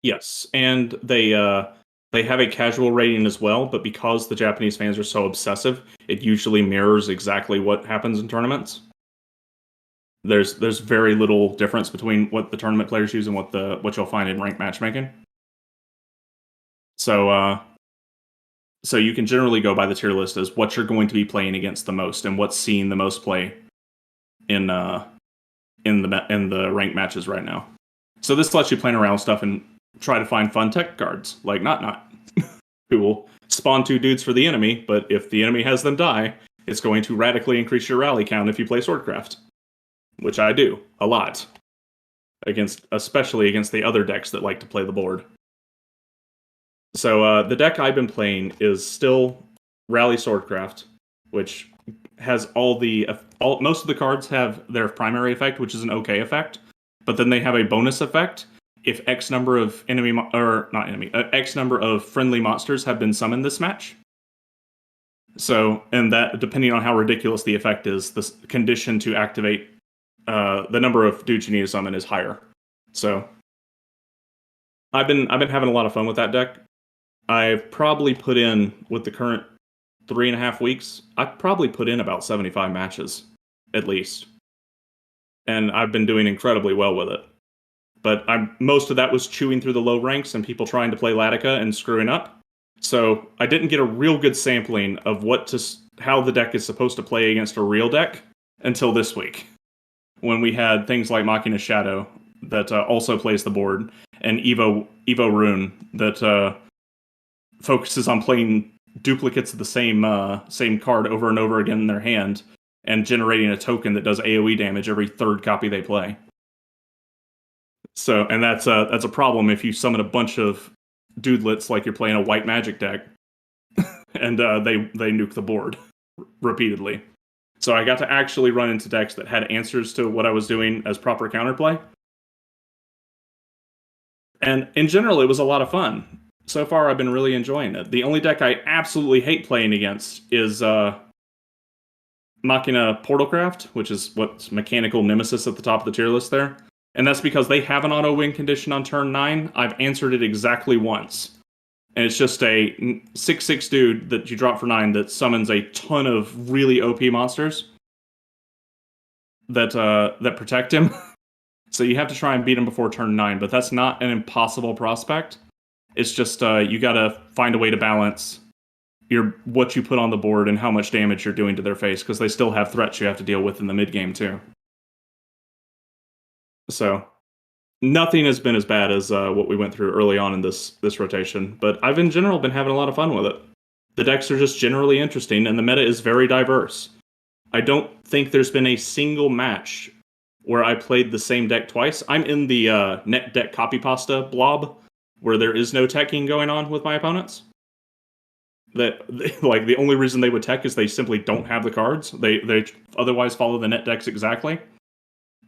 Yes, and they have a casual rating as well, but because the Japanese fans are so obsessive, it usually mirrors exactly what happens in tournaments. There's very little difference between what the tournament players use and what you'll find in ranked matchmaking. So you can generally go by the tier list as what you're going to be playing against the most and what's seeing the most play in the ranked matches right now. So this lets you plan around stuff and try to find fun tech cards like Not who will spawn 2 dudes for the enemy, but if the enemy has them die, it's going to radically increase your rally count if you play Swordcraft. Which I do a lot, especially against the other decks that like to play the board. So the deck I've been playing is still Rally Swordcraft, which has most of the cards have their primary effect, which is an okay effect, but then they have a bonus effect if X number of X number of friendly monsters have been summoned this match. So, and that, depending on how ridiculous the effect is, the condition to activate the number of dudes you need to summon is higher. So I've been having a lot of fun with that deck. I've probably put in, with the current 3.5 weeks, I've probably put in about 75 matches, at least. And I've been doing incredibly well with it. But most of that was chewing through the low ranks and people trying to play Latica and screwing up. So I didn't get a real good sampling of how the deck is supposed to play against a real deck until this week, when we had things like Machina Shadow that also plays the board, and Evo Rune that focuses on playing duplicates of the same card over and over again in their hand and generating a token that does AoE damage every third copy they play. So, and that's a problem if you summon a bunch of dudelets like you're playing a white magic deck, and they nuke the board repeatedly. So I got to actually run into decks that had answers to what I was doing as proper counterplay. And in general, it was a lot of fun. So far, I've been really enjoying it. The only deck I absolutely hate playing against is Machina Portalcraft, which is what's Mechanical Nemesis at the top of the tier list there. And that's because they have an auto-win condition on turn 9. I've answered it exactly once. And it's just a 6/6 dude that you drop for 9 that summons a ton of really OP monsters that protect him. So you have to try and beat him before turn 9, but that's not an impossible prospect. It's just you gotta find a way to balance what you put on the board and how much damage you're doing to their face, because they still have threats you have to deal with in the mid-game too. So nothing has been as bad as what we went through early on in this rotation, but I've in general been having a lot of fun with it. The decks are just generally interesting, and the meta is very diverse. I don't think there's been a single match where I played the same deck twice. I'm in the net deck copy pasta blob, where there is no teching going on with my opponents. Like, the only reason they would tech is they simply don't have the cards. They otherwise follow the net decks exactly,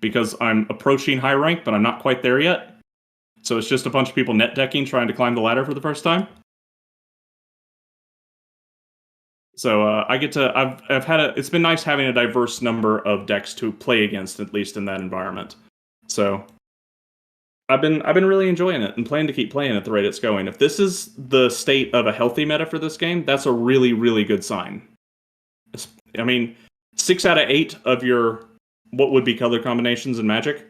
because I'm approaching high rank, but I'm not quite there yet. So it's just a bunch of people net decking trying to climb the ladder for the first time. So I get to it's been nice having a diverse number of decks to play against, at least in that environment. So I've been really enjoying it and plan to keep playing at the rate it's going. If this is the state of a healthy meta for this game, that's a really, really good sign. I mean, 6 out of 8 of your what would be color combinations in Magic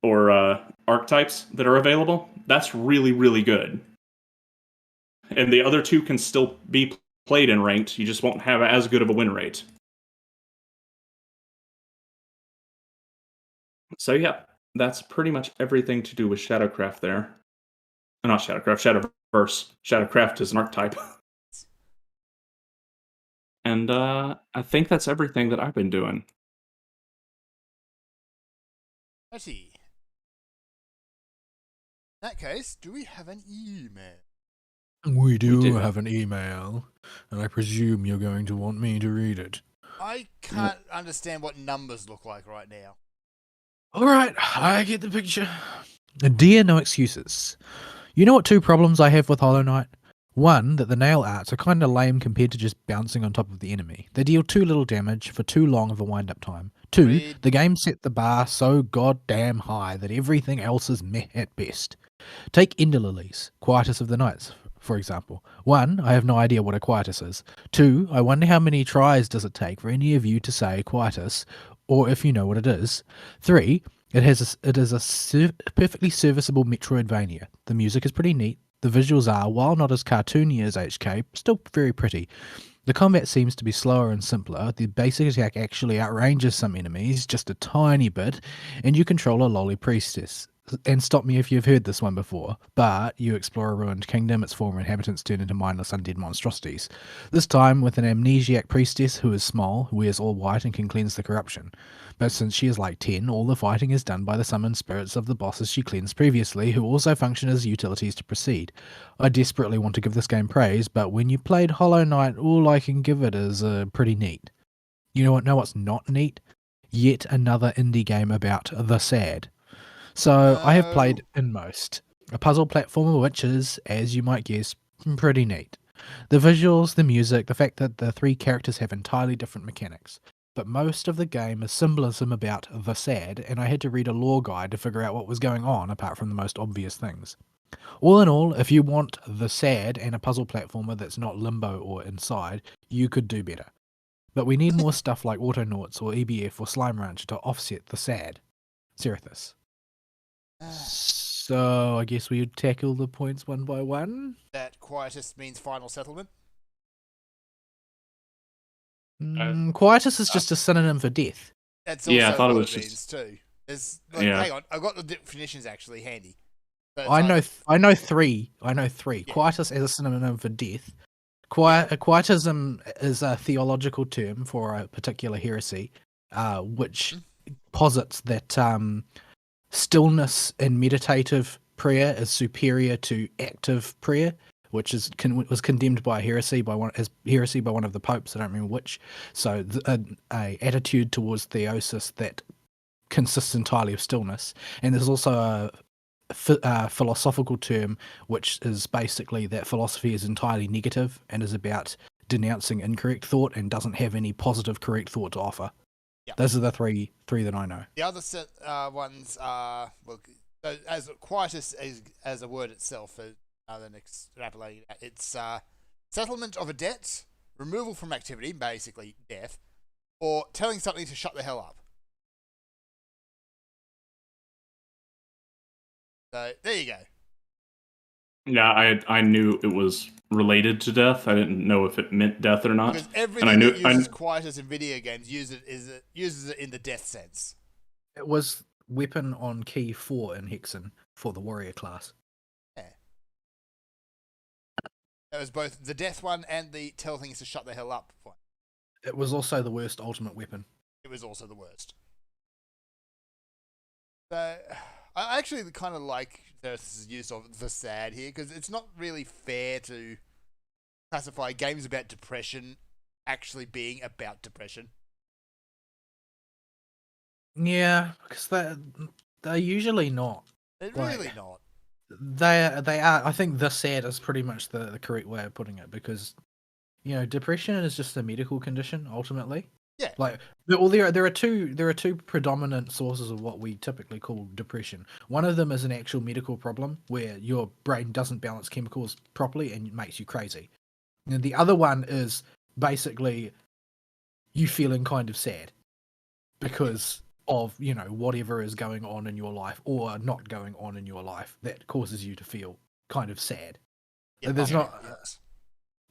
or archetypes that are available, that's really, really good. And the other 2 can still be played in ranked, you just won't have as good of a win rate. So yeah, that's pretty much everything to do with Shadowcraft there. Not Shadowcraft, Shadowverse. Shadowcraft is an archetype. And I think that's everything that I've been doing. Righty. In that case, do we have an email? We do have an email, and I presume you're going to want me to read it. I can't understand what numbers look like right now. All right, I get the picture. Dear No Excuses, you know what 2 problems I have with Hollow Knight? 1, that the nail arts are kind of lame compared to just bouncing on top of the enemy. They deal too little damage for too long of a wind-up time. 2, the game set the bar so goddamn high that everything else is meh at best. Take Ender Lilies, Quietus of the Knights, for example. 1, I have no idea what a Quietus is. 2, I wonder how many tries does it take for any of you to say Quietus, or if you know what it is. 3, it is a perfectly serviceable Metroidvania. The music is pretty neat. The visuals are, while not as cartoony as HK, still very pretty. The combat seems to be slower and simpler. The basic attack actually outranges some enemies just a tiny bit, and you control a lolly priestess. And stop me if you've heard this one before, but you explore a ruined kingdom, its former inhabitants turn into mindless undead monstrosities. This time with an amnesiac priestess who is small, wears all white and can cleanse the corruption. But since she is like 10, all the fighting is done by the summoned spirits of the bosses she cleansed previously, who also function as utilities to proceed. I desperately want to give this game praise, but when you played Hollow Knight, all I can give it is pretty neat. You know what? No, what's not neat? Yet another indie game about the sad. So I have played Inmost, a puzzle platformer which is, as you might guess, pretty neat. The visuals, the music, the fact that the 3 characters have entirely different mechanics. But most of the game is symbolism about the sad, and I had to read a lore guide to figure out what was going on apart from the most obvious things. All in all, if you want the sad and a puzzle platformer that's not Limbo or Inside, you could do better. But we need more stuff like Autonauts or EBF or Slime Rancher to offset the sad. Serithus. So I guess we would tackle the points one by one. That quietus means final settlement. Quietus is just a synonym for death. That's also Yeah, I thought what it was means just... too. There's Yeah. hang on, I've got the definitions actually handy. So it's I know either- three. Yeah. Quietus as a synonym for death. Quietism is a theological term for a particular heresy, which posits that stillness in meditative prayer is superior to active prayer, which was condemned by heresy by one of the popes. I don't remember which. So a attitude towards theosis that consists entirely of stillness, and there's also a philosophical term which is basically that philosophy is entirely negative and is about denouncing incorrect thought and doesn't have any positive correct thought to offer. Yeah. Those are the three that I know. The other set ones are so as quietus as a word itself, then extrapolating that, it's settlement of a debt, removal from activity, basically death, or telling something to shut the hell up. So there you go. Yeah, I knew it was related to death. I didn't know if it meant death or not. Because everything that uses quietus in video games uses it in the death sense. It was weapon on key 4 in Hexen for the warrior class. Yeah. That was both the death one and the tell things to shut the hell up one. It was also the worst ultimate weapon. It was also the worst. So, I actually kind of like this use of the sad here, because it's not really fair to classify games about depression actually being about depression. Yeah, because they're usually not. They're Like, really not. They are. I think the sad is pretty much the correct way of putting it, because depression is just a medical condition ultimately. Yeah. Like, there are two predominant sources of what we typically call depression. One of them is an actual medical problem where your brain doesn't balance chemicals properly and it makes you crazy. And the other one is basically you feeling kind of sad because of whatever is going on in your life or not going on in your life that causes you to feel kind of sad. Yeah, There's not. Yes.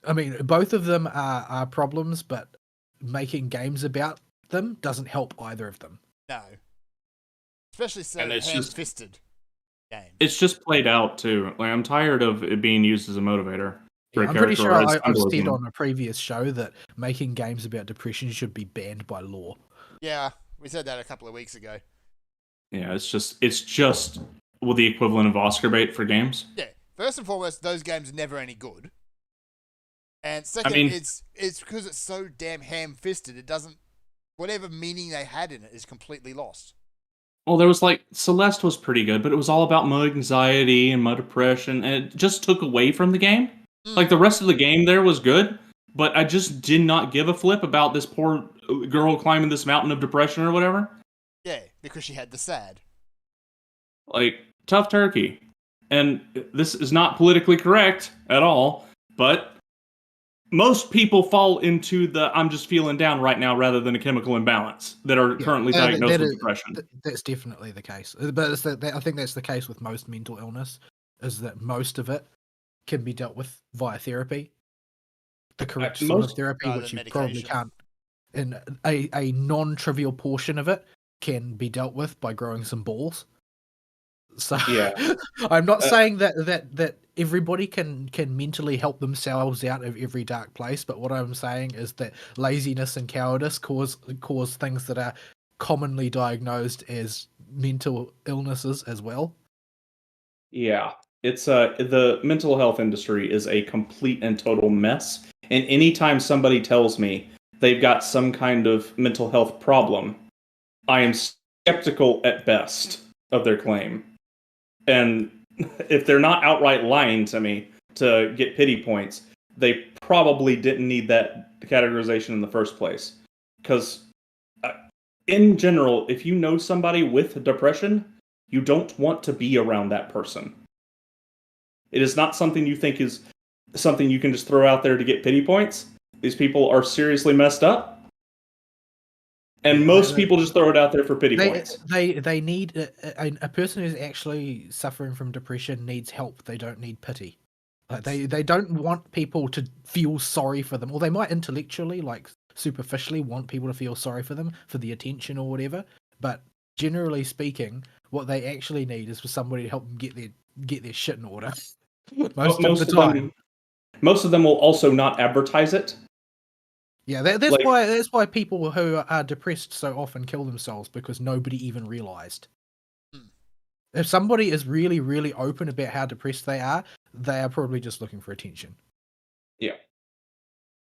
I mean, both of them are problems, but making games about them doesn't help either of them. No. Especially so And it's ham-fisted game. It's just played out too. Like, I'm tired of it being used as a motivator. For I'm pretty sure I've said on a previous show that making games about depression should be banned by law. Yeah, we said that a couple of weeks ago. Yeah, it's just the equivalent of Oscar bait for games. Yeah, first and foremost, those games are never any good. And second, it's because it's so damn ham-fisted, it doesn't... Whatever meaning they had in it is completely lost. Well, there was Celeste was pretty good, but it was all about my anxiety and my depression, and it just took away from the game. Like, the rest of the game there was good, but I just did not give a flip about this poor girl climbing this mountain of depression or whatever. Yeah, because she had the sad. Like, tough turkey. And this is not politically correct at all, but most people fall into the I'm just feeling down right now rather than a chemical imbalance that are currently diagnosed with depression. That's definitely the case. But I think that's the case with most mental illness, is that most of it can be dealt with via therapy. The correct sort of therapy, which you probably can't. And a non-trivial portion of it can be dealt with by growing some balls. So yeah. I'm not saying that everybody can mentally help themselves out of every dark place, but what I'm saying is that laziness and cowardice cause things that are commonly diagnosed as mental illnesses as well. Yeah. It's the mental health industry is a complete and total mess. And anytime somebody tells me they've got some kind of mental health problem, I am skeptical at best of their claim. And if they're not outright lying to me to get pity points, they probably didn't need that categorization in the first place. Because in general, if you know somebody with depression, you don't want to be around that person. It is not something you think is something you can just throw out there to get pity points. These people are seriously messed up. And most people just throw it out there for pity points. They need a person who's actually suffering from depression needs help. They don't need pity. Like they don't want people to feel sorry for them, or they might intellectually, like superficially, want people to feel sorry for them for the attention or whatever. But generally speaking, what they actually need is for somebody to help them get their shit in order. Most of the time. Most of them will also not advertise it. Yeah, that's why people who are depressed so often kill themselves, because nobody even realized. If somebody is really, really open about how depressed they are probably just looking for attention. Yeah,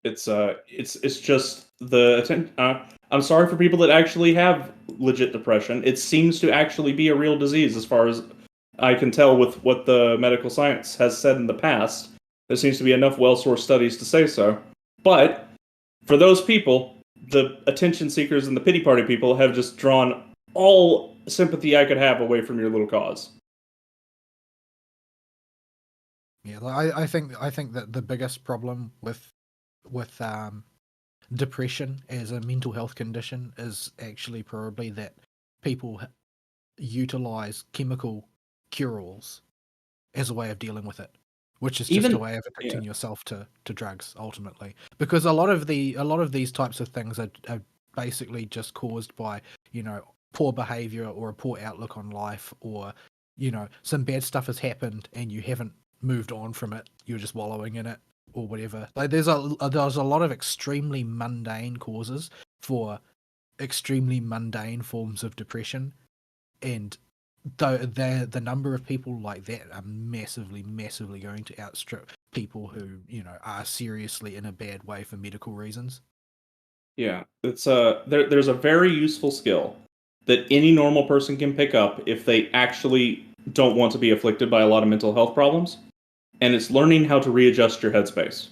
it's just the attention. I'm sorry for people that actually have legit depression. It seems to actually be a real disease, as far as I can tell with what the medical science has said in the past. There seems to be enough well-sourced studies to say so. But for those people, the attention seekers and the pity party people have just drawn all sympathy I could have away from your little cause. Yeah, I think that the biggest problem with depression as a mental health condition is actually probably that people utilize chemical cure-alls as a way of dealing with it, which is just a way of addicting yourself to drugs ultimately. Because a lot of these types of things are basically just caused by, poor behavior or a poor outlook on life, or some bad stuff has happened and you haven't moved on from it. You're just wallowing in it or whatever. Like there's a lot of extremely mundane causes for extremely mundane forms of depression, and the number of people like that are massively going to outstrip people who are seriously in a bad way for medical reasons. Yeah, it's there's a very useful skill that any normal person can pick up if they actually don't want to be afflicted by a lot of mental health problems, and it's learning how to readjust your headspace.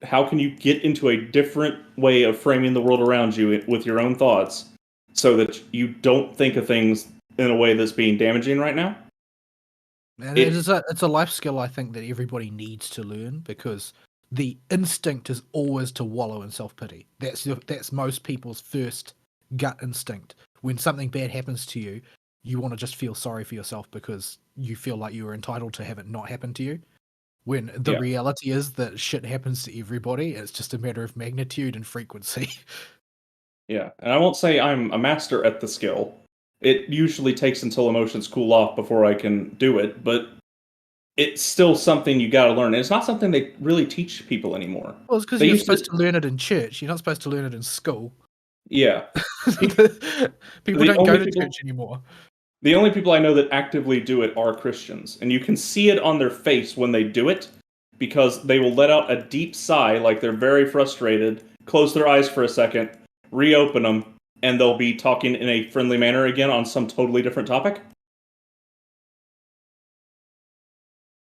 How can you get into a different way of framing the world around you with your own thoughts so that you don't think of things in a way that's being damaging right now? And it's a life skill I think that everybody needs to learn, because the instinct is always to wallow in self-pity. That's most people's first gut instinct. When something bad happens to you, you want to just feel sorry for yourself because you feel like you are entitled to have it not happen to you. When the reality is that shit happens to everybody, it's just a matter of magnitude and frequency. Yeah, and I won't say I'm a master at the skill. It usually takes until emotions cool off before I can do it, but it's still something you gotta learn. And it's not something they really teach people anymore. Well, it's because you're supposed to learn it in church. You're not supposed to learn it in school. Yeah. People don't go to church anymore. The only people I know that actively do it are Christians, and you can see it on their face when they do it, because they will let out a deep sigh like they're very frustrated, close their eyes for a second, reopen them, and they'll be talking in a friendly manner again on some totally different topic.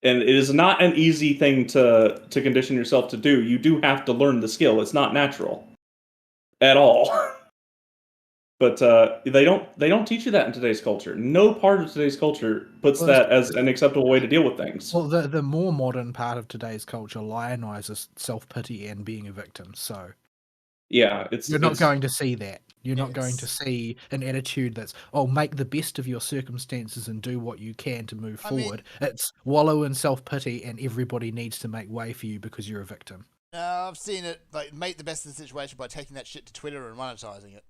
And it is not an easy thing to condition yourself to do. You do have to learn the skill. It's not natural at all. But they don't teach you that in today's culture. No part of today's culture puts that as an acceptable way to deal with things. Well, the more modern part of today's culture lionizes self-pity and being a victim. So yeah, you're not going to see that. You're not going to see an attitude that's, make the best of your circumstances and do what you can to move forward. It's wallow in self-pity and everybody needs to make way for you because you're a victim. I've seen it, like, make the best of the situation by taking that shit to Twitter and monetizing it.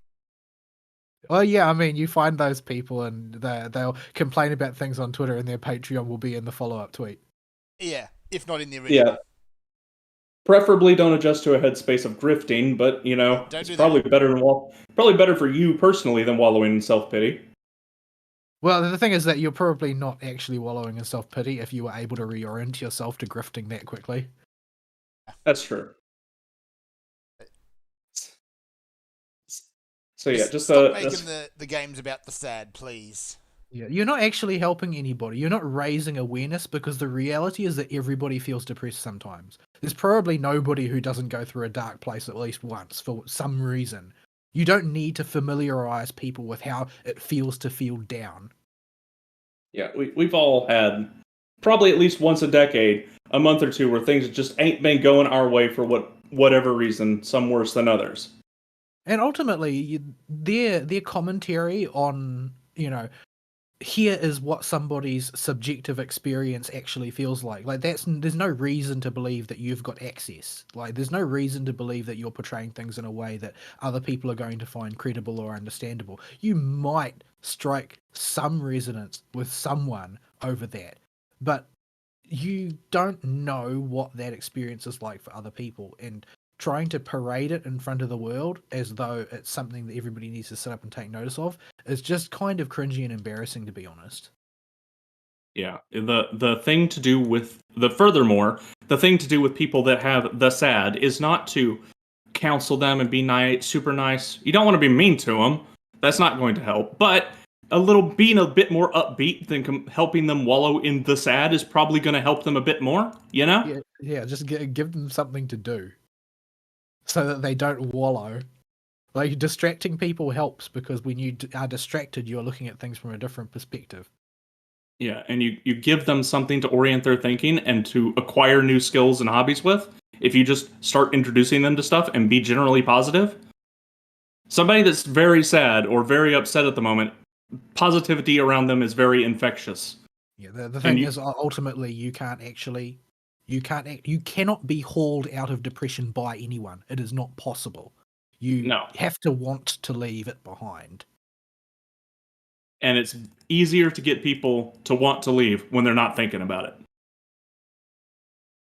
Oh yeah, I mean, you find those people and they'll complain about things on Twitter and their Patreon will be in the follow-up tweet. Yeah, if not in the original. Yeah. Preferably don't adjust to a headspace of grifting, but, it's probably better for you personally than wallowing in self-pity. Well, the thing is that you're probably not actually wallowing in self-pity if you were able to reorient yourself to grifting that quickly. That's true. So yeah, just stop making the games about the sad, please. Yeah, you're not actually helping anybody. You're not raising awareness, because the reality is that everybody feels depressed sometimes. There's probably nobody who doesn't go through a dark place at least once for some reason. You don't need to familiarize people with how it feels to feel down. Yeah, we've all had probably at least once a decade, a month or two, where things just ain't been going our way for whatever reason, some worse than others. And ultimately, their commentary on, here is what somebody's subjective experience actually feels like. Like there's no reason to believe that you've got access. Like there's no reason to believe that you're portraying things in a way that other people are going to find credible or understandable. You might strike some resonance with someone over that, but you don't know what that experience is like for other people, and trying to parade it in front of the world as though it's something that everybody needs to sit up and take notice of is just kind of cringy and embarrassing, to be honest. Yeah, the thing to do with the thing to do with people that have the SAD is not to counsel them and be nice, super nice. You don't want to be mean to them. That's not going to help. But being a bit more upbeat than helping them wallow in the SAD is probably going to help them a bit more. Yeah, just give them something to do so that they don't wallow. Like, distracting people helps, because when you are distracted, you're looking at things from a different perspective. Yeah, and you give them something to orient their thinking and to acquire new skills and hobbies with. If you just start introducing them to stuff and be generally positive, somebody that's very sad or very upset at the moment, positivity around them is very infectious. Yeah, the thing is, ultimately, you cannot be hauled out of depression by anyone. It is not possible. You have to want to leave it behind. And it's easier to get people to want to leave when they're not thinking about it.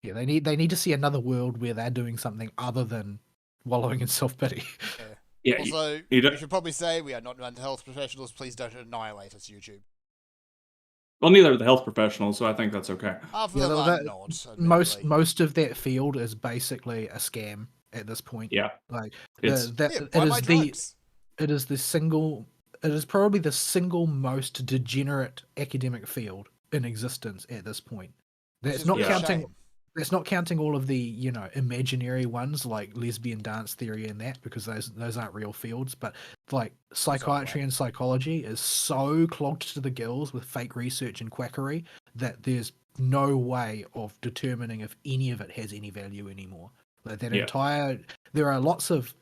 Yeah, they need to see another world where they're doing something other than wallowing in self-pity. Yeah. Also, we should probably say we are not mental health professionals. Please don't annihilate us, YouTube. Well, neither are the health professionals, so I think that's okay. Most of that field is basically a scam at this point. Yeah, like it is probably the single most degenerate academic field in existence at this point. That's not counting all of the imaginary ones like lesbian dance theory and that, because those aren't real fields. But like psychiatry and psychology is so clogged to the gills with fake research and quackery that there's no way of determining if any of it has any value anymore. Like there are lots of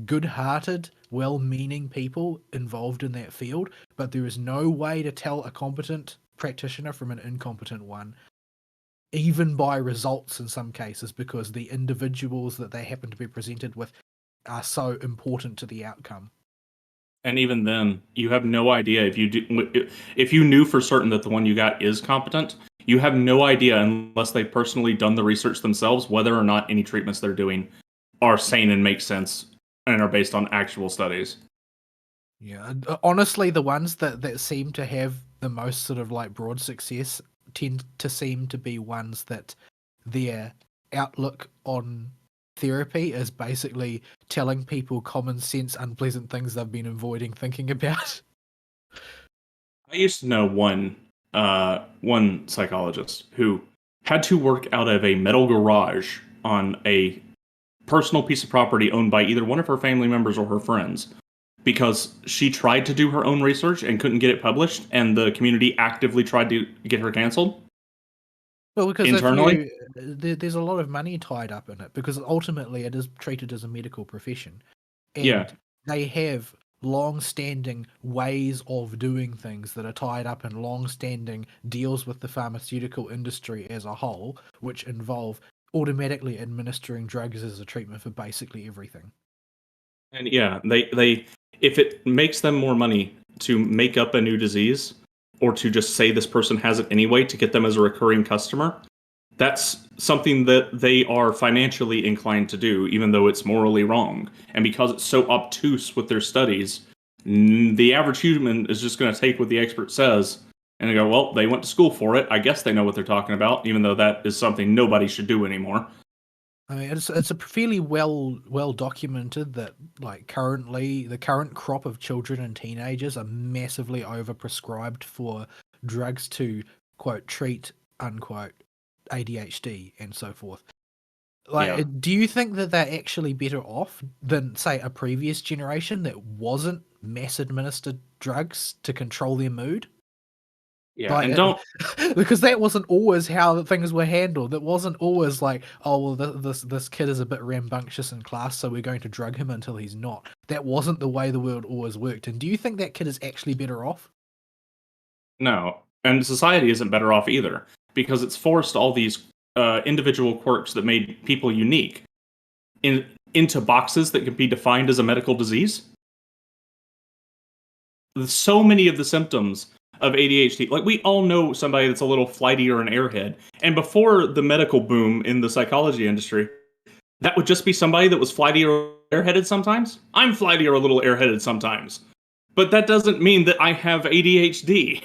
good-hearted, well-meaning people involved in that field, but there is no way to tell a competent practitioner from an incompetent one, even by results in some cases, because the individuals that they happen to be presented with are so important to the outcome. And even then, you have no idea if you knew for certain that the one you got is competent. You have no idea, unless they've personally done the research themselves, whether or not any treatments they're doing are sane and make sense and are based on actual studies. Yeah, honestly, the ones that seem to have the most sort of like broad success tend to seem to be ones that their outlook on therapy is basically telling people common sense, unpleasant things they've been avoiding thinking about. I used to know one psychologist who had to work out of a metal garage on a personal piece of property owned by either one of her family members or her friends, because she tried to do her own research and couldn't get it published, and the community actively tried to get her canceled. Well, because internally, there's a lot of money tied up in it, because ultimately it is treated as a medical profession. And they have long-standing ways of doing things that are tied up in long-standing deals with the pharmaceutical industry as a whole, which involve automatically administering drugs as a treatment for basically everything. And they if it makes them more money to make up a new disease, or to just say this person has it anyway to get them as a recurring customer, that's something that they are financially inclined to do, even though it's morally wrong. And because it's so obtuse with their studies, the average human is just going to take what the expert says and they go, well, they went to school for it. I guess they know what they're talking about, even though that is something nobody should do anymore. I mean, it's a fairly well documented that, like, currently the current crop of children and teenagers are massively overprescribed for drugs to, quote, treat, unquote, ADHD and so forth. Like, do you think that they're actually better off than, say, a previous generation that wasn't mass administered drugs to control their mood? Yeah, Like, and don't because that wasn't always how things were handled. It wasn't always like, oh well, this kid is a bit rambunctious in class, so we're going to drug him until he's not. That wasn't the way the world always worked. And do you think that kid is actually better off? no, and society isn't better off either because it's forced all these individual quirks that made people unique into boxes that can be defined as a medical disease. So many of the symptoms of ADHD, like we all know somebody that's a little flighty or an airhead, and before the medical boom in the psychology industry, that would just be somebody that was flighty or airheaded sometimes. I'm flighty or a little airheaded sometimes, but that doesn't mean that I have ADHD.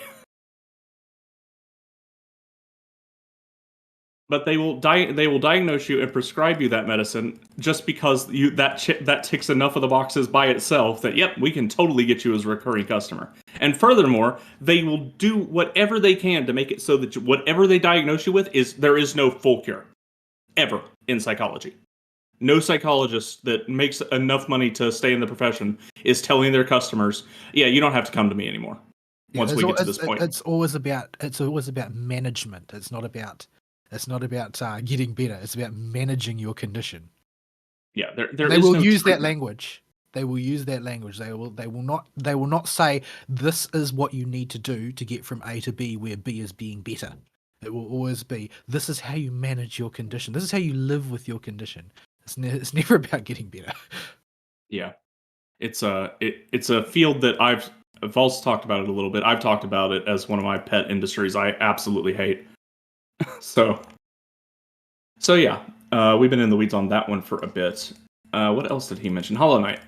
But they will diagnose you and prescribe you that medicine just because that ticks enough of the boxes by itself that yep, we can totally get you as a recurring customer. And furthermore, they will do whatever they can to make it so that whatever they diagnose you with there is no full cure ever in psychology. No psychologist that makes enough money to stay in the profession is telling their customers, "Yeah, you don't have to come to me anymore." Yeah, Once we get to this point, it's always about management. It's not about getting better. It's about managing your condition. yeah, there They is will no use that treatment. language. They will use that language. They will not say this is what you need to do to get from A to B where B is being better. It will always be this is how you manage your condition. This is how you live with your condition. It's never about getting better. Yeah. It's a field that I've also talked about it a little bit. I've talked about it as one of my pet industries I absolutely hate. so yeah, we've been in the weeds on that one for a bit. What else did he mention? Hollow Knight.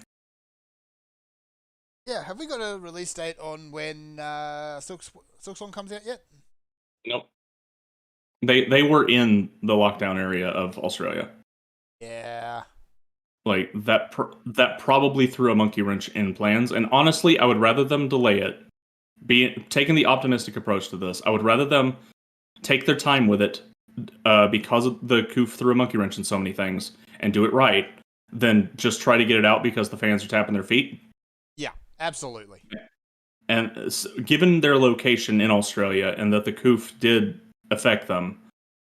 Yeah, have we got a release date on when Silksong comes out yet? Nope. They were in the lockdown area of Australia. Yeah. Like that probably threw a monkey wrench in plans. And honestly, I would rather them delay it. Taking the optimistic approach to this, I would rather them take their time with it because the COOF threw a monkey wrench in so many things and do it right than just try to get it out because the fans are tapping their feet. Yeah, absolutely. And given their location in Australia and that the COOF did affect them,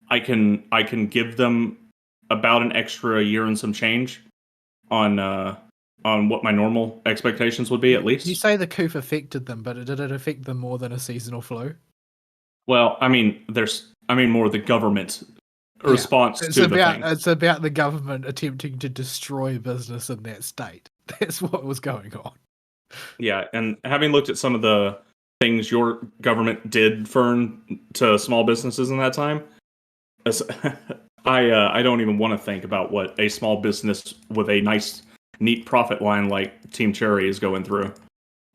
I can give them about an extra year and some change on what my normal expectations would be at least. You say the COOF affected them, but did it affect them more than a seasonal flu? Well, I mean, more the government response to the thing. It's about the government attempting to destroy business in that state. That's what was going on. Yeah, and having looked at some of the things your government did to small businesses in that time, I don't even want to think about what a small business with a nice, neat profit line like Team Cherry is going through.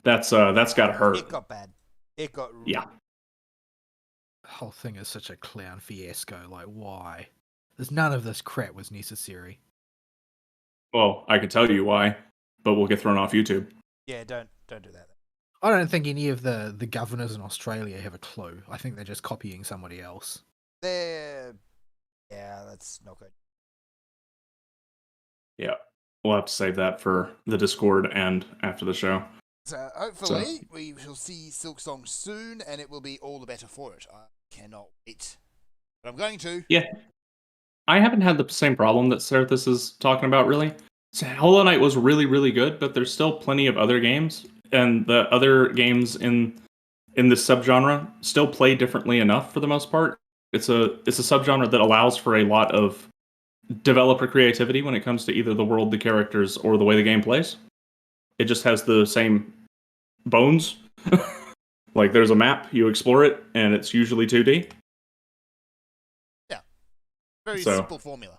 That's got to hurt. It got bad. It got Yeah. The whole thing is such a clown fiasco. Like, why? None of this crap was necessary. Well, I could tell you why, but we'll get thrown off YouTube. Yeah, don't do that. I don't think any of the governors in Australia have a clue. I think they're just copying somebody else. Yeah, that's not good. Yeah, we'll have to save that for the Discord and after the show. So hopefully we shall see Silksong soon, and it will be all the better for it. I cannot wait, but I'm going to. Yeah, I haven't had the same problem that Serathis is talking about. Really, so Hollow Knight was really, really good, but there's still plenty of other games, and the other games in this subgenre still play differently enough for the most part. It's a subgenre that allows for a lot of developer creativity when it comes to either the world, the characters, or the way the game plays. It just has the same bones. Like there's a map, you explore it, and it's usually 2D. Yeah, very simple formula.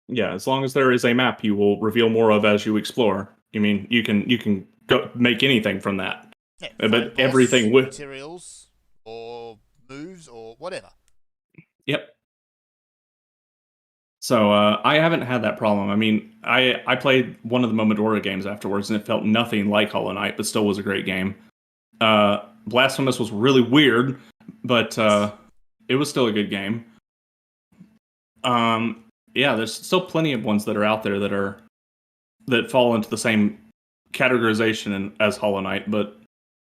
Yeah, as long as there is a map, you will reveal more of as you explore. I mean, you can go make anything from that. Yeah, but everything with materials or moves or whatever. Yep. So I haven't had that problem. I mean, I played one of the Momodora games afterwards, and it felt nothing like Hollow Knight, but still was a great game. Blasphemous was really weird, but it was still a good game. Yeah, there's still plenty of ones that are out there that fall into the same categorization as Hollow Knight, but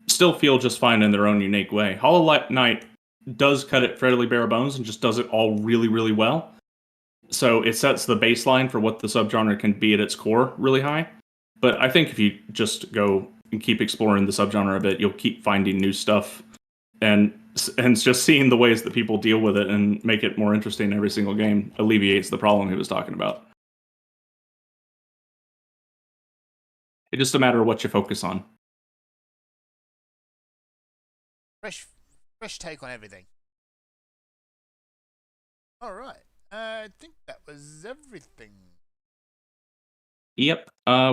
still feel just fine in their own unique way. Hollow Knight does cut it fairly bare bones and just does it all really, really well. So it sets the baseline for what the subgenre can be at its core really high. But I think if you just go and keep exploring the subgenre a bit, you'll keep finding new stuff and just seeing the ways that people deal with it and make it more interesting every single game alleviates the problem he was talking about. It's just a matter of what you focus on. Fresh take on everything. All right. I think that was everything. Yep.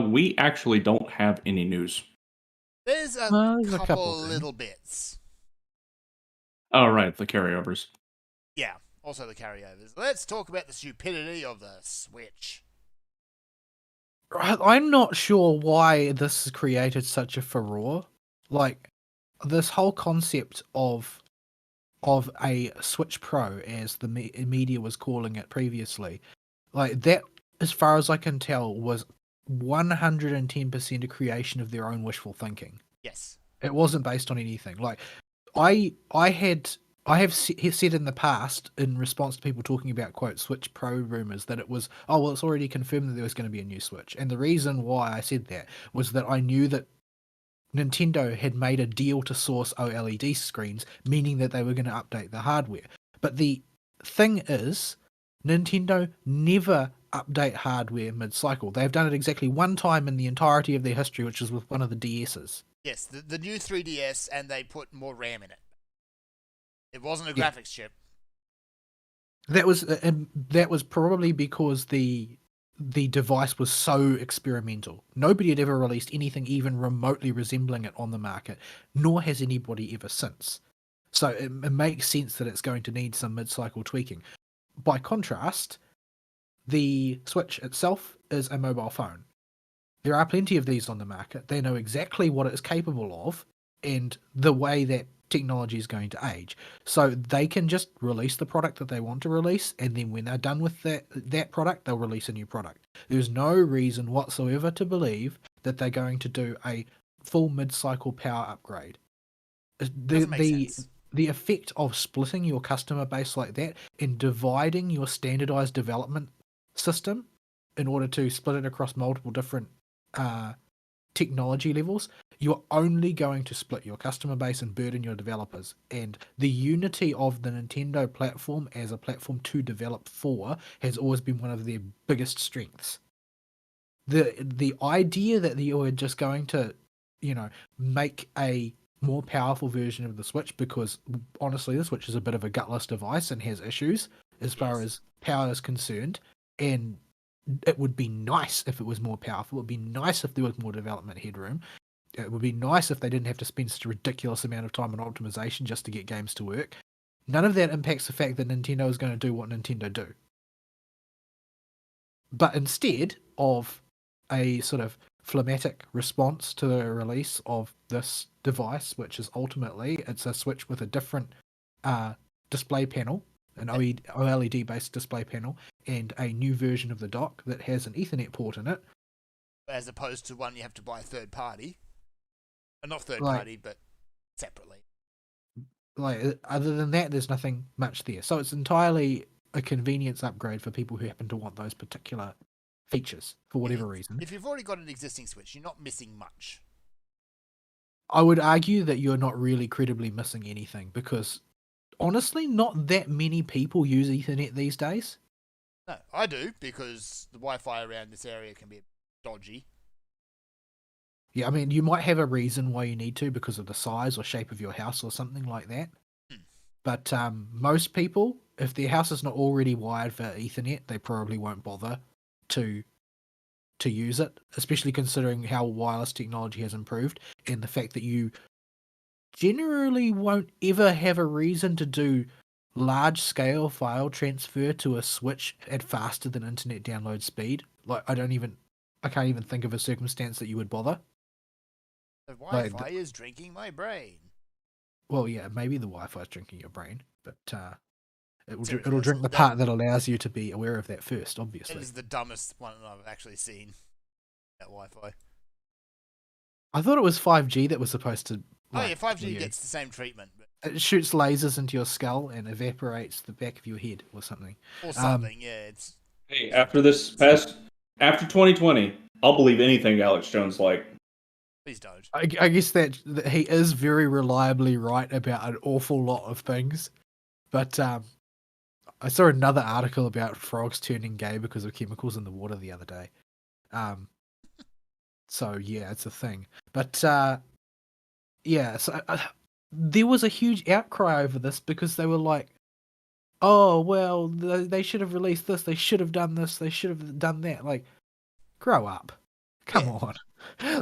We actually don't have any news. There's a couple couple things. little bits. Oh, right, the carryovers. Yeah, also the carryovers. Let's talk about the stupidity of the Switch. I'm not sure why this has created such a furore. Like, this whole concept of a Switch Pro, as the media was calling it previously, like that, as far as I can tell, was 110% a creation of their own wishful thinking. Yes. It wasn't based on anything. Like, I have said in the past, in response to people talking about, quote, Switch Pro rumors, that it was, oh, well, it's already confirmed that there was going to be a new Switch. And the reason why I said that was that I knew that Nintendo had made a deal to source OLED screens, meaning that they were going to update the hardware. But the thing is, Nintendo never update hardware mid-cycle. They've done it exactly one time in the entirety of their history, which is with one of the DSs. Yes, the new 3DS, and they put more RAM in it. It wasn't a Yeah. graphics chip. That was probably because the device was so experimental. Nobody had ever released anything even remotely resembling it on the market, nor has anybody ever since. So it makes sense that it's going to need some mid-cycle tweaking. By contrast, the Switch itself is a mobile phone. There are plenty of these on the market. They know exactly what it is capable of and the way that technology is going to age. So they can just release the product that they want to release, and then when they're done with that product, they'll release a new product. There's no reason whatsoever to believe that they're going to do a full mid-cycle power upgrade. Doesn't make sense. The effect of splitting your customer base like that and dividing your standardized development system in order to split it across multiple different technology levels, you're only going to split your customer base and burden your developers. And the unity of the Nintendo platform as a platform to develop for has always been one of their biggest strengths. The idea that you are just going to, make a more powerful version of the Switch, because honestly, the Switch is a bit of a gutless device and has issues as far as power is concerned, and it would be nice if it was more powerful. It would be nice if there was more development headroom. It would be nice if they didn't have to spend such a ridiculous amount of time on optimization just to get games to work. None of that impacts the fact that Nintendo is going to do what Nintendo do. But instead of a sort of phlegmatic response to the release of this device, which is ultimately, it's a Switch with a different display panel, an OLED-based display panel, and a new version of the dock that has an Ethernet port in it. As opposed to one you have to buy third party. Not third party, but separately. Like, other than that, there's nothing much there. So it's entirely a convenience upgrade for people who happen to want those particular features for whatever reason. If you've already got an existing Switch, you're not missing much. I would argue that you're not really credibly missing anything, because honestly, not that many people use Ethernet these days. No, I do, because the Wi-Fi around this area can be dodgy. Yeah, I mean, you might have a reason why you need to because of the size or shape of your house or something like that. But most people, if their house is not already wired for Ethernet, they probably won't bother to use it, especially considering how wireless technology has improved and the fact that you generally won't ever have a reason to do large-scale file transfer to a Switch at faster than internet download speed. Like, I can't even think of a circumstance that you would bother. The Wi-Fi is drinking my brain. Well, yeah, maybe the Wi-Fi is drinking your brain, but it'll drink the part that allows you to be aware of that first, obviously. It is the dumbest one I've actually seen, that Wi-Fi. I thought it was 5G that was supposed to Oh yeah, like, 5G you. gets the same treatment, It shoots lasers into your skull and evaporates the back of your head or something. or something. Yeah, it's Hey, after 2020, I'll believe anything Alex Jones like. please don't. I guess that he is very reliably right about an awful lot of things, but I saw another article about frogs turning gay because of chemicals in the water the other day. So yeah, it's a thing. But yeah, so there was a huge outcry over this because they were like, "Oh well, they should have released this. They should have done this. They should have done that." Like, grow up. Come Yeah. on.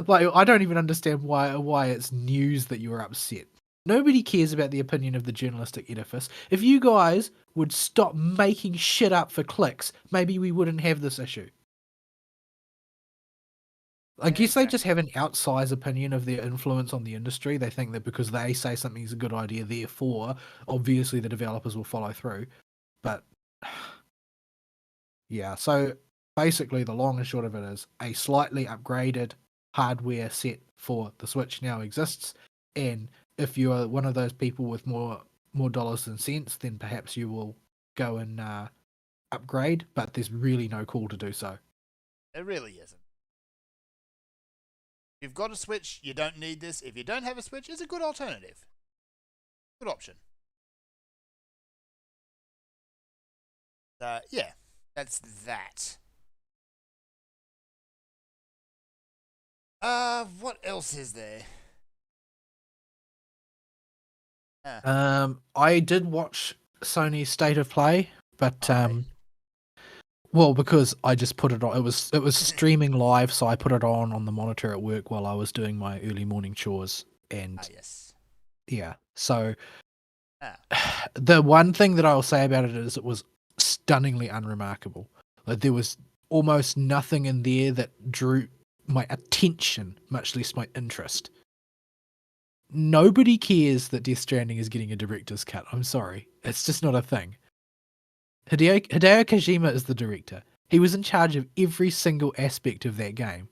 Like, I don't even understand why it's news that you're upset. Nobody cares about the opinion of the journalistic edifice. If you guys would stop making shit up for clicks, maybe we wouldn't have this issue. I guess they just have an outsized opinion of their influence on the industry. They think that because they say something's a good idea, therefore, obviously the developers will follow through. But yeah, so basically the long and short of it is a slightly upgraded hardware set for the Switch now exists, and if you are one of those people with more dollars than cents, then perhaps you will go and upgrade, but there's really no call to do so. It really isn't. If you've got a Switch, you don't need this. If you don't have a Switch, it's a good alternative. Good option. Yeah, that's that. What else is there? I did watch Sony's State of Play, but Okay. well, because I just put it on. It was streaming live, so I put it on the monitor at work while I was doing my early morning chores, and Yes. yeah. So Ah. the one thing that I will say about it is it was stunningly unremarkable. Like, there was almost nothing in there that drew my attention, much less my interest. Nobody cares that Death Stranding is getting a director's cut. I'm sorry. It's just not a thing. Hideo Kojima is the director. He was in charge of every single aspect of that game.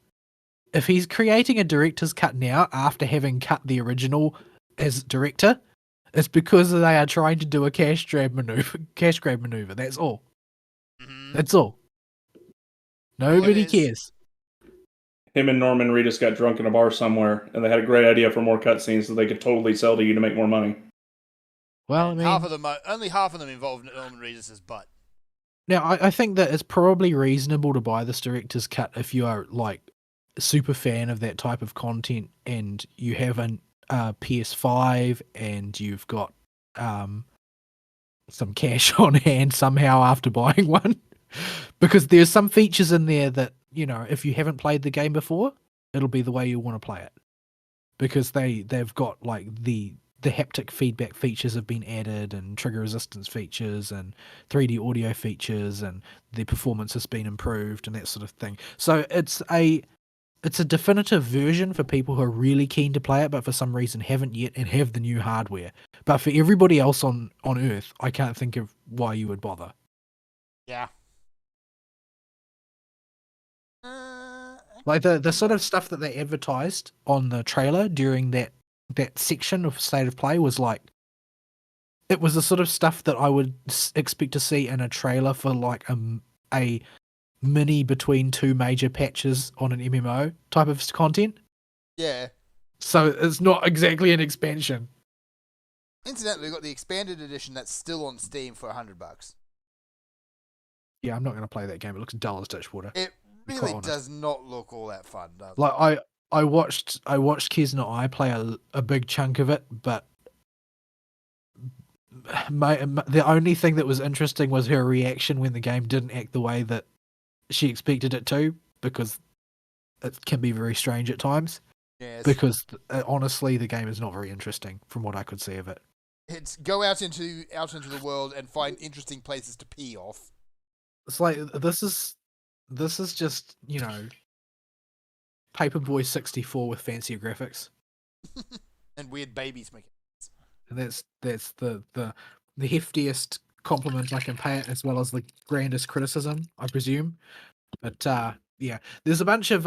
If he's creating a director's cut now after having cut the original as director, it's because they are trying to do a cash grab maneuver. That's all. Mm-hmm. That's all. Nobody cares. Him and Norman Reedus got drunk in a bar somewhere, and they had a great idea for more cutscenes that they could totally sell to you to make more money. Well, and I mean, only half of them involved Norman Reedus' butt. Now, I think that it's probably reasonable to buy this director's cut if you are like a super fan of that type of content and you have a PS5 and you've got some cash on hand somehow after buying one. Because there's some features in there that, you know, if you haven't played the game before, it'll be the way you want to play it. Because they've got like the haptic feedback features have been added, and trigger resistance features, and 3D audio features, and the performance has been improved, and that sort of thing. So it's a definitive version for people who are really keen to play it, but for some reason haven't yet and have the new hardware. But for everybody else on Earth, I can't think of why you would bother. Yeah. Like the sort of stuff that they advertised on the trailer during that section of State of Play was like, it was the sort of stuff that I would expect to see in a trailer for like a mini between two major patches on an MMO type of content. Yeah. So it's not exactly an expansion. Incidentally, we got the expanded edition that's still on Steam for $100. Yeah, I'm not going to play that game. It looks dull as ditch water. It really does not look all that fun, does it? Like I watched Kez and I play a big chunk of it, but the only thing that was interesting was her reaction when the game didn't act the way that she expected it to, because it can be very strange at times. Yes. Because honestly, the game is not very interesting from what I could see of it. It's go out into the world and find interesting places to pee off. It's like this is just, you know, Paperboy 64 with fancier graphics. And weird babies making. And that's the heftiest compliment I can pay it, as well as the grandest criticism, I presume. But yeah, there's a bunch of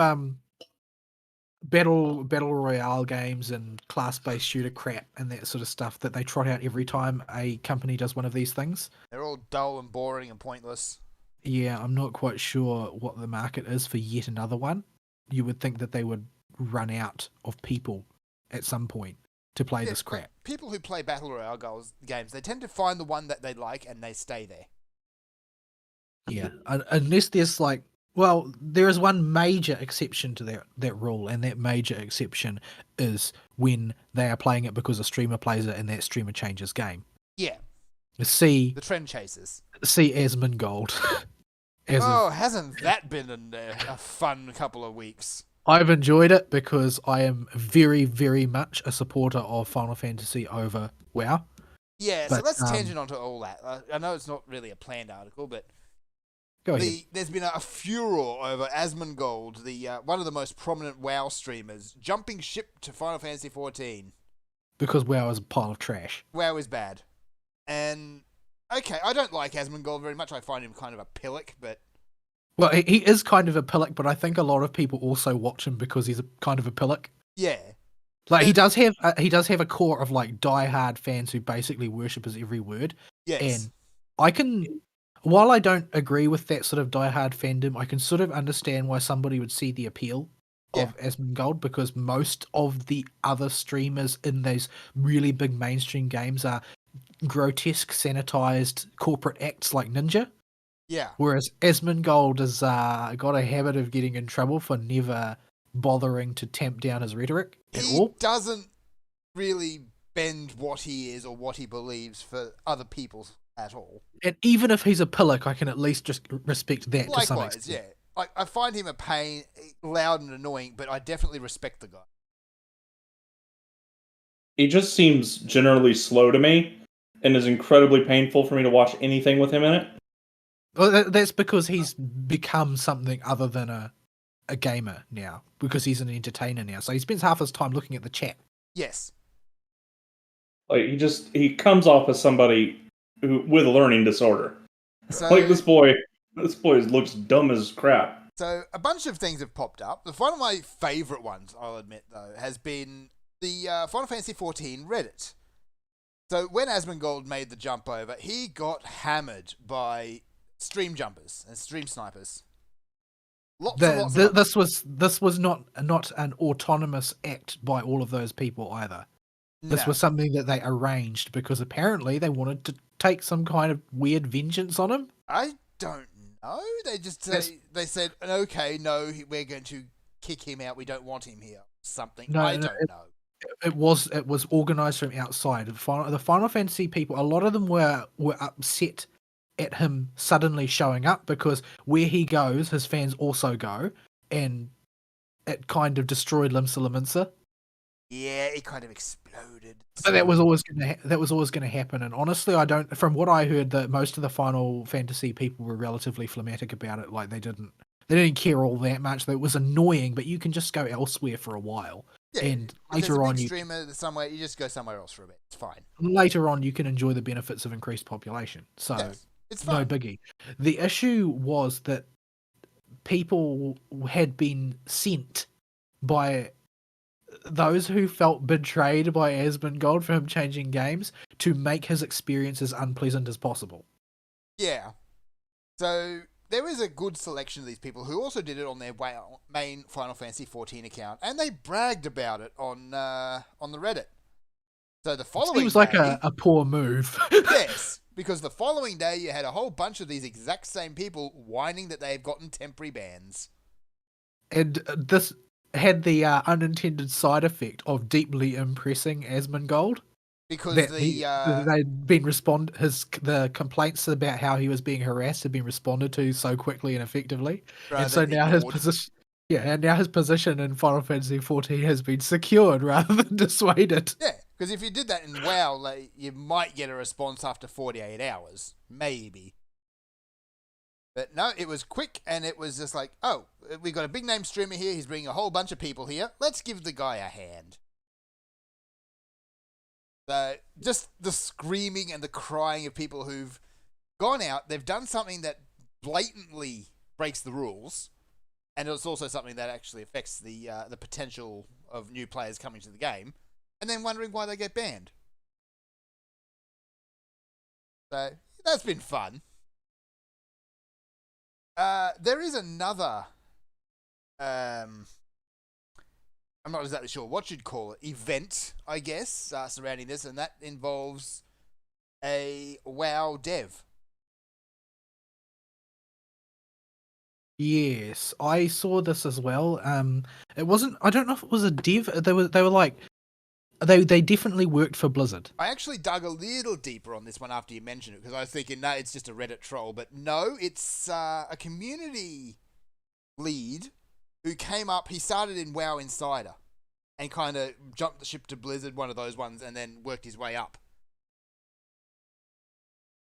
battle royale games and class-based shooter crap and that sort of stuff that they trot out every time a company does one of these things. They're all dull and boring and pointless. Yeah, I'm not quite sure what the market is for yet another one. You would think that they would run out of people at some point to play this crap. People who play battle royale games, they tend to find the one that they like and they stay there. Yeah, unless there's like, well, there is one major exception to that rule, and that major exception is when they are playing it because a streamer plays it and that streamer changes game. Yeah. See the trend chasers. See Asmongold. Hasn't that been a fun couple of weeks? I've enjoyed it because I am very, very much a supporter of Final Fantasy over WoW. Yeah, so let's tangent onto all that. I know it's not really a planned article, but there's been a furor over Asmongold, the one of the most prominent WoW streamers, jumping ship to Final Fantasy XIV. Because WoW is a pile of trash. WoW is bad. And, okay, I don't like Asmongold very much. I find him kind of a pillock, but... Well, he is kind of a pillock, but I think a lot of people also watch him because he's a kind of a pillock. Yeah. Like, he does have a core of, like, diehard fans who basically worship his every word. Yes. And I can... While I don't agree with that sort of diehard fandom, I can sort of understand why somebody would see the appeal of Asmongold, because most of the other streamers in those really big mainstream games are grotesque, sanitized corporate acts like Ninja. Yeah. Whereas Asmongold has got a habit of getting in trouble for never bothering to tamp down his rhetoric at all. He doesn't really bend what he is or what he believes for other people at all. And even if he's a pillock, I can at least just respect that to some extent. Yeah. I find him a pain, loud and annoying, but I definitely respect the guy. He just seems generally slow to me, and is incredibly painful for me to watch anything with him in it. Well, that's because he's become something other than a gamer now, because he's an entertainer now. So he spends half his time looking at the chat. Yes. Like, he comes off as somebody with a learning disorder. So, like, this boy looks dumb as crap. So a bunch of things have popped up. One of my favourite ones, I'll admit, though, has been the Final Fantasy XIV Reddit. So when Asmongold made the jump over, he got hammered by stream jumpers and stream snipers. This was not an autonomous act by all of those people either. This was something that they arranged because apparently they wanted to take some kind of weird vengeance on him. I don't know. They just said, okay, no, we're going to kick him out. We don't want him here. Something. I don't know. It was organized from outside. The Final Fantasy people, a lot of them were upset at him suddenly showing up because where he goes, his fans also go, and it kind of destroyed Limsa Lominsa. Yeah, it kind of exploded. But that was always going to happen. And honestly, from what I heard, that most of the Final Fantasy people were relatively phlegmatic about it. Like they didn't care all that much. It was annoying, but you can just go elsewhere for a while. Yeah, and later on, streamer somewhere, you just go somewhere else for a bit. It's fine. Later on, you can enjoy the benefits of increased population. So it's fine. No biggie. The issue was that people had been sent by those who felt betrayed by Asmongold for him changing games to make his experience as unpleasant as possible. Yeah. So there was a good selection of these people who also did it on their main Final Fantasy XIV account, and they bragged about it on the Reddit. So the following seems like a poor move. Yes, because the following day you had a whole bunch of these exact same people whining that they've gotten temporary bans. And this had the unintended side effect of deeply impressing Asmongold. Because they'd been the complaints about how he was being harassed had been responded to so quickly and effectively, and so now his position in Final Fantasy XIV has been secured rather than dissuaded. Yeah, because if you did that in WoW, like, you might get a response after 48 hours, maybe. But no, it was quick, and it was just like, oh, we got a big name streamer here. He's bringing a whole bunch of people here. Let's give the guy a hand. Just the screaming and the crying of people who've gone out, they've done something that blatantly breaks the rules, and it's also something that actually affects the potential of new players coming to the game, and then wondering why they get banned. So that's been fun. There is another. I'm not exactly sure what you'd call it. Event, I guess, surrounding this, and that involves a WoW dev. Yes, I saw this as well. It wasn't. I don't know if it was a dev. They were like, they definitely worked for Blizzard. I actually dug a little deeper on this one after you mentioned it because I was thinking, no, it's just a Reddit troll, but no, it's a community lead who came up. He started in WoW Insider and kind of jumped the ship to Blizzard, one of those ones, and then worked his way up.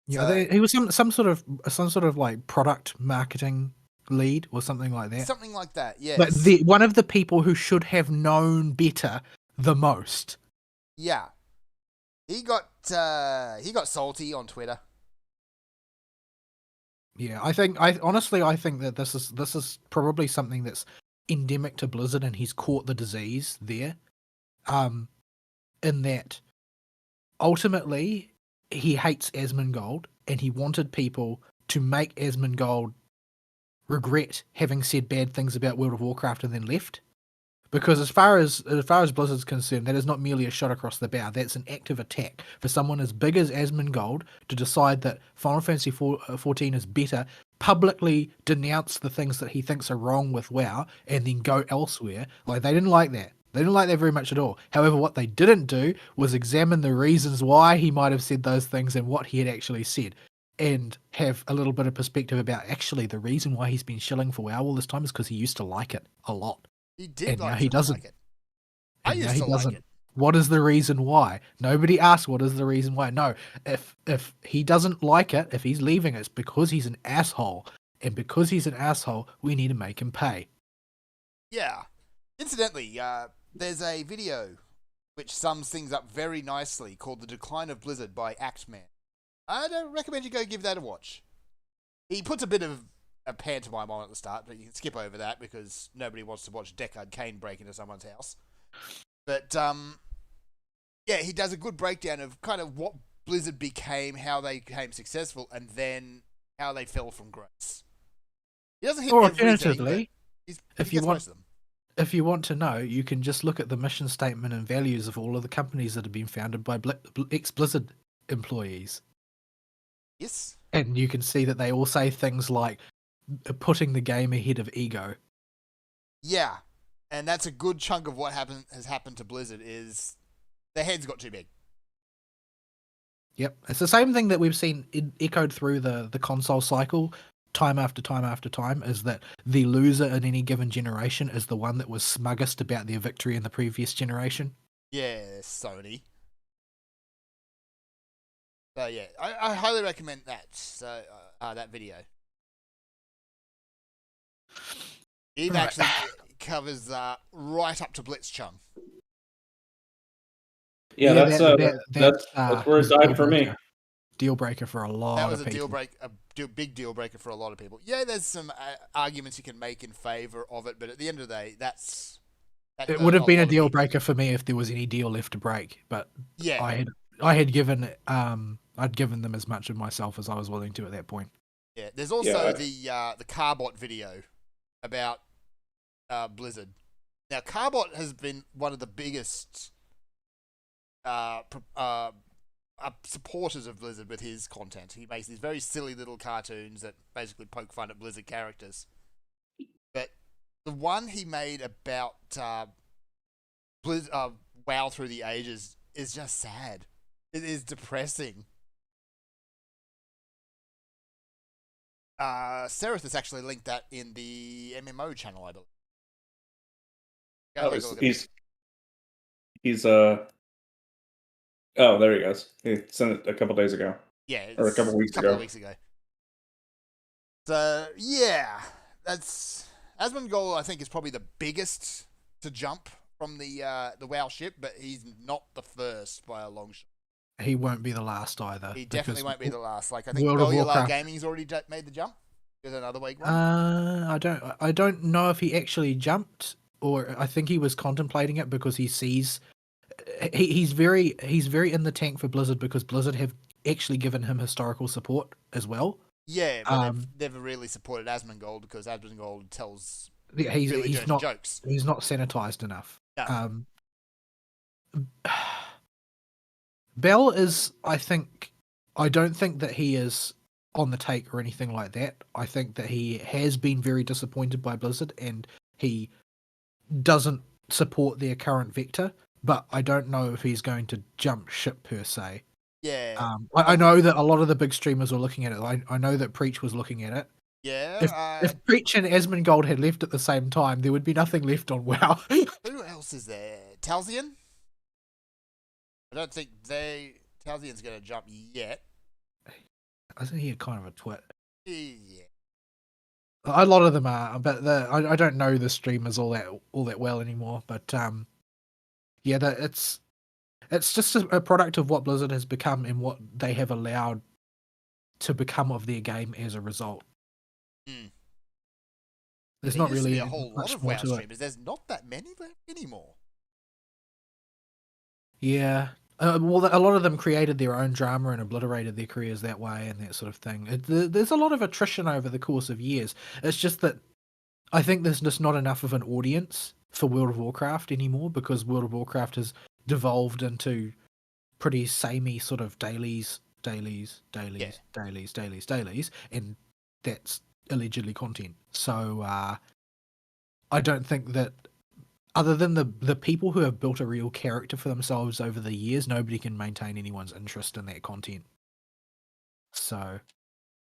Yeah, So- he was some sort of like product marketing lead or something like that. Something like that, yes. But one of the people who should have known better the most. Yeah. He got salty on Twitter. Yeah, I think that this is probably something that's endemic to Blizzard, and he's caught the disease there. In that ultimately he hates Asmongold, and he wanted people to make Asmongold regret having said bad things about World of Warcraft and then left. Because as far as Blizzard's concerned, that is not merely a shot across the bow. That's an active attack for someone as big as Asmongold to decide that Final Fantasy XIV is better, publicly denounce the things that he thinks are wrong with WoW, and then go elsewhere. Like, they didn't like that. They didn't like that very much at all. However, what they didn't do was examine the reasons why he might have said those things and what he had actually said, and have a little bit of perspective about actually the reason why he's been shilling for WoW all this time is because he used to like it a lot. He did And like now he doesn't. like it. I used to like it. What is the reason why? Nobody asked what is the reason why. No, if he doesn't like it, if he's leaving, it's because he's an asshole. And because he's an asshole, we need to make him pay. Yeah. Incidentally, there's a video which sums things up very nicely called The Decline of Blizzard by Actman. I don't recommend you go give that a watch. He puts a bit of a pantomime on at the start, but you can skip over that because nobody wants to watch Deckard Cain break into someone's house. But, yeah, he does a good breakdown of kind of what Blizzard became, how they became successful, and then how they fell from grace. He doesn't hit Alternatively, if you want, if you want to know, you can just look at the mission statement and values of all of the companies that have been founded by ex-Blizzard employees. Yes. And you can see that they all say things like putting the game ahead of ego. Yeah. And that's a good chunk of what has happened to Blizzard is their heads got too big. Yep. It's the same thing that we've seen echoed through the console cycle time after time after time, is that the loser in any given generation is the one that was smuggest about their victory in the previous generation. Yeah, Sony. So yeah, I highly recommend that. So that video. It actually covers right up to Blitzchung. Yeah, that's where it died for me. Deal breaker for a lot That was of a people. big deal breaker for a lot of people. Yeah, there's some arguments you can make in favor of it, but at the end of the day, it would have been a deal breaker for me if there was any deal left to break. But yeah, I had given I'd given them as much of myself as I was willing to at that point. Yeah, there's also the Carbot video about Blizzard. Now, Carbot has been one of the biggest supporters of Blizzard with his content. He makes these very silly little cartoons that basically poke fun at Blizzard characters. But the one he made about WoW Through the Ages is just sad. It is depressing. Seraph has actually linked that in the MMO channel, I believe. Oh, there he goes. He sent it a couple days ago. Yeah, or a couple weeks ago. So yeah, that's Asmongold. I think is probably the biggest to jump from the WoW ship, but he's not the first by a long shot. He won't be the last either. He definitely won't be the last. Like I think World of Bellular Warcraft- Gaming's already made the jump. Is another week one? I don't know if he actually jumped, or I think he was contemplating it because he sees he's very in the tank for Blizzard because Blizzard have actually given him historical support as well. Yeah, but they've never really supported Asmongold because Asmongold tells Yeah, really he's dirty not jokes. he's not sanitized enough. No. Bell is, I don't think that he is on the take or anything like that. I think that he has been very disappointed by Blizzard and he doesn't support their current vector, but I don't know if he's going to jump ship per se. Yeah. I know that a lot of the big streamers were looking at it. I know that Preach was looking at it. Yeah. If Preach and Asmongold had left at the same time, there would be nothing left on WoW. Who else is there? Talzian? I don't think Talzian's going to jump yet. Isn't he kind of a twit? Yeah. A lot of them are, but I don't know the streamers all that well anymore. But yeah, it's just a product of what Blizzard has become and what they have allowed to become of their game as a result. There's not really a whole lot of WoW streamers. There's not that many left anymore. Yeah. Well, a lot of them created their own drama and obliterated their careers that way and that sort of thing. There's a lot of attrition over the course of years. It's just that I think there's just not enough of an audience for World of Warcraft anymore because World of Warcraft has devolved into pretty samey sort of dailies, and that's allegedly content. So I don't think that, other than the people who have built a real character for themselves over the years, nobody can maintain anyone's interest in that content. So,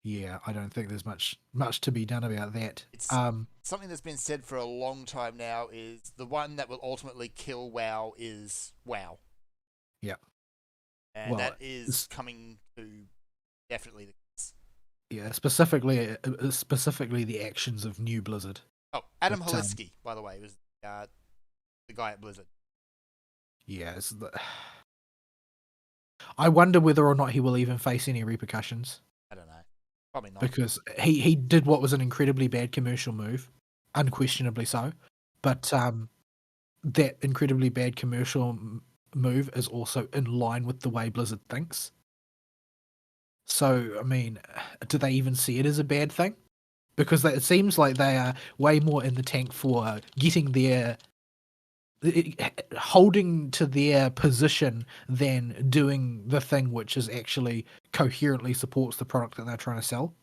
yeah, I don't think there's much to be done about that. It's something that's been said for a long time now is the one that will ultimately kill WoW is WoW. Yeah. And that is coming to definitely the case. Yeah, specifically the actions of New Blizzard. Oh, Adam Holinsky, by the way, was the guy at Blizzard. Yeah, I wonder whether or not he will even face any repercussions. I don't know. Probably not. Because he did what was an incredibly bad commercial move, unquestionably so. But that incredibly bad commercial move is also in line with the way Blizzard thinks. So, I mean, do they even see it as a bad thing? Because it seems like they are way more in the tank for holding to their position than doing the thing which is actually coherently supports the product that they're trying to sell.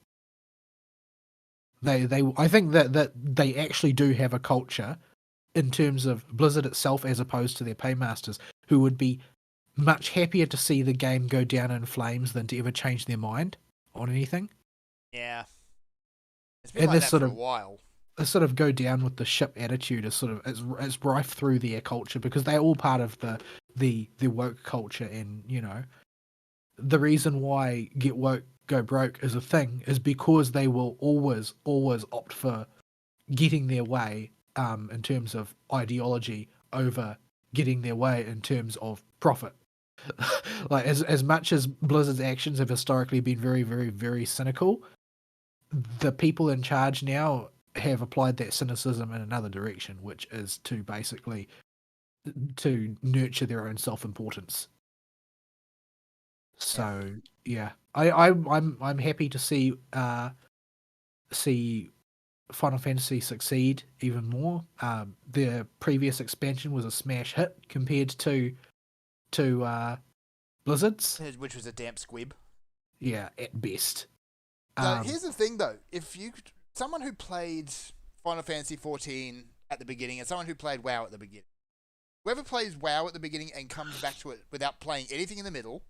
I think that they actually do have a culture in terms of Blizzard itself as opposed to their paymasters, who would be much happier to see the game go down in flames than to ever change their mind on anything. Yeah. It's been like that for a while. This sort of go down with the ship attitude is sort of it's rife through their culture because they're all part of the woke culture, and you know the reason why get woke go broke is a thing is because they will always opt for getting their way in terms of ideology over getting their way in terms of profit. Like as much as Blizzard's actions have historically been very, very, very cynical, the people in charge now have applied that cynicism in another direction, which is to basically to nurture their own self-importance. So yeah, I'm happy to see Final Fantasy succeed even more. Their previous expansion was a smash hit compared to Blizzard's, which was a damp squib. Yeah, at best. Here's the thing, though: someone who played Final Fantasy 14 at the beginning and someone who played WoW at the beginning, whoever plays WoW at the beginning and comes back to it without playing anything in the middle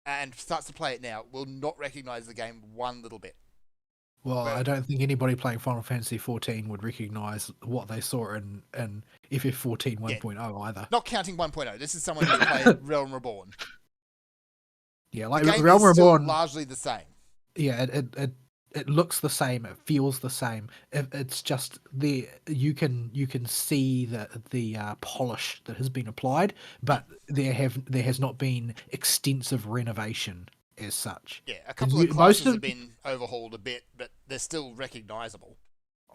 and starts to play it now will not recognize the game one little bit. Well, I don't think anybody playing Final Fantasy 14 would recognize what they saw in FF14 1.0 either. Not counting 1.0. This is someone who played Realm Reborn. Yeah, like the game Realm is Reborn, still largely the same. Yeah, it looks the same. It feels the same. It's just you can see the polish that has been applied, but there has not been extensive renovation as such. Yeah, a And couple of most classes of have been overhauled a bit, but they're still recognizable.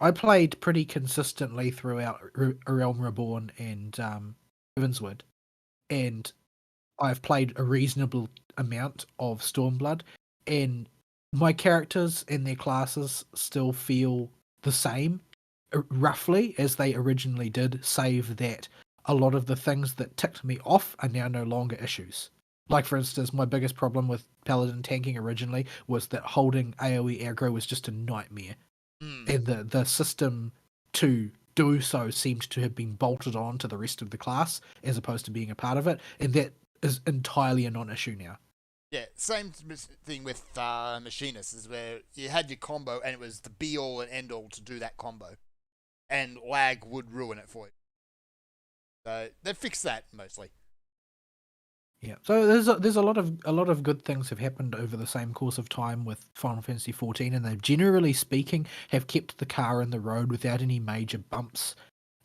I played pretty consistently throughout Realm Reborn and Heavensward, and I've played a reasonable amount of Stormblood, and my characters and their classes still feel the same, roughly, as they originally did, save that a lot of the things that ticked me off are now no longer issues. Like, for instance, my biggest problem with Paladin tanking originally was that holding AoE aggro was just a nightmare. And the system to do so seemed to have been bolted on to the rest of the class as opposed to being a part of it, and that is entirely a non-issue now. Yeah, same thing with Machinists, is where you had your combo and it was the be-all and end-all to do that combo. And lag would ruin it for you. So they fixed that mostly. Yeah, so there's a lot of good things have happened over the same course of time with Final Fantasy XIV, and they generally speaking have kept the car in the road without any major bumps,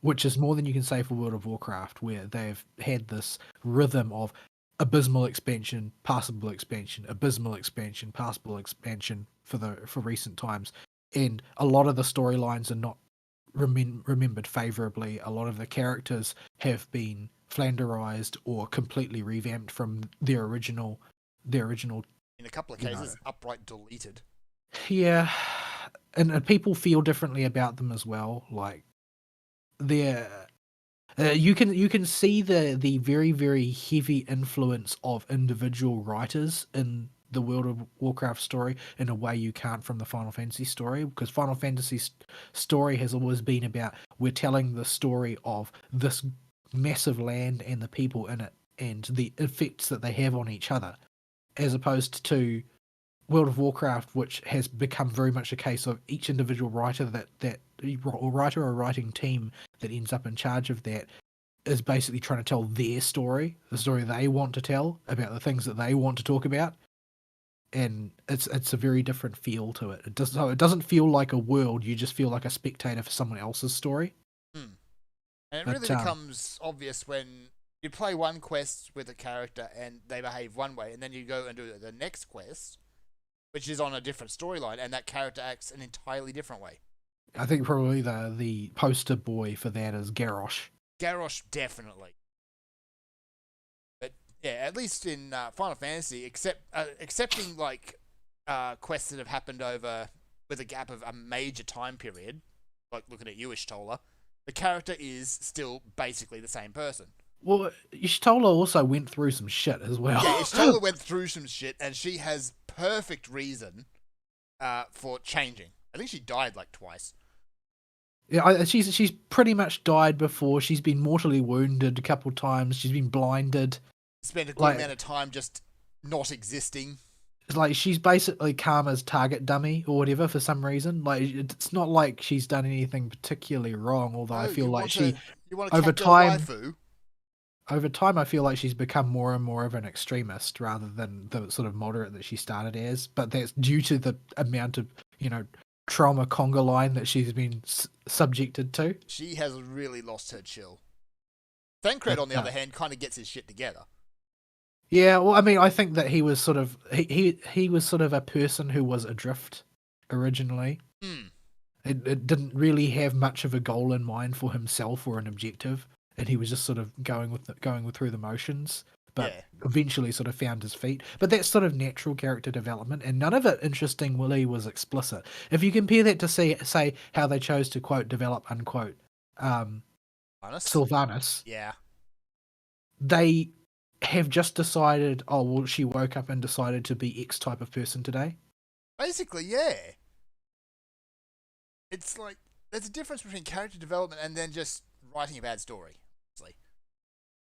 which is more than you can say for World of Warcraft, where they've had this rhythm of abysmal expansion, passable expansion, abysmal expansion, passable expansion for recent times, and a lot of the storylines are not remembered favorably. A lot of the characters have been flanderized or completely revamped from their original. In a couple of cases, upright deleted. Yeah, and people feel differently about them as well. Like they're. You can see the very, very heavy influence of individual writers in the World of Warcraft story in a way you can't from the Final Fantasy story, because Final Fantasy's story has always been about, we're telling the story of this massive land and the people in it and the effects that they have on each other, as opposed to World of Warcraft, which has become very much a case of each individual writer or writer or writing team that ends up in charge of that is basically trying to tell their story, the story they want to tell about the things that they want to talk about, and it's a very different feel to it. It doesn't feel like a world. You just feel like a spectator for someone else's story. And it really becomes obvious when you play one quest with a character and they behave one way, and then you go and do the next quest, which is on a different storyline, and that character acts an entirely different way. I think probably the poster boy for that is Garrosh. Garrosh, definitely. But yeah, at least in Final Fantasy, excepting like quests that have happened over with a gap of a major time period, like looking at you, Ishtola, the character is still basically the same person. Well, Ishtola also went through some shit as well. Yeah, Ishtola went through some shit, and she has perfect reason for changing. I think she died like twice. Yeah, she's pretty much died before. She's been mortally wounded a couple times. She's been blinded. Spent a good amount of time just not existing. It's like she's basically Karma's target dummy or whatever for some reason. Like, it's not like she's done anything particularly wrong. Although I feel like over time, I feel like she's become more and more of an extremist rather than the sort of moderate that she started as. But that's due to the amount of trauma conga line that she's been subjected to. She has really lost her chill. Thancred, on the other hand, kind of gets his shit together. Yeah, well, I mean, I think that he was sort of he was sort of a person who was adrift originally. It didn't really have much of a goal in mind for himself or an objective, and he was just sort of going through the motions. But eventually sort of found his feet. But that's sort of natural character development, and none of it, interestingly, was explicit. If you compare that to say how they chose to quote develop unquote Sylvanas, they have just decided, oh well, she woke up and decided to be X type of person today. Basically, yeah. It's like there's a difference between character development and then just writing a bad story. Honestly.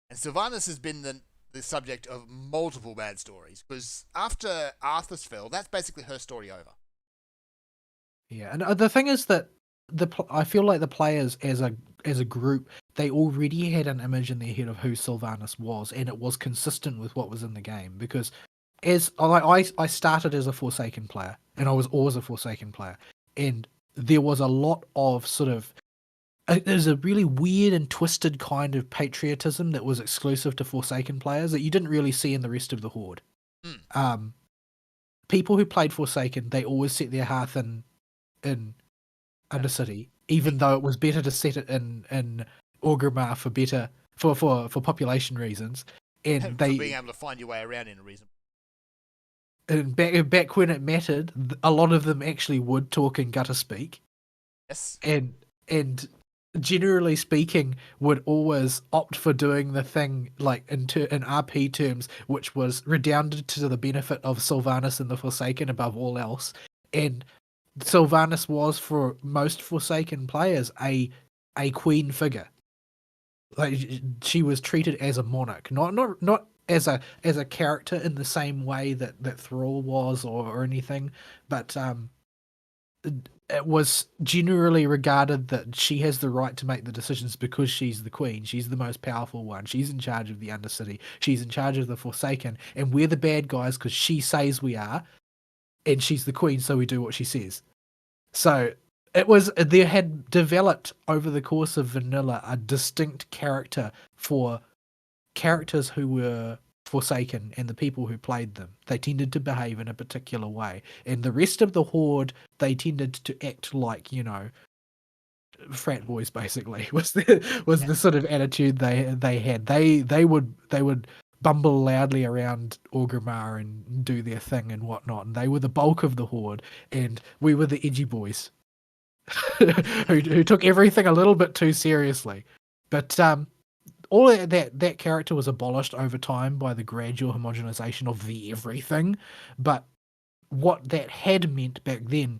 And Sylvanas has been the subject of multiple bad stories, because after Arthas fell, that's basically her story over. Yeah, and the thing is that I feel like the players as a group, they already had an image in their head of who Sylvanas was, and it was consistent with what was in the game. Because as I started as a Forsaken player, and I was always a Forsaken player, and there was a lot of sort of there's a really weird and twisted kind of patriotism that was exclusive to Forsaken players that you didn't really see in the rest of the Horde. people who played Forsaken, they always set their hearth in Undercity, even though it was better to set it in Orgrimmar for population reasons. And For they being able to find your way around in a reason. and back when it mattered, a lot of them actually would talk in gutter speak, Yes. and generally speaking, would always opt for doing the thing like in RP terms, which was redounded to the benefit of Sylvanas and the Forsaken above all else. And Sylvanas was, for most Forsaken players, a queen figure. Like, she was treated as a monarch, not as a character in the same way that Thrall was or anything, but it was generally regarded that she has the right to make the decisions because she's the queen. She's the most powerful one. She's in charge of the Undercity. She's in charge of the Forsaken, and we're the bad guys because she says we are, and she's the queen, so we do what she says. So there had developed over the course of vanilla a distinct character for characters who were Forsaken and the people who played them. They tended to behave in a particular way, and the rest of the horde, they tended to act like, frat boys. Basically, was the sort of attitude they had. They would bumble loudly around Orgrimmar and do their thing and whatnot, and they were the bulk of the horde, and we were the edgy boys who took everything a little bit too seriously. But all of that character was abolished over time by the gradual homogenization of the everything. But what that had meant back then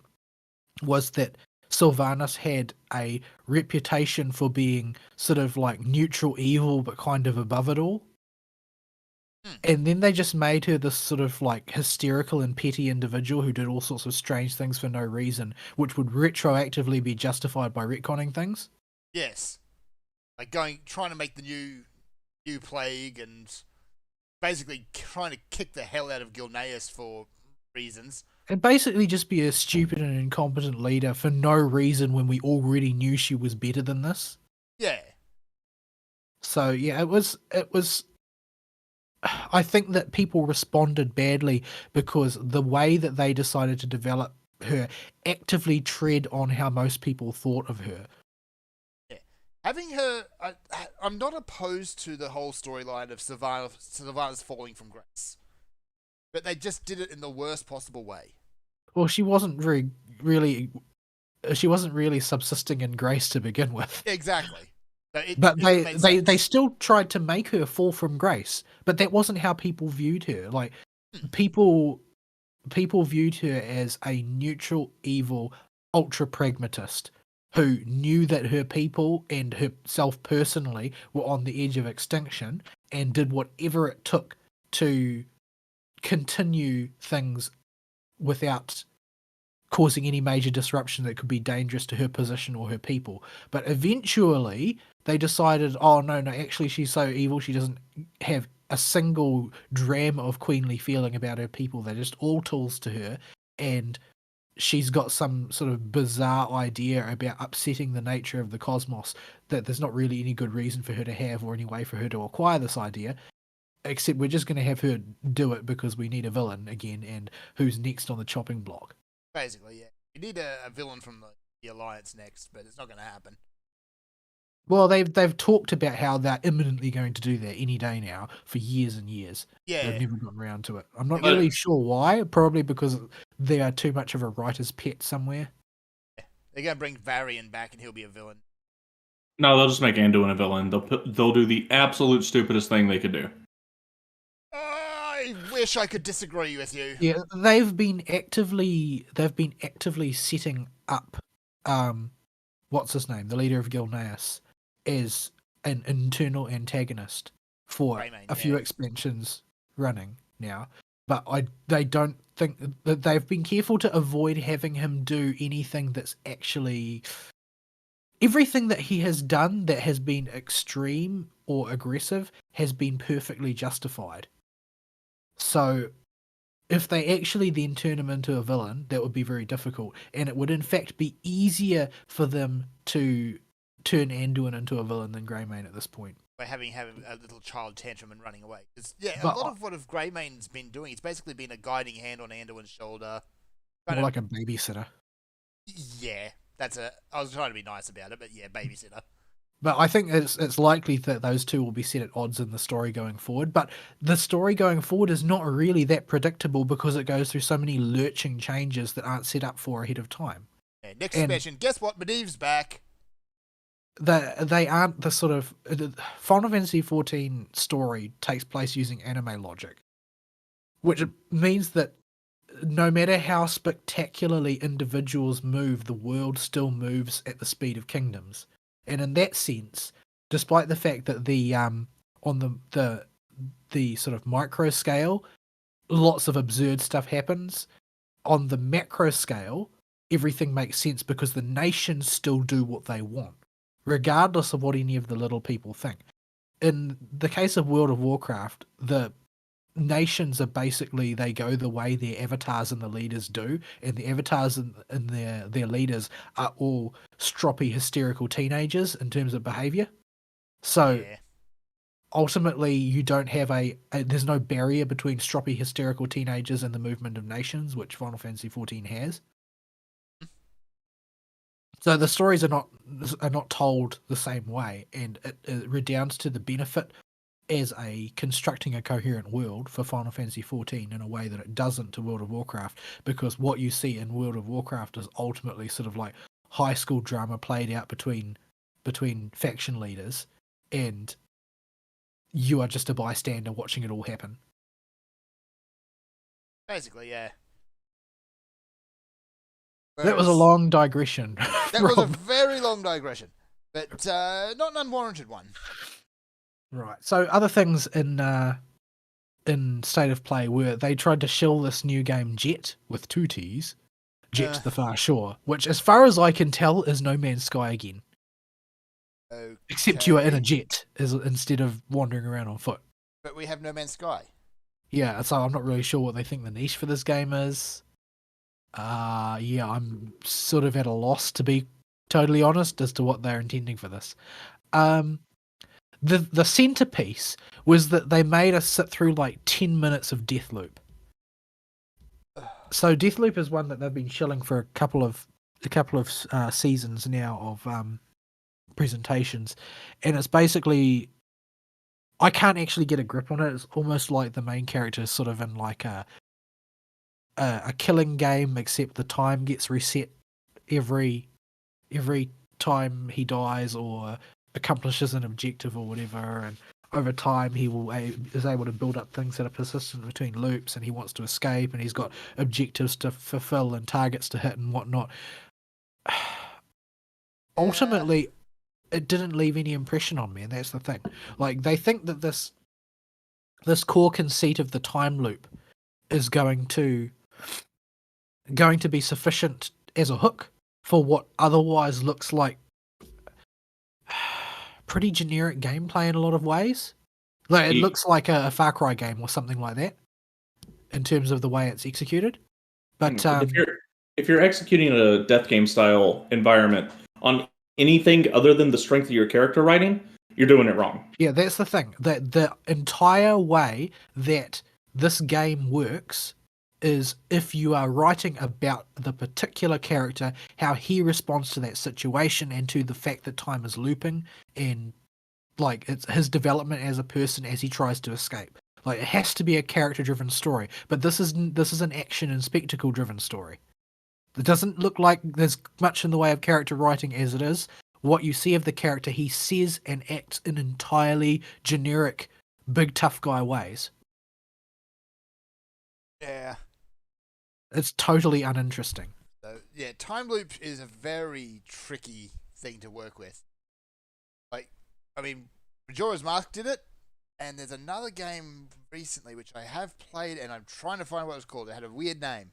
was that Sylvanas had a reputation for being sort of like neutral evil, but kind of above it all. And then they just made her this sort of like hysterical and petty individual who did all sorts of strange things for no reason, which would retroactively be justified by retconning things. Yes. Like trying to make the new plague and basically trying to kick the hell out of Gilneas for reasons. And basically just be a stupid and incompetent leader for no reason when we already knew she was better than this. Yeah. So yeah, it was I think that people responded badly because the way that they decided to develop her actively tread on how most people thought of her. Yeah. Having her, I'm not opposed to the whole storyline of Sylvanas falling from grace, but they just did it in the worst possible way. Well, she wasn't really subsisting in grace to begin with. Exactly. But they still tried to make her fall from grace, but that wasn't how people viewed her. Like people viewed her as a neutral, evil, ultra pragmatist who knew that her people and herself personally were on the edge of extinction and did whatever it took to continue things without causing any major disruption that could be dangerous to her position or her people. But eventually they decided, oh no, actually she's so evil she doesn't have a single dram of queenly feeling about her people. They're just all tools to her, and she's got some sort of bizarre idea about upsetting the nature of the cosmos that there's not really any good reason for her to have or any way for her to acquire this idea, except we're just going to have her do it because we need a villain again, and who's next on the chopping block. Basically, yeah. You need a villain from the Alliance next, but it's not going to happen. Well, they've talked about how they're imminently going to do that any day now for years and years. Yeah. They've never gotten around to it. I'm not really sure why. Probably because they are too much of a writer's pet somewhere. Yeah. They're going to bring Varian back and he'll be a villain. No, they'll just make Anduin a villain. They'll do the absolute stupidest thing they could do. I wish I could disagree with you. Yeah, they've been actively setting up what's his name, the leader of Gilneas, as an internal antagonist for Greymane, a few expansions running now. But they don't think that they've been careful to avoid having him do anything that's actually everything that he has done that has been extreme or aggressive has been perfectly justified. So if they actually then turn him into a villain, that would be very difficult. And it would in fact be easier for them to turn Anduin into a villain than Greymane at this point. by having a little child tantrum and running away. A But lot of what Greymane's been doing, it's basically been a guiding hand on Anduin's shoulder. more like a babysitter. Yeah, I was trying to be nice about it, but yeah, babysitter. But I think it's likely that those two will be set at odds in the story going forward. But the story going forward is not really that predictable because it goes through so many lurching changes that aren't set up for ahead of time. Yeah, next expansion, guess what? Medivh's back. They aren't the sort of Final Fantasy XIV story takes place using anime logic, which means that no matter how spectacularly individuals move, the world still moves at the speed of kingdoms. And in that sense, despite the fact that the on the sort of micro scale, lots of absurd stuff happens, on the macro scale, everything makes sense because the nations still do what they want, regardless of what any of the little people think. In the case of World of Warcraft, the nations are basically, they go the way their avatars and the leaders do, and the avatars and their leaders are all stroppy, hysterical teenagers in terms of behavior. So ultimately, you don't have there's no barrier between stroppy, hysterical teenagers and the movement of nations, which Final Fantasy XIV has. So the stories are not told the same way, and it redounds to the benefit as constructing a coherent world for Final Fantasy XIV in a way that it doesn't to World of Warcraft, because what you see in World of Warcraft is ultimately sort of like high school drama played out between faction leaders, and you are just a bystander watching it all happen. Basically, yeah. That was a long digression. That was a very long digression, but not an unwarranted one. Right. So other things in State of Play were they tried to shill this new game Jet with 2 T's, Jet to the Far Shore, which as far as I can tell is No Man's Sky again. Okay. Except you are in a jet instead of wandering around on foot. But we have No Man's Sky. Yeah, so I'm not really sure what they think the niche for this game is. Yeah, I'm sort of at a loss, to be totally honest, as to what they're intending for this. The centerpiece was that they made us sit through like 10 minutes of Deathloop. So Deathloop is one that they've been shilling for a couple of seasons now of presentations, and it's basically, I can't actually get a grip on it. It's almost like the main character is sort of in like a killing game, except the time gets reset every time he dies or accomplishes an objective or whatever, and over time he is able to build up things that are persistent between loops, and he wants to escape, and he's got objectives to fulfill and targets to hit and whatnot. Ultimately, it didn't leave any impression on me, and that's the thing. Like, they think that this core conceit of the time loop is going to be sufficient as a hook for what otherwise looks like pretty generic gameplay in a lot of ways. Like, it looks like a Far Cry game or something like that in terms of the way it's executed. But if you're executing a death game style environment on anything other than the strength of your character writing, you're doing it wrong. Yeah, that's the thing. That the entire way that this game works is if you are writing about the particular character, how he responds to that situation and to the fact that time is looping, and like it's his development as a person as he tries to escape. Like, it has to be a character-driven story, but this is an action and spectacle-driven story. It doesn't look like there's much in the way of character writing as it is. What you see of the character, he says and acts in entirely generic, big tough guy ways. Yeah. It's totally uninteresting. So, yeah, time loop is a very tricky thing to work with. Like, I mean, Majora's Mask did it, and there's another game recently which I have played, and I'm trying to find what it was called. It had a weird name.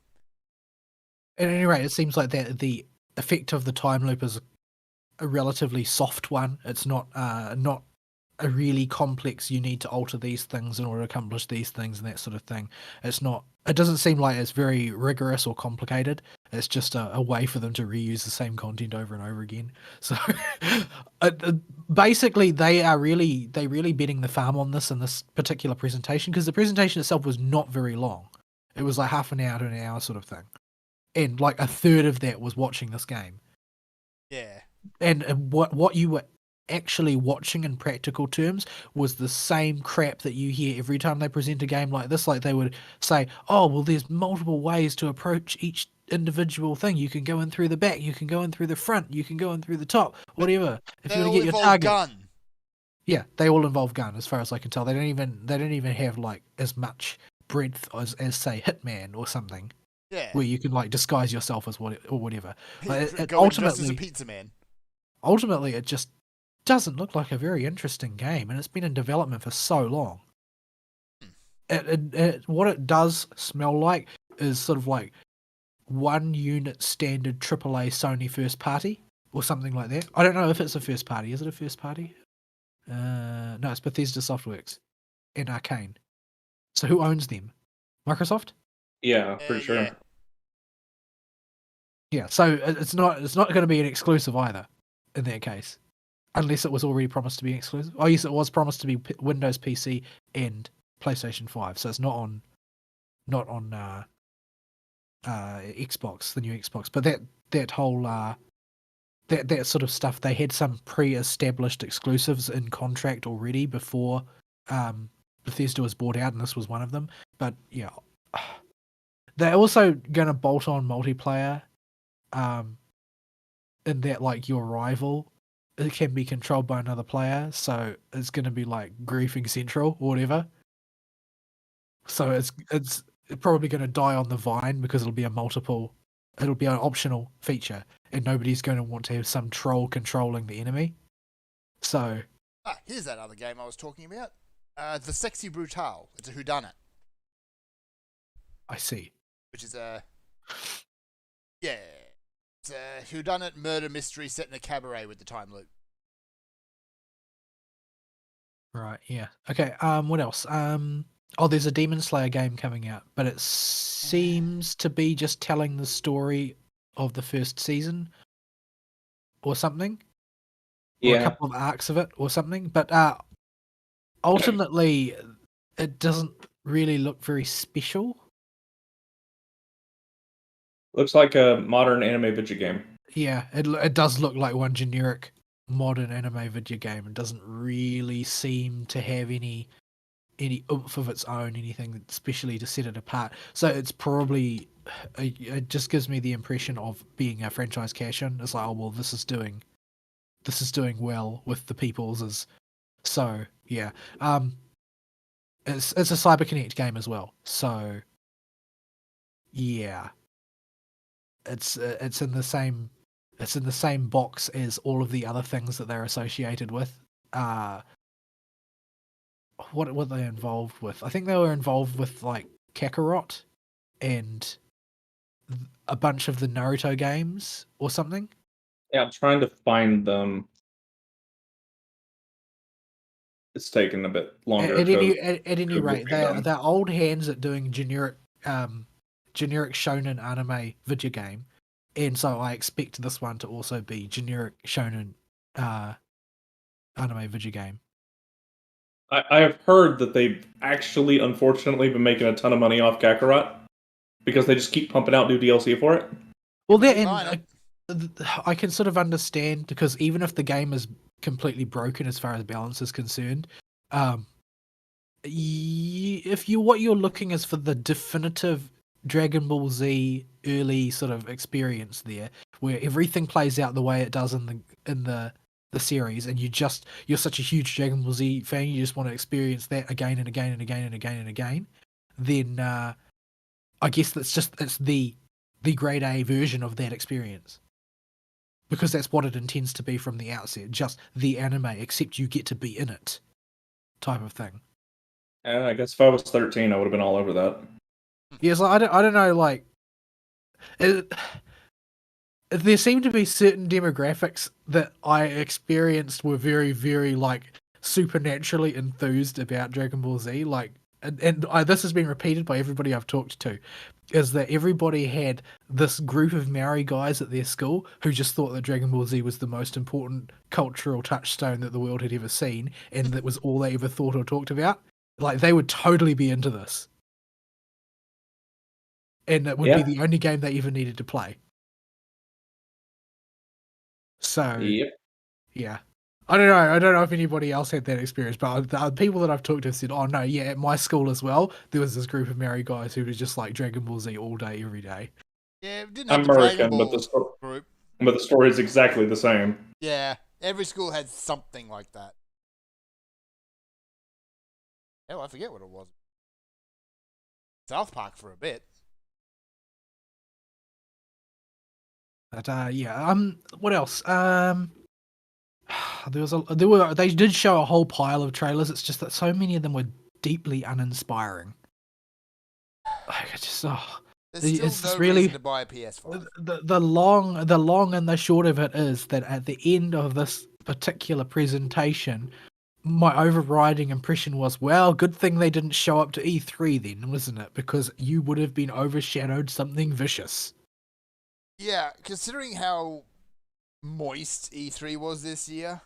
At any rate, it seems like that the effect of the time loop is a relatively soft one. It's not a really complex, you need to alter these things in order to accomplish these things and that sort of thing. It's not, it doesn't seem like it's very rigorous or complicated. It's just a way for them to reuse the same content over and over again. So basically they really betting the farm on this in this particular presentation, because the presentation itself was not very long. It was like half an hour to an hour sort of thing. And like a third of that was watching this game. Yeah. And what you were actually watching in practical terms was the same crap that you hear every time they present a game like this. Like they would say, oh, well, there's multiple ways to approach each individual thing. You can go in through the back, you can go in through the front, you can go in through the top, whatever. If you want to get your target. Gun. Yeah, they all involve gun as far as I can tell. They don't even have like as much breadth as say Hitman or something. Yeah. Where you can like disguise yourself as whatever. It ultimately, as a pizza man. Ultimately, it just doesn't look like a very interesting game, and it's been in development for so long. What it does smell like is sort of like one unit standard AAA Sony first party or something like that. I don't know if it's a first party. Is it a first party? No, it's Bethesda Softworks and Arcane. So who owns them? Microsoft? Yeah, pretty sure. Yeah. Yeah, so it's not going to be an exclusive either in that case. Unless it was already promised to be exclusive. Oh, yes, it was promised to be Windows PC and PlayStation 5. So it's not on Xbox, the new Xbox. But that whole that sort of stuff, they had some pre-established exclusives in contract already before Bethesda was bought out, and this was one of them. But yeah, they're also going to bolt on multiplayer, in that like your rival, it can be controlled by another player, so it's going to be like griefing central or whatever. So it's probably going to die on the vine because it'll be an optional feature, and nobody's going to want to have some troll controlling the enemy. So here's that other game I was talking about. The Sexy Brutale. It's a whodunit. I see. Which is it's a whodunit murder mystery set in a cabaret with the time loop. Right, yeah. Okay, what else? There's a Demon Slayer game coming out, but it seems to be just telling the story of the first season or something. Yeah. Or a couple of arcs of it or something. But ultimately, it doesn't really look very special. Looks like a modern anime video game. Yeah, it does look like one generic modern anime video game. It doesn't really seem to have any oomph of its own, anything especially to set it apart. So it's probably, it just gives me the impression of being a franchise cash-in. It's like, oh well, this is doing well with the people's. So yeah, it's a CyberConnect game as well. So yeah, it's in the same box as all of the other things that they're associated with. What were they involved with? I think they were involved with like Kakarot and a bunch of the Naruto games or something. Yeah, I'm trying to find them. It's taken a bit longer. At any rate, they're old hands at doing generic shonen anime video game, and so I expect this one to also be generic shonen anime video game. I have heard that they've actually, unfortunately, been making a ton of money off Kakarot because they just keep pumping out new DLC for it. Well, I can sort of understand, because even if the game is completely broken as far as balance is concerned, if what you're looking is for the definitive Dragon Ball Z early sort of experience there, where everything plays out the way it does in the series, and you're such a huge Dragon Ball Z fan, you just want to experience that again and again and again and again and again, then I guess it's the grade A version of that experience, because that's what it intends to be from the outset, just the anime, except you get to be in it type of thing. And I guess if I was 13, I would have been all over that. Yes, I don't know, like there seem to be certain demographics that I experienced were very, very like supernaturally enthused about Dragon Ball Z. Like, this has been repeated by everybody I've talked to, is that everybody had this group of Maori guys at their school who just thought that Dragon Ball Z was the most important cultural touchstone that the world had ever seen, and that was all they ever thought or talked about. Like, they would totally be into this. And it would be the only game they ever needed to play. So, yeah. I don't know. I don't know if anybody else had that experience, but the people that I've talked to said, "Oh no, yeah, at my school as well, there was this group of Maori guys who was just like Dragon Ball Z all day, every day." Yeah, it didn't have I'm the Dragon American, Ball but group. the story is exactly the same. Yeah, every school had something like that. Hell, I forget what it was. South Park for a bit. But what else? They did show a whole pile of trailers. It's just that so many of them were deeply uninspiring. Like, it's just There's still no reason to buy a PS5. The long and the short of it is that at the end of this particular presentation, my overriding impression was, well, good thing they didn't show up to E3 then, wasn't it? Because you would have been overshadowed something vicious. Yeah, considering how moist E3 was this year.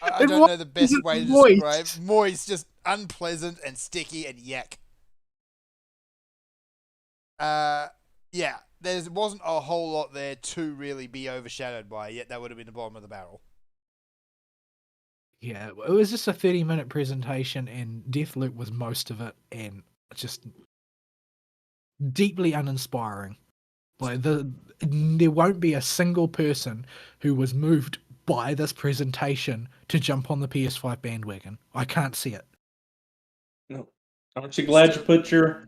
I don't know the best way to describe. Moist, just unpleasant and sticky and yuck. Yeah, there wasn't a whole lot there to really be overshadowed by, yet that would have been the bottom of the barrel. Yeah, it was just a 30-minute presentation, and Deathloop was most of it, and just deeply uninspiring. Like, there won't be a single person who was moved by this presentation to jump on the PS5 bandwagon. I can't see it. No, aren't you glad you put your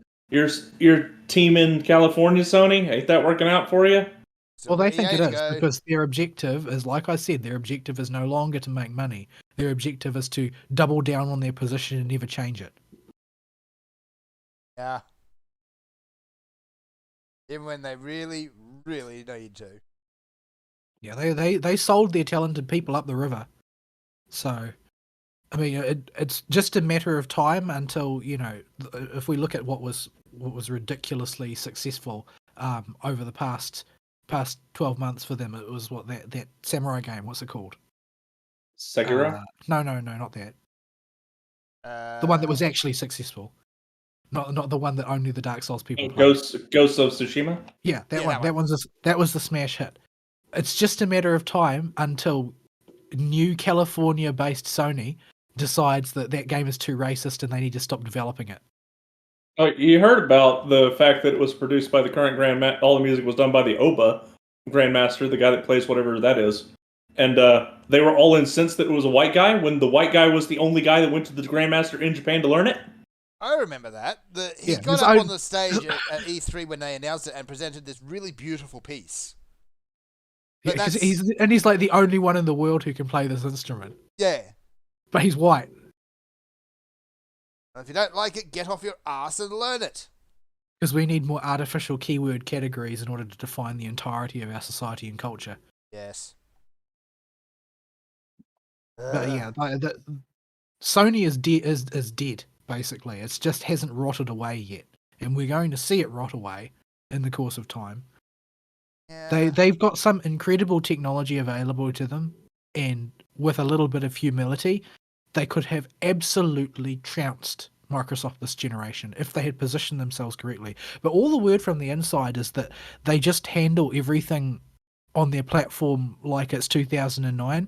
team in California, Sony? Ain't that working out for you? Well, they think it is, because their objective is, like I said, their objective is no longer to make money. Their objective is to double down on their position and never change it. Yeah. Even when they really, really need to. Yeah, they sold their talented people up the river. So, I mean, it's just a matter of time until, you know, if we look at what was ridiculously successful over the past 12 months for them, it was that samurai game. What's it called? Sekiro? No, not that. The one that was actually successful. Not the one that only the Dark Souls people played. Ghost of Tsushima? Yeah, that one. That was the smash hit. It's just a matter of time until new California-based Sony decides that game is too racist and they need to stop developing it. Oh, you heard about the fact that it was produced by the current Grandmaster. All the music was done by the Oba Grandmaster, the guy that plays whatever that is. And they were all incensed that it was a white guy when the white guy was the only guy that went to the Grandmaster in Japan to learn it. I remember that. He got up on the stage at E3 when they announced it and presented this really beautiful piece. But he's like the only one in the world who can play this instrument. Yeah. But he's white. If you don't like it, get off your ass and learn it. Because we need more artificial keyword categories in order to define the entirety of our society and culture. Yes. But yeah, Sony is dead, basically. It just hasn't rotted away yet. And we're going to see it rot away in the course of time. Yeah. They've got some incredible technology available to them, and with a little bit of humility, they could have absolutely trounced Microsoft this generation if they had positioned themselves correctly. But all the word from the inside is that they just handle everything on their platform like it's 2009.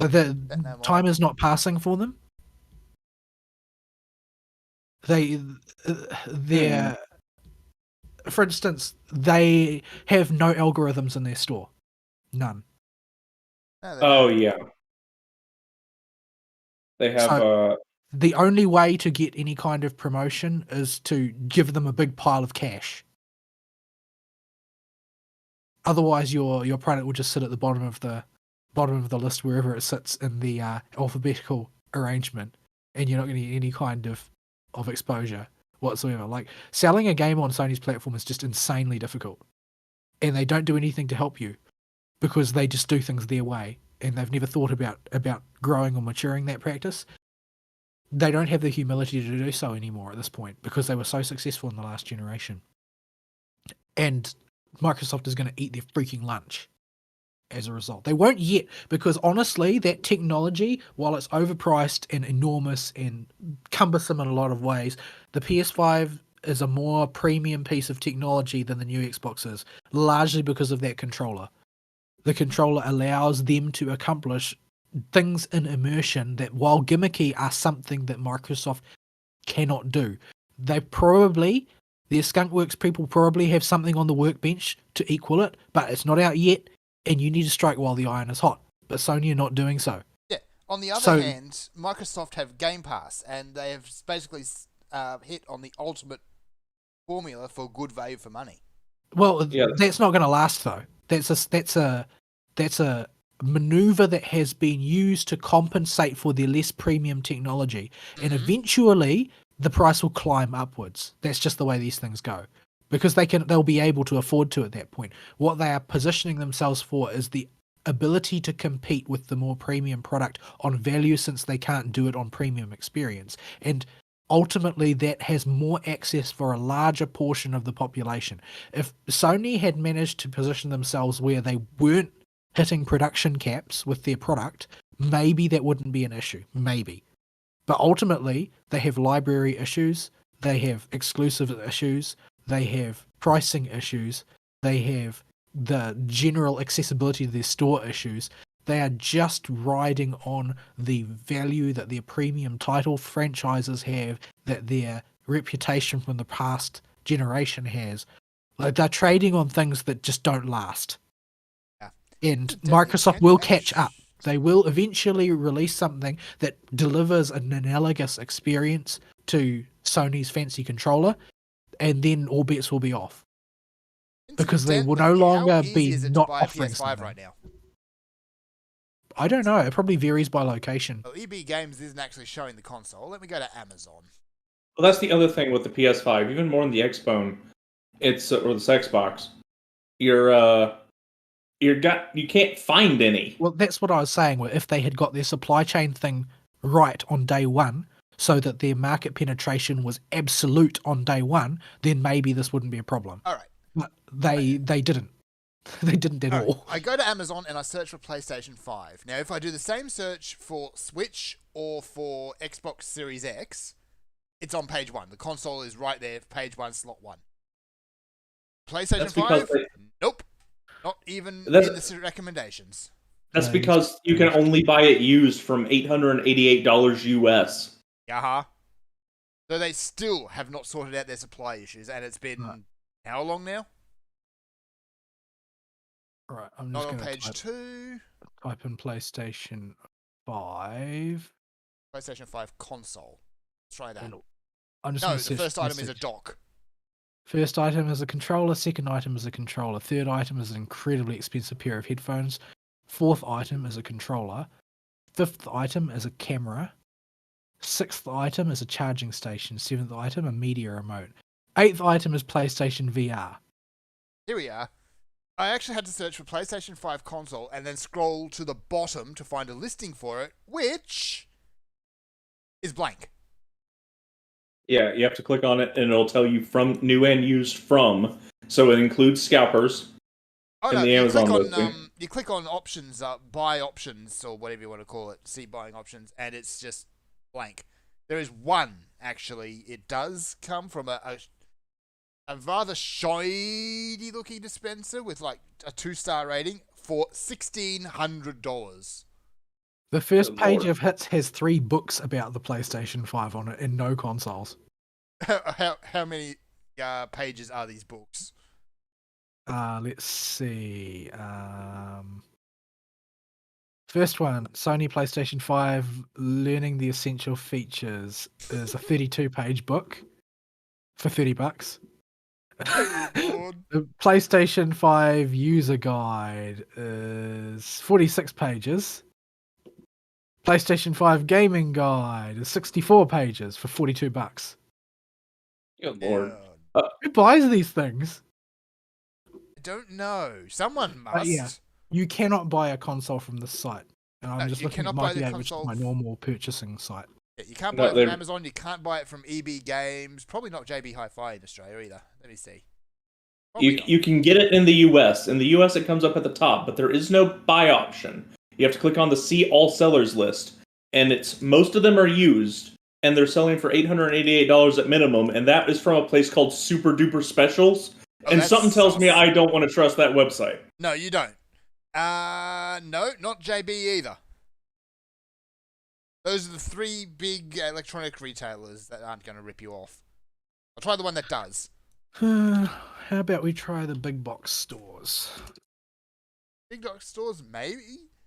The time is not passing for them. For instance, they have no algorithms in their store. None. Oh, yeah. They have... the only way to get any kind of promotion is to give them a big pile of cash. Otherwise, your product will just sit at the bottom of the list wherever it sits in the alphabetical arrangement, and you're not going to get any kind of exposure whatsoever. Like, selling a game on Sony's platform is just insanely difficult, and they don't do anything to help you because they just do things their way, and they've never thought about growing or maturing that practice, they don't have the humility to do so anymore at this point because they were so successful in the last generation. And Microsoft is going to eat their freaking lunch as a result. They won't yet, because honestly, that technology, while it's overpriced and enormous and cumbersome in a lot of ways, the PS5 is a more premium piece of technology than the new Xbox is, largely because of that controller. The controller allows them to accomplish things in immersion that, while gimmicky, are something that Microsoft cannot do. Their Skunkworks people probably have something on the workbench to equal it, but it's not out yet, and you need to strike while the iron is hot. But Sony are not doing so. Yeah. On the other hand, Microsoft have Game Pass, and they have basically hit on the ultimate formula for good value for money. Well, that's not going to last though. That's a maneuver that has been used to compensate for their less premium technology, and eventually the price will climb upwards. That's just the way these things go, because they'll be able to afford to at that point. What they are positioning themselves for is the ability to compete with the more premium product on value, since they can't do it on premium experience. And ultimately, that has more access for a larger portion of the population. If Sony had managed to position themselves where they weren't hitting production caps with their product, maybe that wouldn't be an issue. Maybe. But ultimately, they have library issues, they have exclusive issues, they have pricing issues, they have the general accessibility to their store issues. They are just riding on the value that their premium title franchises have, that their reputation from the past generation has. Like, they're trading on things that just don't last. Yeah. And Microsoft will catch up. They will eventually release something that delivers an analogous experience to Sony's fancy controller, and then all bets will be off. Because they will no longer be not offering something right now. I don't know. It probably varies by location. Well, EB Games isn't actually showing the console. Let me go to Amazon. Well, that's the other thing with the PS5. Even more than the Xbone, or this Xbox, you can't find any. Well, that's what I was saying. If they had got their supply chain thing right on day one, so that their market penetration was absolute on day one, then maybe this wouldn't be a problem. All right. But they didn't. They didn't at all. I go to Amazon and I search for PlayStation 5. Now, if I do the same search for Switch or for Xbox Series X, it's on page 1. The console is right there, page 1, slot 1. PlayStation 5? Nope. Not even in the recommendations. That's because you can only buy it used from $888 US. So they still have not sorted out their supply issues, and it's been how long now? Right, I'm just not on page 2. Type in PlayStation 5. PlayStation 5 console. Let's try that. The first item is a dock. First item is a controller. Second item is a controller. Third item is an incredibly expensive pair of headphones. Fourth item is a controller. Fifth item is a camera. Sixth item is a charging station. Seventh item, a media remote. Eighth item is PlayStation VR. Here we are. I actually had to search for PlayStation 5 console and then scroll to the bottom to find a listing for it, which is blank. Yeah, you have to click on it and it'll tell you from new and used from. So it includes scalpers. The Amazon listing. You click on options, buy options, or whatever you want to call it, see buying options, and it's just blank. There is one, actually. It does come from a rather shiny looking dispenser with like a 2-star rating for $1,600. The first page of hits has 3 books about the PlayStation 5 on it and no consoles. How many pages are these books? Let's see. First one, Sony PlayStation 5 Learning the Essential Features, is a 32-page book for $30. The PlayStation 5 user guide is 46 pages. PlayStation 5 gaming guide is 64 pages for $42. Good lord. Who buys these things? I don't know. Someone must. Yeah. You cannot buy a console from this site. And I'm No, just you looking at cannot buy Mighty the 8, which is console my normal purchasing site. Yeah, you can't No, buy it from they're- Amazon. You can't buy it from EB Games. Probably not JB Hi-Fi in Australia either. Let me see. Probably not. You can get it in the US. In the US, it comes up at the top, but there is no buy option. You have to click on the See All Sellers list, and it's most of them are used, and they're selling for $888 at minimum, and that is from a place called Super Duper Specials. Oh, And that's something tells me sus. I don't want to trust that website. No, you don't. No, not JB either. Those are the three big electronic retailers that aren't going to rip you off. I'll try the one that does. How about we try the big box stores? Big box stores, maybe.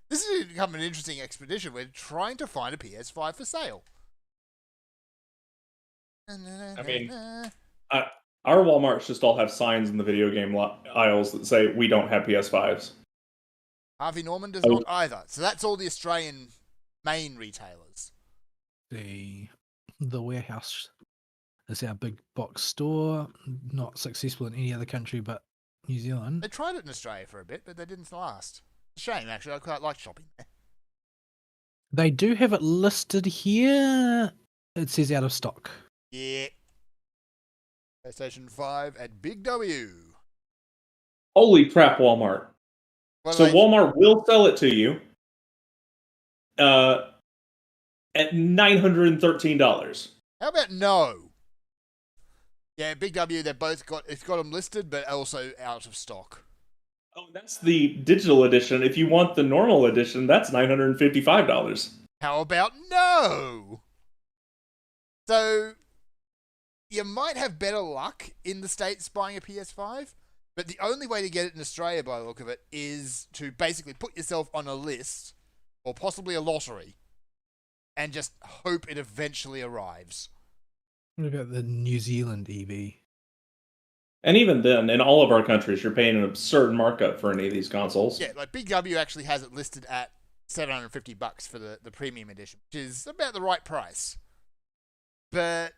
This is become an interesting expedition. We're trying to find a PS5 for sale. I mean, our Walmarts just all have signs in the video game aisles that say we don't have PS5s. Harvey Norman does Oh. not either. So that's all the Australian main retailers. The Warehouse is our big box store. Not successful in any other country but New Zealand. They tried it in Australia for a bit, but they didn't last. Shame, actually. I quite like shopping there. They do have it listed here. It says out of stock. Yeah. PlayStation 5 at Big W. Holy crap, Walmart. What So are they- Walmart will sell it to you at $913. How about no? Yeah, Big W, they've both got them listed, but also out of stock. Oh, that's the digital edition. If you want the normal edition, that's $955. How about no? So, you might have better luck in the States buying a PS5, but the only way to get it in Australia, by the look of it, is to basically put yourself on a list, or possibly a lottery, and just hope it eventually arrives. What about the New Zealand EB? And even then, in all of our countries, you're paying an absurd markup for any of these consoles. Yeah, like Big W actually has it listed at $750 for the premium edition, which is about the right price. But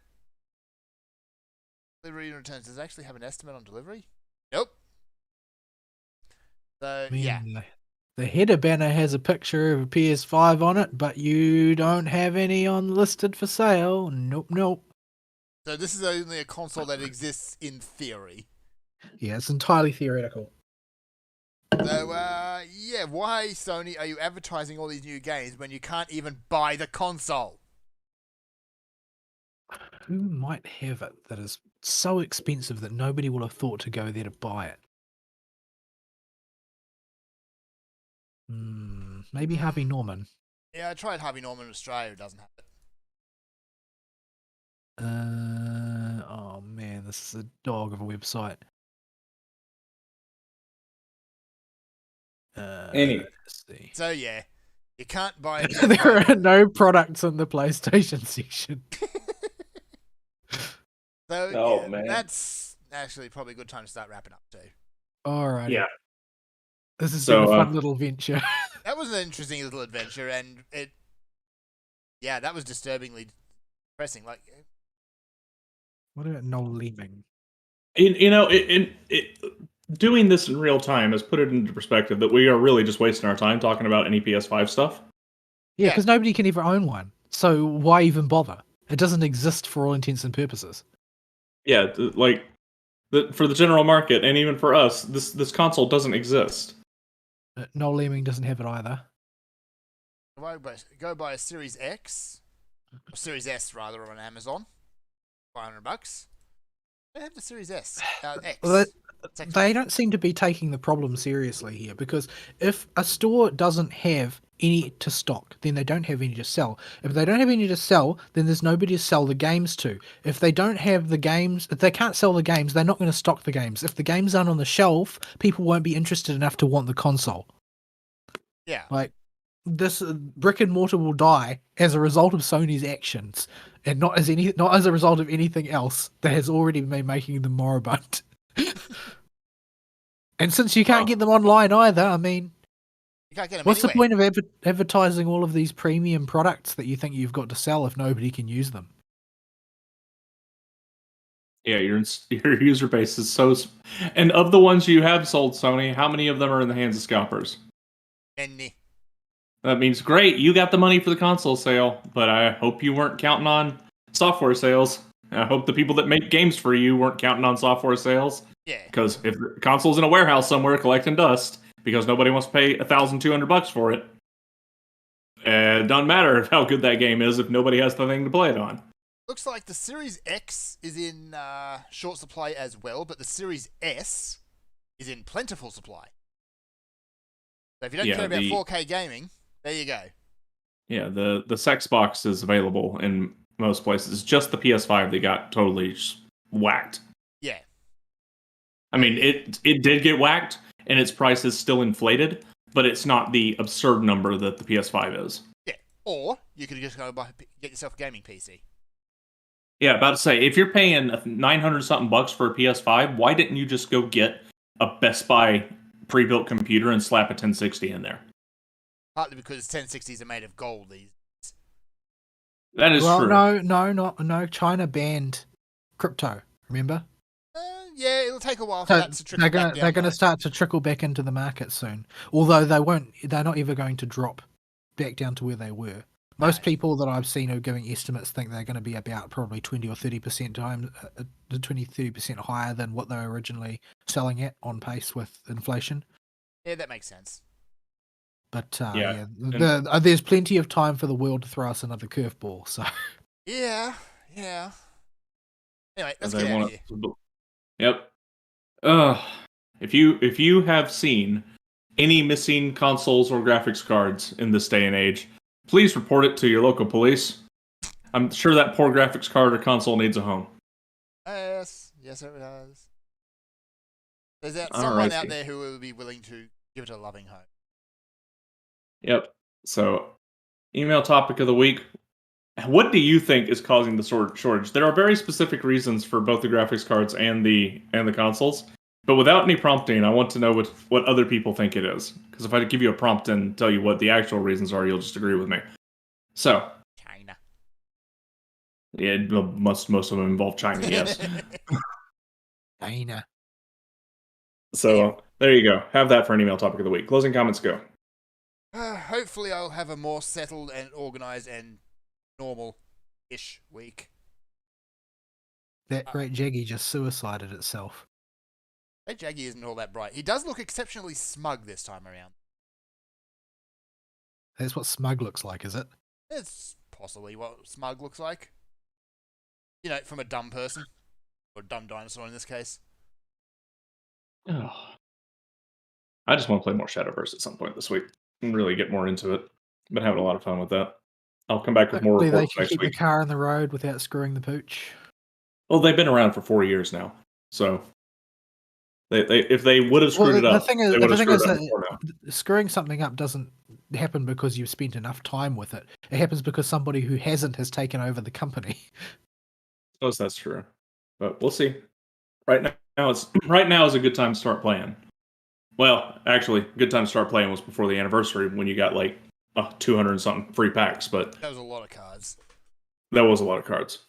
delivery and returns, does it actually have an estimate on delivery? Nope. So I mean, yeah, the header banner has a picture of a PS5 on it, but you don't have any on listed for sale. Nope, nope. so this is only a console that exists in theory. Yeah, it's entirely theoretical. So yeah, why Sony are you advertising all these new games when you can't even buy the console? Who might have it that is so expensive that nobody will have thought to go there to buy it? Maybe Harvey Norman. Yeah, I tried Harvey Norman in Australia, it doesn't have it. Oh man, this is a dog of a website. Anyway. Let's see. So yeah, you can't buy it. There are no products in the PlayStation section. So Oh, yeah, man. that's actually probably a good time to start wrapping up too. Alright. Yeah. This has So, been a fun little venture. That was an interesting little adventure, and yeah, that was disturbingly depressing. Like, What about Noel Leeming? Doing this in real time has put it into perspective that we are really just wasting our time talking about any PS5 stuff. Yeah, Yeah. because nobody can ever own one. So why even bother? It doesn't exist for all intents and purposes. Yeah, for the general market and even for us, this console doesn't exist. Noel Leeming doesn't have it either. go buy a Series X, or Series S rather, on Amazon, $500. They have the Series S, X. Well, It's X. They don't seem to be taking the problem seriously here, because if a store doesn't have any to stock, then they don't have any to sell. If they don't have any to sell, then there's nobody to sell the games to. If they don't have the games, if they can't sell the games, they're not going to stock the games. If the games aren't on the shelf, people won't be interested enough to want the console. Yeah. Like, this brick and mortar will die as a result of Sony's actions, and not as a result of anything else that has already been making them moribund. And since you can't get them online either, I mean, You can't get them what's the anywhere. point of advertising all of these premium products that you think you've got to sell if nobody can use them? Yeah, your user base is so... And of the ones you have sold, Sony, how many of them are in the hands of scalpers? Many. That means great, you got the money for the console sale, but I hope you weren't counting on software sales. I hope the people that make games for you weren't counting on software sales. Yeah. Because if the console's in a warehouse somewhere collecting dust because nobody wants to pay $1,200 for it, it doesn't matter how good that game is if nobody has the thing to play it on. Looks like the Series X is in short supply as well, but the Series S is in plentiful supply. So if you don't care about 4K gaming, there you go. Yeah, the Sex Box is available in most places. It's just the PS5 that got totally whacked. Yeah. I mean, it did get whacked, and its price is still inflated, but it's not the absurd number that the PS5 is. Yeah, or you could just go get yourself a gaming PC. Yeah, about to say, if you're paying $900-something bucks for a PS5, why didn't you just go get a Best Buy pre-built computer and slap a 1060 in there? Partly because 1060s are made of gold. These. That is true. No. China banned crypto. Remember? Yeah, it'll take a while for that to trickle back down. They're going to start to trickle back into the market soon. Although they won't. They're not ever going to drop back down to where they were. Most people that I've seen who are giving estimates think they're going to be about probably 20 or 30% 30% higher than what they were originally selling at, on pace with inflation. Yeah, that makes sense. But there's plenty of time for the world to throw us another curveball. So yeah. Anyway, let's get out of here. Yep. If you have seen any missing consoles or graphics cards in this day and age, please report it to your local police. I'm sure that poor graphics card or console needs a home. Yes, it does. There's someone out there who will be willing to give it a loving home. Yep. So, email topic of the week. What do you think is causing the shortage? There are very specific reasons for both the graphics cards and the consoles. But without any prompting, I want to know what other people think it is. Because if I give you a prompt and tell you what the actual reasons are, you'll just agree with me. So. China. Yeah, most of them involve China, yes. China. So, there you go. Have that for an email topic of the week. Closing comments, go. Hopefully I'll have a more settled and organised and normal-ish week. That great Jaggy just suicided itself. That Jaggy isn't all that bright. He does look exceptionally smug this time around. That's what smug looks like, is it? It's possibly what smug looks like. You know, from a dumb person. Or a dumb dinosaur in this case. Oh. I just want to play more Shadowverse at some point this week and really get more into it. Been having a lot of fun with that. I'll come back with more reports next week. They can keep the car on the road without screwing the pooch. Well, they've been around for 4 years now, so if they would have screwed it up, they would have screwed it up before now. Screwing something up doesn't happen because you've spent enough time with it. It happens because somebody who hasn't has taken over the company. I suppose that's true, but we'll see. Right now is a good time to start playing. Well, actually, good time to start playing was before the anniversary when you got like 200 and something free packs, but that was a lot of cards. That was a lot of cards.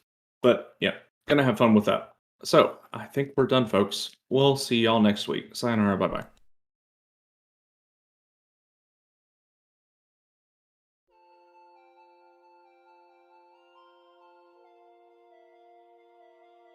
But yeah, gonna have fun with that. So I think we're done, folks. We'll see y'all next week. Sayonara, bye-bye.